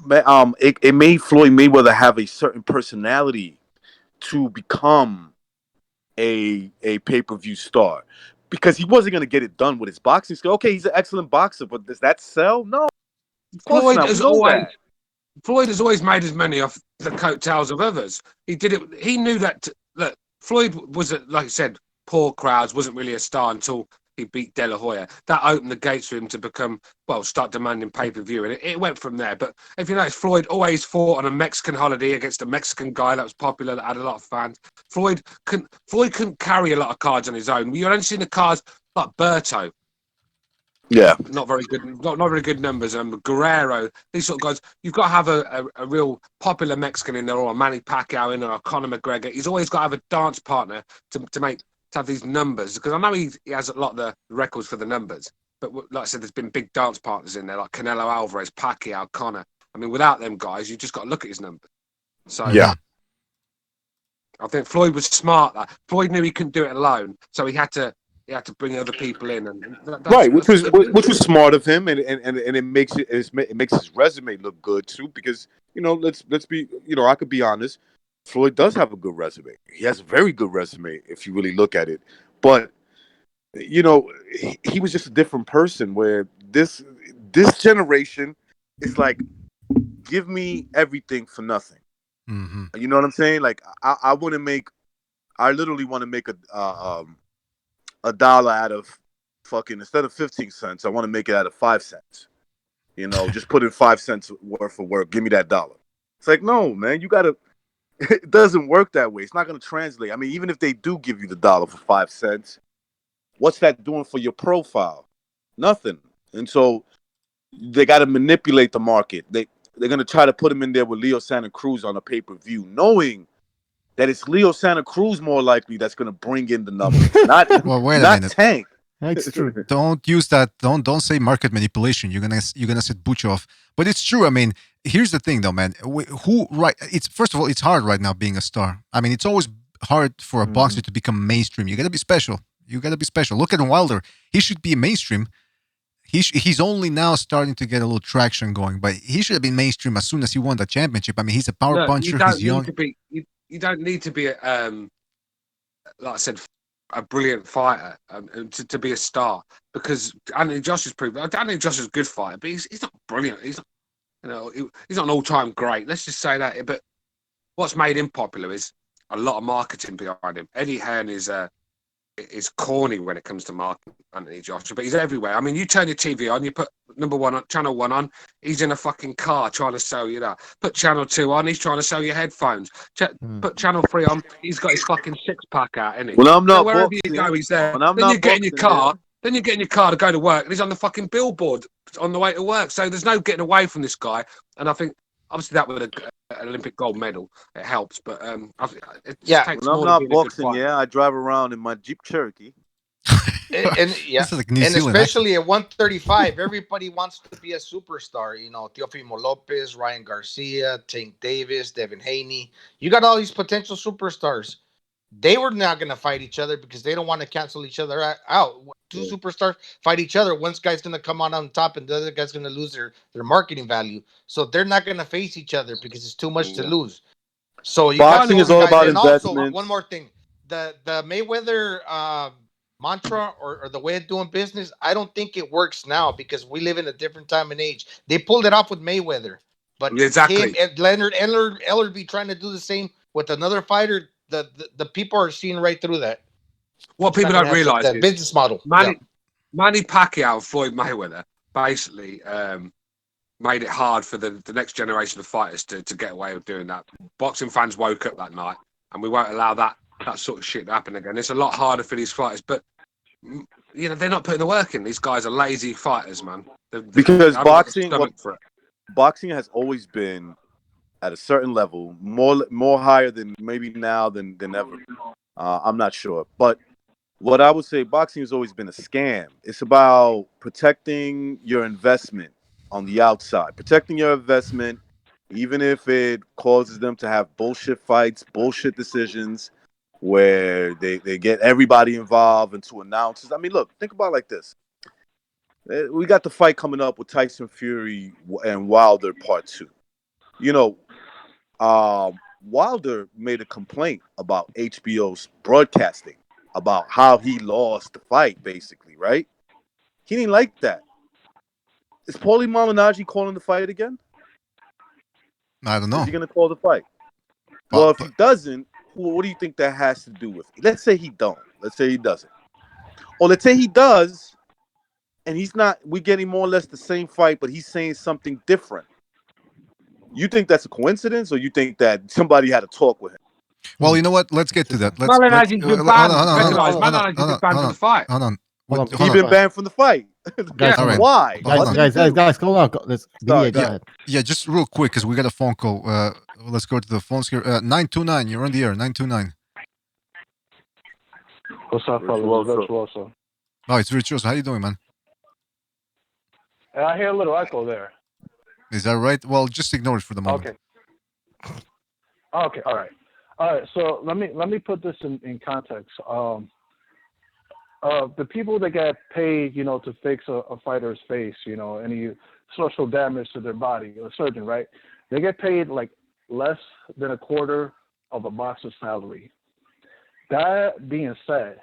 it made Floyd Mayweather have a certain personality to become a pay-per-view star, because he wasn't going to get it done with his boxing skill. Okay, he's an excellent boxer, but does that sell? No. Floyd has always made his money off the coattails of others. He did it. He knew that. Look, Floyd was, like I said, poor crowds, wasn't really a star until he beat De La Hoya. That opened the gates for him to start demanding pay-per-view, and it went from there. But if you notice, Floyd always fought on a Mexican holiday against a Mexican guy that was popular, that had a lot of fans. Floyd couldn't carry a lot of cards on his own. You're only seeing the cards like Berto. Yeah, not very good. Not very good numbers. Guerrero, these sort of guys. You've got to have a real popular Mexican in there, or a Manny Pacquiao in there, or Conor McGregor. He's always got to have a dance partner to have these numbers, because I know he has a lot of the records for the numbers, but like I said, there's been big dance partners in there like Canelo Alvarez, Pacquiao, Conor. I mean, without them guys, you just got to look at his numbers. So yeah, I think Floyd was smart. Floyd knew he couldn't do it alone, so he had to bring other people in, and which was smart of him, and it makes his resume look good too, because let's be I could be honest. Floyd does have a good resume. He has a very good resume if you really look at it. But, he was just a different person, where this generation is like, give me everything for nothing. Mm-hmm. You know what I'm saying? Like, I literally want to make a dollar out of fucking, instead of 15 cents, I want to make it out of 5 cents. Just put in 5 cents worth of work. Give me that dollar. It's like, no, man, you got to. It doesn't work that way. It's not going to translate. I mean, even if they do give you the dollar for 5 cents, what's that doing for your profile? Nothing. And so they got to manipulate the market. They're going to try to put him in there with Leo Santa Cruz on a pay-per-view, knowing that it's Leo Santa Cruz more likely that's going to bring in the numbers, not Well, wait a not minute. Tank. That's true. Don't use that. Don't say market manipulation. You're gonna set Butch off. But it's true. I mean, here's the thing, though, man. It's first of all, it's hard right now being a star. I mean, it's always hard for a boxer to become mainstream. You gotta be special. Look at Wilder. He should be mainstream. He's only now starting to get a little traction going, but he should have been mainstream as soon as he won the championship. I mean, he's a power puncher. He's young. You don't need to be, like I said, a brilliant fighter to be a star, because Anthony Josh has proved. Anthony Josh is a good fighter, but he's not brilliant. He's not, he's not an all-time great. Let's just say that. But what's made him popular is a lot of marketing behind him. Eddie Hearn is corny when it comes to marketing, Anthony Joshua, but he's everywhere. I mean, you turn your TV on, you put number 1 on, channel 1 on, he's in a fucking car trying to sell you that. Put channel 2 on, he's trying to sell you headphones. Put channel 3 on, he's got his fucking 6-pack out, isn't he? Well, I'm not wherever boxing. you go, he's there. When I'm then not you get in your boxing, car. Then you get in your car to go to work, and he's on the fucking billboard on the way to work. So there's no getting away from this guy. And I think, obviously, that with an Olympic gold medal, it helps. But it takes when more I'm to not be in a good boxing, fight. I drive around in my Jeep Cherokee. And This is like New and Zealand, especially at 135, everybody wants to be a superstar. You know, Teofimo Lopez, Ryan Garcia, Tank Davis, Devin Haney. You got all these potential superstars. They were not going to fight each other because they don't want to cancel each other out. Two superstars fight each other. One guy's going to come out on top, and the other guy's going to lose their marketing value. So they're not going to face each other because it's too much to lose. So you Boxing is all about and also, investment. one more thing, the Mayweather mantra or the way of doing business, I don't think it works now because we live in a different time and age. They pulled it off with Mayweather, but exactly. him and Leonard Ellerby trying to do the same with another fighter. The people are seeing right through that. What people don't realise that is business model. Manny Pacquiao and Floyd Mayweather basically made it hard for the next generation of fighters to get away with doing that. Boxing fans woke up that night, and we won't allow that sort of shit to happen again. It's a lot harder for these fighters, but you know they're not putting the work in. These guys are lazy fighters, man. Because boxing has always been at a certain level, more higher than maybe now than ever. I'm not sure, but what I would say, boxing has always been a scam. It's about protecting your investment on the outside, protecting your investment, even if it causes them to have bullshit fights, bullshit decisions, where they get everybody involved and to announcers. I mean, look, think about it like this. We got the fight coming up with Tyson Fury and Wilder Part 2. You know, Wilder made a complaint about HBO's broadcasting, about how he lost the fight, basically, right? He didn't like that. Is Paulie Malignaggi calling the fight again? I don't know. Is he going to call the fight? Well, if he doesn't, what do you think that has to do with it? Let's say he don't. Let's say he doesn't. Or let's say he does, and he's not. We're getting more or less the same fight, but he's saying something different. You think that's a coincidence, or you think that somebody had a talk with him? Well, you know what? Let's get to that. Hold on. He's been banned from the fight. Why? Guys, hold on. Let's yeah, just real quick because we got a phone call. Let's go to the phones here. 929, you're on the air. 929. What's up, Virtuoso? Oh, it's Virtuoso. How you doing, man? I hear a little echo there. Is that right? Well, just ignore it for the moment. Okay. All right. So let me put this in context. The people that get paid, to fix a fighter's face, any structural damage to their body, a surgeon, right? They get paid like less than a quarter of a boxer's salary. That being said,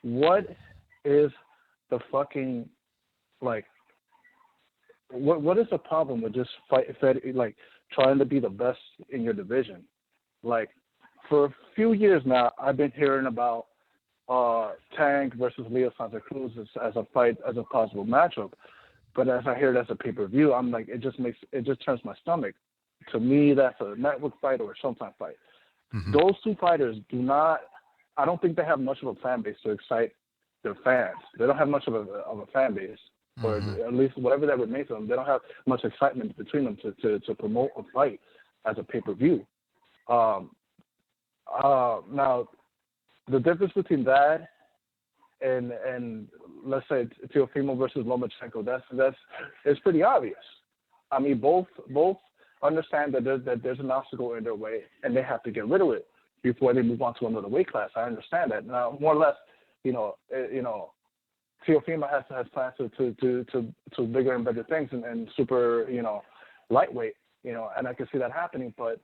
what is the fucking what is the problem with just trying to be the best in your division? Like, for a few years now, I've been hearing about Tank versus Leo Santa Cruz as a possible matchup. But as I hear it as a pay-per-view, I'm like, it just turns my stomach. To me, that's a network fight or a Showtime fight. Mm-hmm. Those two fighters I don't think they have much of a fan base to excite their fans. They don't have much of a fan base. or at least whatever that remains of them. They don't have much excitement between them to promote a fight as a pay-per-view. Now, the difference between that and let's say Teofimo versus Lomachenko, that's it's pretty obvious. I mean, both understand that there's an obstacle in their way, and they have to get rid of it before they move on to another weight class. I understand that. Now, more or less, Teofimo has plans to bigger and better things and super, lightweight, and I can see that happening. But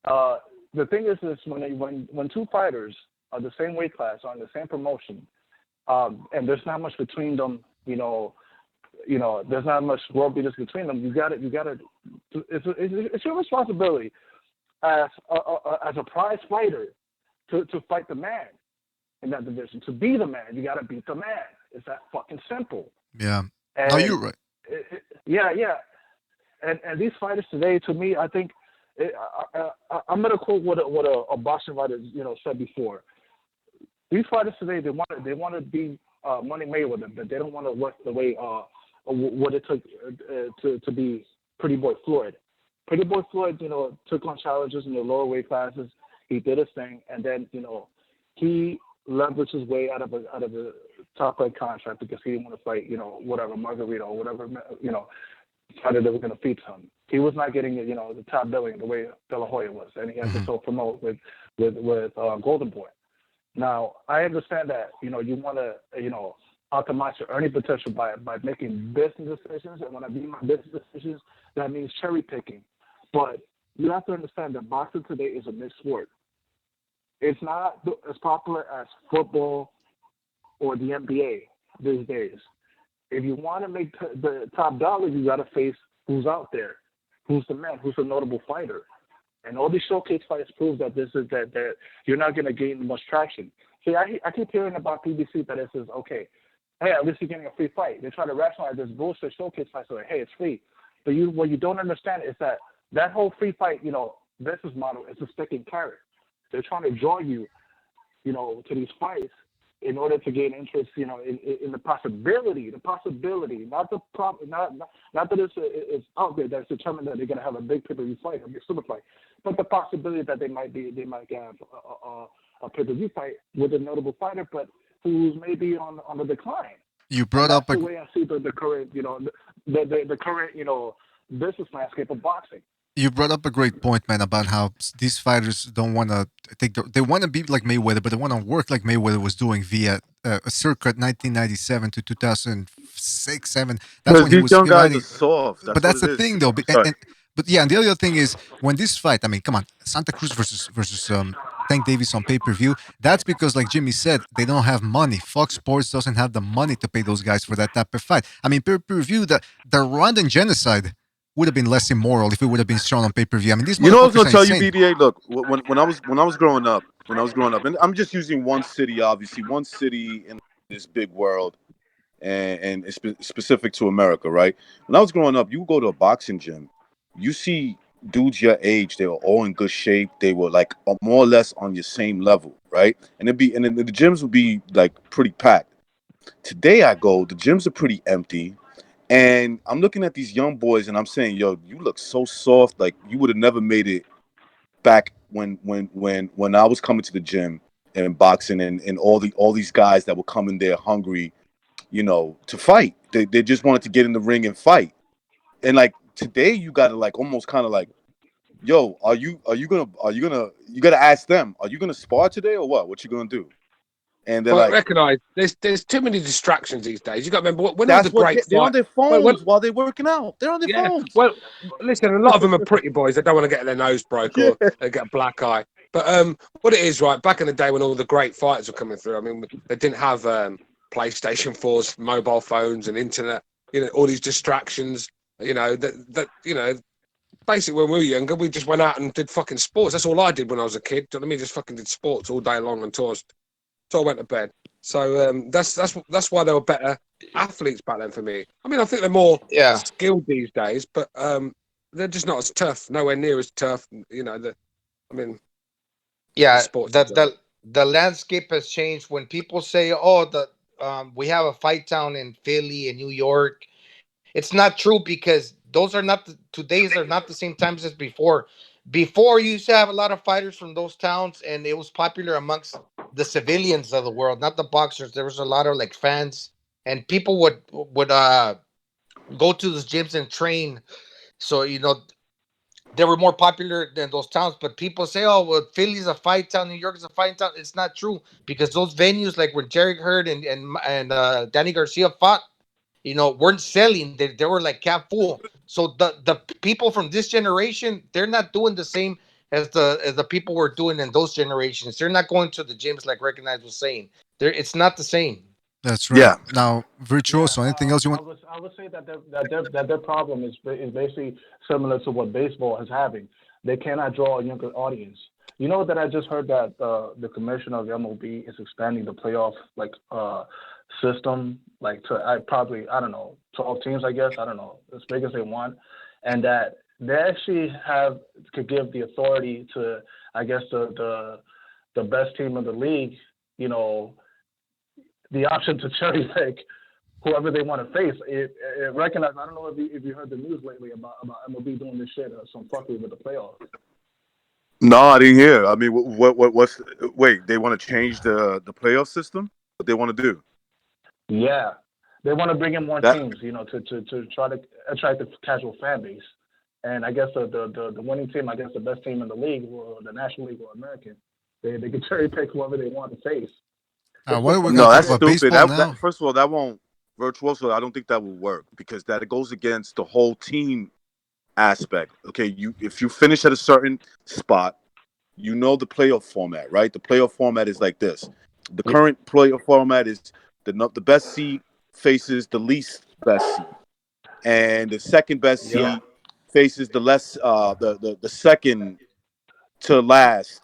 the thing is when two fighters are the same weight class, are in the same promotion, and there's not much between them, there's not much world beaters between them. You got to. It's your responsibility as a prize fighter to fight the man in that division. To be the man, you got to beat the man. It's that fucking simple. Yeah. And no, you're right. Yeah. And these fighters today, to me, I think I'm gonna quote what a boxing writer said before. These fighters today, they want to be Money Mayweather, but they don't want to work the way what it took to be Pretty Boy Floyd. Pretty Boy Floyd, took on challenges in the lower weight classes. He did his thing, and then he leveraged his way out of a top rank contract because he didn't want to fight whatever Margarito or whatever fighter that was going to feed him. He was not getting the top billing the way De La Hoya was, and he had to self-promote with Golden Boy. Now, I understand that you want to optimize your earning potential by making business decisions, and when I mean my business decisions, that means cherry picking. But you have to understand that boxing today is a mixed sport. It's not as popular as football or the NBA these days. If you want to make the top dollar, you got to face who's out there, who's the man, who's a notable fighter. And all these showcase fights prove that that you're not going to gain much traction. See, I keep hearing about PBC that it says, okay, hey, at least you're getting a free fight. They try to rationalize this bullshit showcase fight so hey, it's free. But what you don't understand is that whole free fight, business model is a stick and carrot. They're trying to draw you, to these fights in order to gain interest, in the possibility, not the problem, not that it's out there that's determined that they're going to have a big pay-per-view fight, a big super fight, but the possibility that they might have a pay-per-view fight with a notable fighter, but who's maybe on the decline. You brought up the way I see the current, the current, business landscape of boxing. You brought up a great point, man, about how these fighters don't want to they want to be like Mayweather, but they want to work like Mayweather was doing via a circuit 1997 to 2006, 7. That's when he was young guys fighting. are soft. But that's the thing, though. But yeah, and the other thing is when this fight, I mean, come on, Santa Cruz versus Tank Davis on pay-per-view. That's because, like Jimmy said, they don't have money. Fox Sports doesn't have the money to pay those guys for that type of fight. I mean, pay-per-view, the Rwandan genocide would have been less immoral if it would have been shown on pay-per-view. I mean, these I was gonna tell insane. you, BDA. Look, when I was growing up, and I'm just using one city, obviously, one city in this big world, and it's specific to America, right? When I was growing up, you go to a boxing gym, you see dudes your age, they were all in good shape. They were like more or less on your same level, right? And then the gyms would be like pretty packed. Today I go, the gyms are pretty empty. And I'm looking at these young boys and I'm saying, yo, you look so soft. Like you would have never made it back when I was coming to the gym and boxing and all these guys that were coming there hungry, to fight. They just wanted to get in the ring and fight. And like today you gotta like almost kind of like, yo, you gotta ask them, are you gonna spar today or what? What you gonna do? And they're like, recognize there's too many distractions these days. You got to remember when that's the great they're on their phones while they're working out. They're on their phones. Well, listen, a lot of them are pretty boys that don't want to get their nose broke or they get a black eye. But what it is, right? Back in the day when all the great fighters were coming through, I mean, they didn't have PlayStation 4s, mobile phones, and internet. All these distractions. Basically when we were younger, we just went out and did fucking sports. That's all I did when I was a kid. Do you know what I mean? Just fucking did sports all day long until I went to bed. So that's why they were better athletes back then for me. I mean, I think they're more skilled these days, but they're just not as tough. Nowhere near as tough. The landscape has changed. When people say, "Oh, we have a fight town in Philly and New York. It's not true because those are not today's are not the same times as before. Before you used to have a lot of fighters from those towns, and it was popular amongst the civilians of the world, not the boxers. There was a lot of like fans, and people would go to those gyms and train. So they were more popular than those towns. But people say, "Oh, well, Philly's a fight town, New York is a fight town." It's not true because those venues, like when Jerry Hurd and Danny Garcia fought, weren't selling. They were like cap full. So the people from this generation, they're not doing the same as the people were doing in those generations. They're not going to the gyms like Recognize was saying. It's not the same. That's right. Yeah. Now, Virtuoso, anything else you want? I would say that their problem is basically similar to what baseball is having. They cannot draw a younger audience. You know that I just heard that the commissioner of the MLB is expanding the playoff system to I don't know 12 teams, I guess, I don't know, as big as they want, and that they actually could give the authority to, I guess, the best team in the league, the option to cherry pick whoever they want to face. It recognize. I don't know if you heard the news lately about MLB doing this shit, some fuckery with the playoffs. No, I didn't hear. I mean, what's? Wait, they want to change the playoff system? What they want to do? Yeah, they want to bring in more teams, to try to attract the casual fan base. And I guess the winning team, I guess the best team in the league, or the National League or American, they can cherry pick whoever they want to face. What are we No, that's about stupid. baseball now? First of all, that won't Virtuoso. I don't think that will work because that goes against the whole team aspect. Okay, if you finish at a certain spot, the playoff format, right? The playoff format is like this. The current playoff format is the best seed faces the least best seed, and the second best seed faces the less the second to last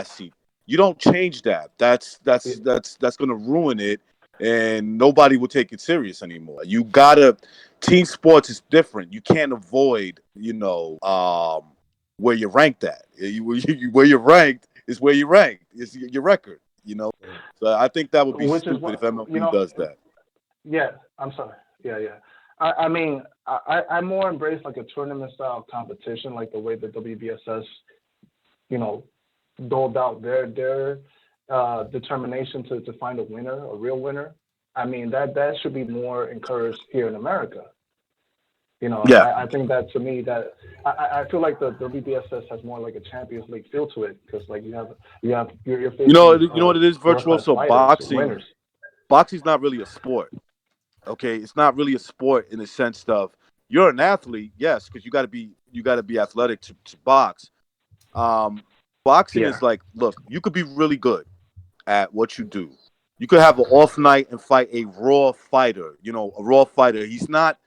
seed. You don't change that. That's going to ruin it, and nobody will take it serious anymore. You gotta. Team sports is different. You can't avoid, where you're ranked at. Where you're ranked is where you're ranked. It's your record. So I think that would be stupid if MLB does that. Yeah, I'm sorry. Yeah. I mean, I more embrace like a tournament style competition, like the way the WBSS, doled out their determination to find a winner, a real winner. I mean, that should be more encouraged here in America. I think that, to me, that I feel like the WBSS has more like a Champions League feel to it, because like you're facing, you know what it is, Virtuoso? Winners. Boxing's not really a sport. Okay, it's not really a sport in the sense of you're an athlete, yes, because you got to be athletic to box. Boxing is like, look, you could be really good at what you do. You could have an off night and fight a raw fighter. A raw fighter. He's not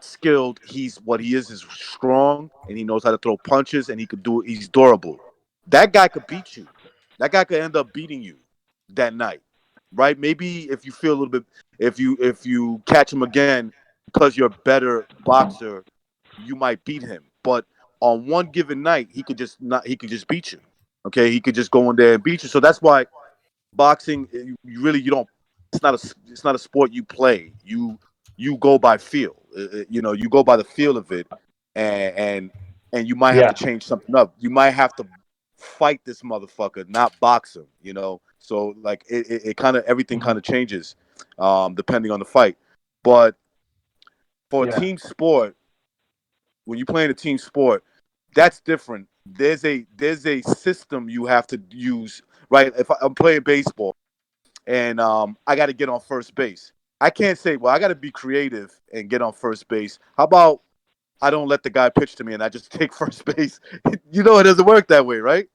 skilled. What he is strong, and he knows how to throw punches, and he could do it. He's durable. That guy could beat you. That guy could end up beating you that night, right? Maybe if you feel a little bit, if you catch him again because you're a better boxer, you might beat him. But on one given night, he could just beat you. Okay, he could just go in there and beat you. So that's why boxing, you don't. It's not a sport you play. You go by feel. You go by the feel of it, and you might have to change something up. You might have to fight this motherfucker, not box him. So like it kind of everything kind of changes depending on the fight. But for a team sport, when you're playing a team sport, that's different. There's a system you have to use, right? If I'm playing baseball and I got to get on first base, I can't say, well, I got to be creative and get on first base. How about I don't let the guy pitch to me and I just take first base? It doesn't work that way, right?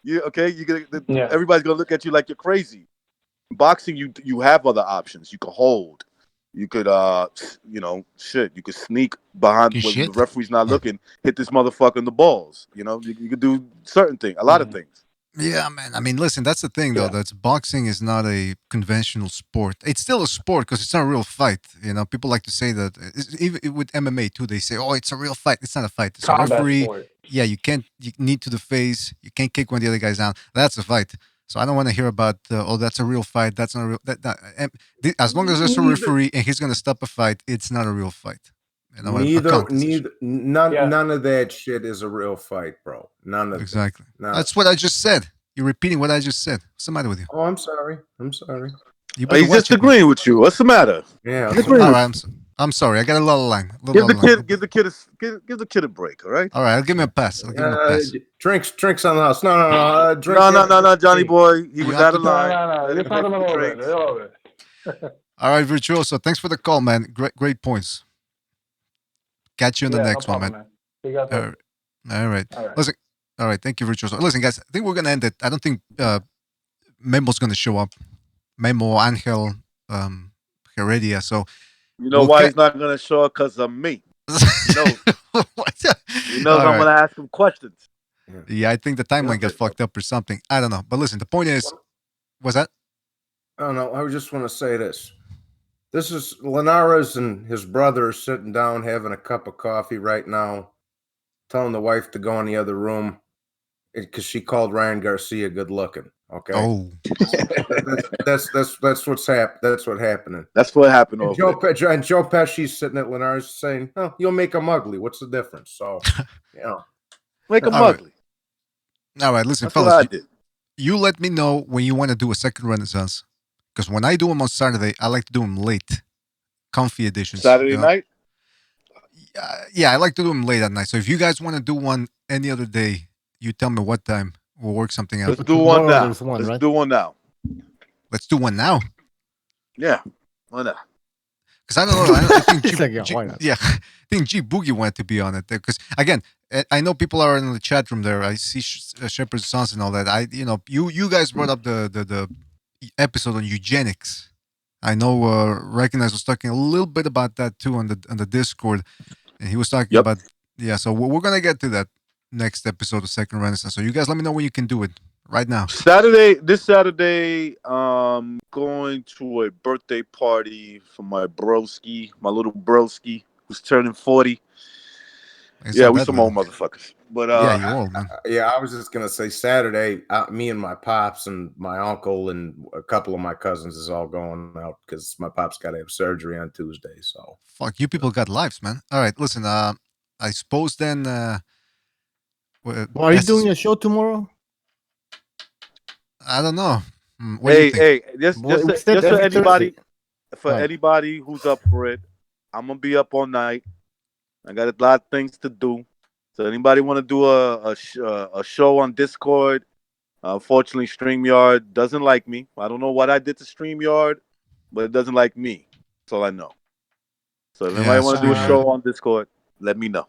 Everybody's gonna look at you like you're crazy. In boxing, you have other options. You could hold. You could, you could sneak behind when the referee's not looking, hit this motherfucker in the balls. You could do certain things, a lot of things. Yeah, man. I mean, listen, that's the thing, though. That boxing is not a conventional sport. It's still a sport because it's not a real fight. People like to say that. Even with MMA, too, they say, oh, it's a real fight. It's not a fight. It's a referee. Sport. Yeah, you need to the face. You can't kick one of the other guys down. That's a fight. So I don't want to hear about that's a real fight. That's not a real. As long as there's a referee and he's going to stop a fight, it's not a real fight. You know, none of that shit is a real fight, bro. None of exactly. No. That's what I just said. You're repeating what I just said. What's the matter with you? Oh, I'm sorry. He's just agreeing with you. All Yeah. right, I'm sorry. I got a lot of line. Give the kid a break. All right. All right. I'll give him a pass. Drinks on the house. No. No, Johnny boy. He was out of line. All right, Virtuoso. Thanks for the call, man. Great points. Catch you in the next one, man. All right. Listen. All right. Thank you, Virtuoso. Listen, guys. I think we're gonna end it. I don't think Memo's gonna show up. Memo, Angel, Heredia. So you know why he's not gonna show up? Because of me. You know I'm gonna ask him questions. Yeah, I think the timeline got fucked up or something. I don't know. But listen, the point is, what's that? I don't know. I just want to say this. This is Linares and his brother sitting down having a cup of coffee right now, telling the wife to go in the other room because she called Ryan Garcia good looking. Okay. Oh, that's what's happening. That's what happening. That's what happened. And Joe Pesci's sitting at Linares saying, "Oh, you'll make them ugly. What's the difference?" So, make them ugly. All right, listen, fellas. You let me know when you want to do a second Renaissance. Because when I do them on Saturday, I like to do them late. Comfy editions. Saturday night? Yeah, I like to do them late at night. So if you guys want to do one any other day, you tell me what time. We'll work something out. Let's do one now. Let's do one now. Let's do one now? Yeah, why not? Because I don't know. I think why not? Yeah, I think G Boogie wanted to be on it. Because, again, I know people are in the chat room there. I see Shepherd's Sons and all that. You guys brought up the episode on eugenics. I know Recognize was talking a little bit about that too on the Discord, and he was talking about so we're gonna get to that next episode of Second Renaissance. So you guys let me know when you can do it right now. This Saturday, going to a birthday party for my little broski who's turning 40. Yeah, we some old motherfuckers. But yeah, you're old, man. Yeah, I was just gonna say Saturday. Me and my pops and my uncle and a couple of my cousins is all going out because my pops got to have surgery on Tuesday. So fuck, you people got lives, man. All right, listen. I suppose then. Are you doing a show tomorrow? I don't know. Just for anybody who's up for it, I'm gonna be up all night. I got a lot of things to do. So anybody want to do a show on Discord? Unfortunately, StreamYard doesn't like me. I don't know what I did to StreamYard, but it doesn't like me. That's all I know. So if anybody want to do a show on Discord, let me know.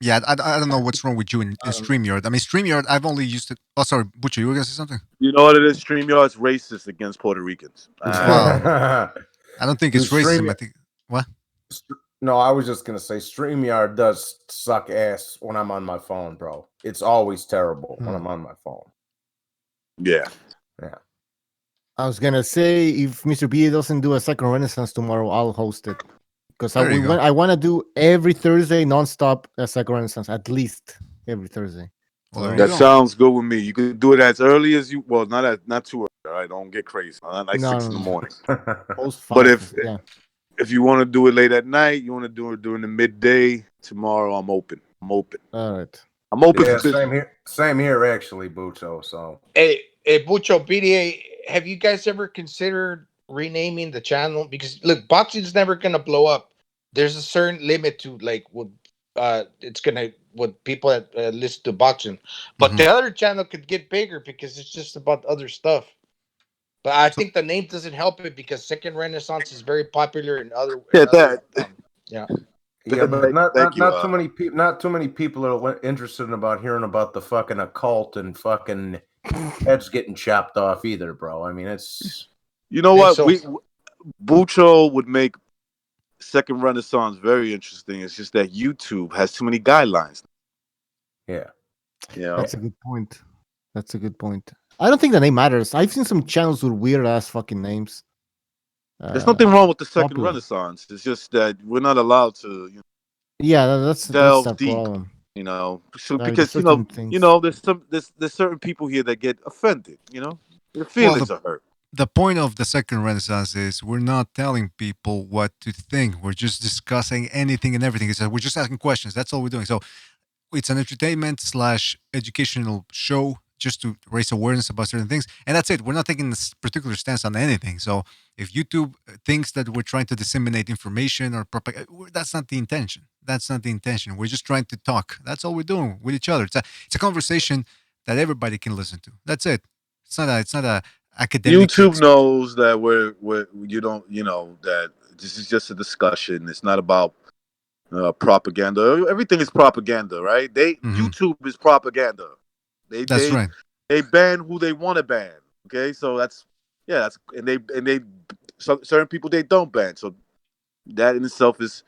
Yeah, I don't know what's wrong with you in StreamYard. I mean, StreamYard, I've only used it. Oh, sorry, Butcher, you were going to say something? You know what it is? StreamYard's racist against Puerto Ricans. I don't think it's racism. I think, what? No, I was just going to say StreamYard does suck ass when I'm on my phone, bro. It's always terrible when I'm on my phone. Yeah. I was going to say, if Mr. BA doesn't do a Second Renaissance tomorrow, I'll host it. Because I want to do every Thursday nonstop a Second Renaissance, at least every Thursday. Well, that sounds good with me. You can do it as early as you. Well, not too early. All right, don't get crazy. Like 6 in the morning. But if you want to do it late at night, you want to do it during the midday. Tomorrow, I'm open. All right. I'm open. Yeah, same here, actually, Bucho. So hey, Bucho, BDA, have you guys ever considered renaming the channel? Because look, boxing's never gonna blow up. There's a certain limit to like what people that listen to boxing, but the other channel could get bigger because it's just about other stuff. But I think the name doesn't help it because Second Renaissance is very popular in other. But not too many people. Not too many people are interested in hearing about the fucking occult and fucking heads getting chopped off either, bro. I mean, it's. You know what? Bucho would make Second Renaissance very interesting. It's just that YouTube has too many guidelines. Yeah. That's a good point. I don't think the name matters. I've seen some channels with weird ass fucking names. There's nothing wrong with the Second Renaissance. It's just that we're not allowed to. That's the problem. You know, so Right, because certain things. there's certain people here that get offended. You know, their Well, feelings are hurt. the point of the second renaissance is we're not telling people what to think. We're just discussing anything and everything. We're just asking questions. That's all we're doing. So it's an entertainment slash educational show just to raise awareness about certain things. And that's it. We're not taking this particular stance on anything. So if YouTube thinks that we're trying to disseminate information or that's not the intention. That's not the intention. We're just trying to talk. That's all we're doing with each other. It's a conversation that everybody can listen to. That's it. It's not a academic. YouTube knows that that this is just a discussion. It's not about propaganda. Everything is propaganda, right? YouTube is propaganda. That's right. They ban who they want to ban. Okay, so certain people they don't ban. So that in itself is,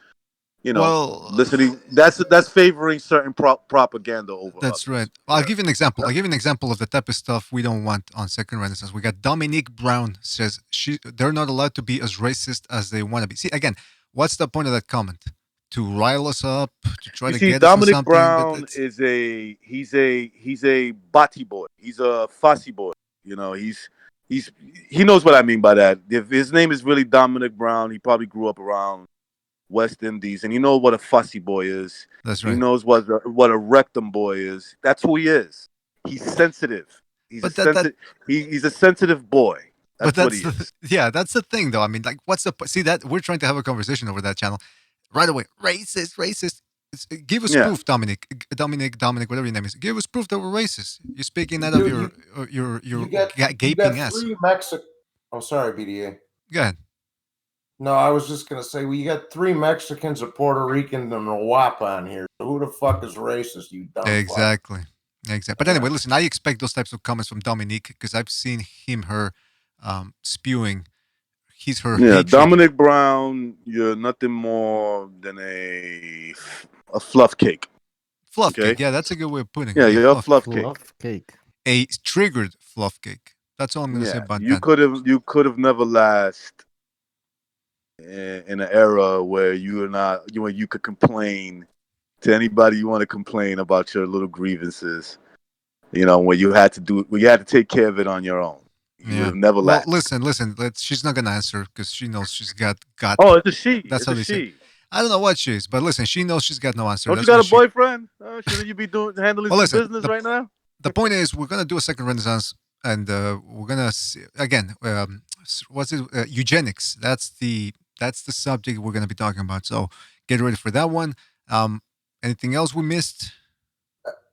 listening. That's favoring certain propaganda over. That's right. I'll give you an example. I'll give you an example of the type of stuff we don't want on Second Renaissance. We got Dominique Brown says they're not allowed to be as racist as they want to be. See, again, what's the point of that comment? To rile us up, to try to get us on Dominic something. Brown is he's a bati boy. He's a fussy boy. You know, he knows what I mean by that. If his name is really Dominic Brown, he probably grew up around West Indies, and he knows what a fussy boy is. That's right. He knows what a rectum boy is. That's who he is. He's sensitive. He's a sensitive boy. That's what he is. Yeah, that's the thing, though. I mean, like, what's the see that we're trying to have a conversation over that channel right away? Racist. Give us proof, Dominic, whatever your name is. Give us proof that we're racist. You're speaking out of your gaping ass. Oh, sorry, BDA. Go ahead. No, I was just gonna say, well, you got 3 Mexicans, a Puerto Rican, and a WAP on here. So who the fuck is racist? You dumb Exactly. But anyway, listen. I expect those types of comments from Dominique because I've seen her spewing. Her hatred. Dominic Brown, you're nothing more than a fluff cake. Fluff cake, yeah, that's a good way of putting it. Yeah, you're a fluff cake. A triggered fluff cake. That's all I'm going to say about that. You could have never last in an era where you could complain to anybody you want to complain about your little grievances. You know, when you had to take care of it on your own. You have never last. Listen. She's not gonna answer because she knows she's got. Oh, it's a she. That's how they say. I don't know what she is, but listen, she knows she's got no answer. Don't you got a boyfriend? Shouldn't you be handling business right now? The point is, we're gonna do a second Renaissance, and we're gonna see, again. What's it? Eugenics. That's the subject we're gonna be talking about. So get ready for that one. Anything else we missed?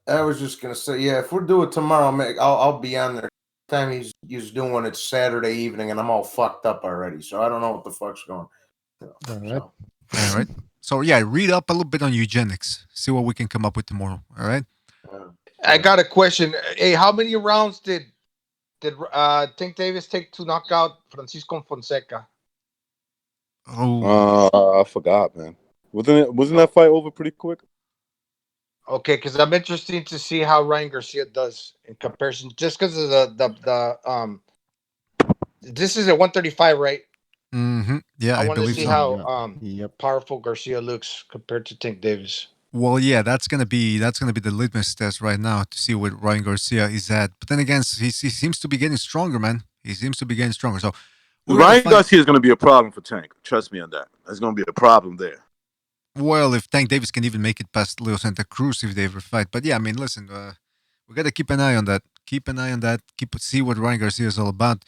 I was just gonna say, yeah, if we're doing it tomorrow, I'll be on there. Time he's doing it Saturday evening, and I'm all fucked up already, so I don't know what the fuck's going on. All right. So yeah, read up a little bit on eugenics. See what we can come up with tomorrow. All right. I got a question. Hey, how many rounds did Tank Davis take to knock out Francisco Fonseca? Oh, I forgot, man. Wasn't that fight over pretty quick? Okay, because I'm interested to see how Ryan Garcia does in comparison, just because of the this is at 135, right? Mm-hmm. Yeah, I want to believe see so. how powerful Garcia looks compared to Tank Davis. Well, yeah, that's gonna be the litmus test right now to see what Ryan Garcia is at. But then again, he seems to be getting stronger, man. He seems to be getting stronger. So Ryan Garcia is going to be a problem for Tank. Trust me on that. There's going to be a problem there. Well, if Tank Davis can even make it past Leo Santa Cruz if they ever fight. But yeah, I mean, listen, we got to keep an eye on that. See what Ryan Garcia is all about.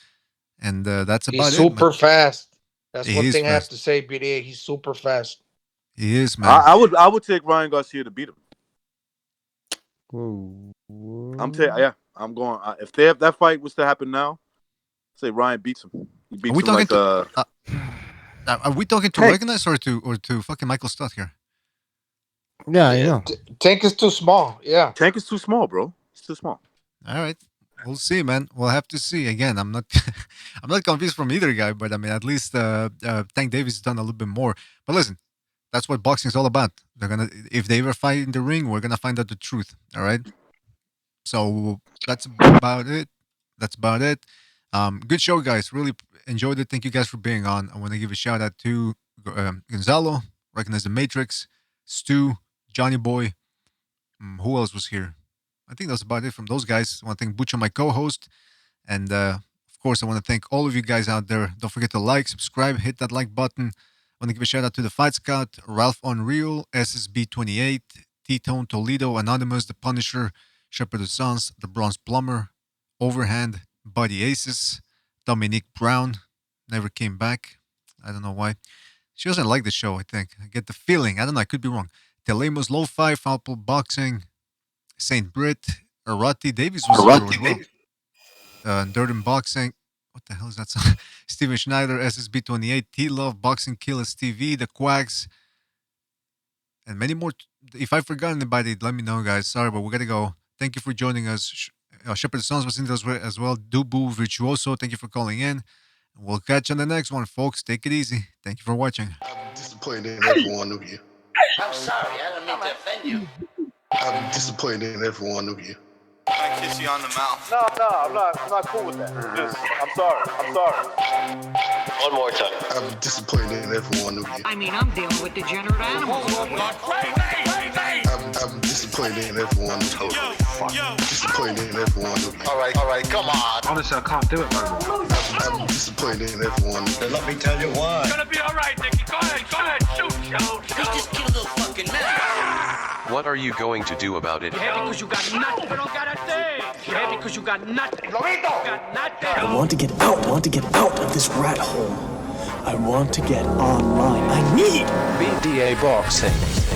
And that's about it. He's super fast. That's one thing I have to say, BDA. He's super fast. He is, man. I would take Ryan Garcia to beat him. I'm going. If that fight was to happen now, say Ryan beats him. He beats him like are we talking to Recognize or to fucking Michael Stott here? Yeah, I know. Tank is too small. Yeah. Tank is too small, bro. It's too small. All right. We'll see, man. We'll have to see. Again, I'm not convinced from either guy, but I mean, at least Tank Davis has done a little bit more. But listen, that's what boxing is all about. If they ever fight in the ring, we're gonna find out the truth. All right. So that's about it. Good show, guys. Really enjoyed it. Thank you guys for being on. I want to give a shout out to Gonzalo, Recognize the Matrix, Stu, Johnny Boy, Who else was here? I think that's about it from those guys. I want to thank Butcher, my co-host. And of course, I want to thank all of you guys out there. Don't forget to like, subscribe, hit that like button. I want to give a shout out to the Fight Scout, Ralph Unreal, SSB28, T-Tone Toledo, Anonymous, The Punisher, Shepherd of Sons, The Bronze Plumber, Overhand, Buddy Aces, Dominique Brown, never came back. I don't know why. She doesn't like the show, I think. I get the feeling. I don't know. I could be wrong. Telemos Lo-Fi, Foul Boxing, Saint Britt, Arati Davies was here as well. Durden Boxing. What the hell is that song? Steven Schneider, SSB28, T-Love, Boxing Killers TV, The Quacks, and many more. If I've forgotten anybody, let me know, guys. Sorry, but we got to go. Thank you for joining us. Shepherd Sons was in there as well. Dubu Virtuoso, thank you for calling in. We'll catch you on the next one, folks. Take it easy. Thank you for watching. I'm disappointed in every one of you. I'm sorry, I don't mean to offend you. I'm disappointed in every one of you. I kiss you on the mouth. No, I'm not cool with that. Just, I'm sorry. One more time. I'm disappointed in every one of you. I mean, I'm dealing with degenerate animals. I'm disappointed in every one of you. Disappointed in every one of you. All right, come on. Honestly, I can't do it no more. I'm disappointed in every one of you. Let me tell you why. It's gonna be all right, Nicky. Go ahead, shoot. He just killed a little fucking man. What are you going to do about it? Yeah, because you got nothing. You don't got a thing. Yeah, because you got nothing. Lomito. Got nothing. I want to get out. I want to get out of this rat hole. I want to get online. I need BDA Boxing.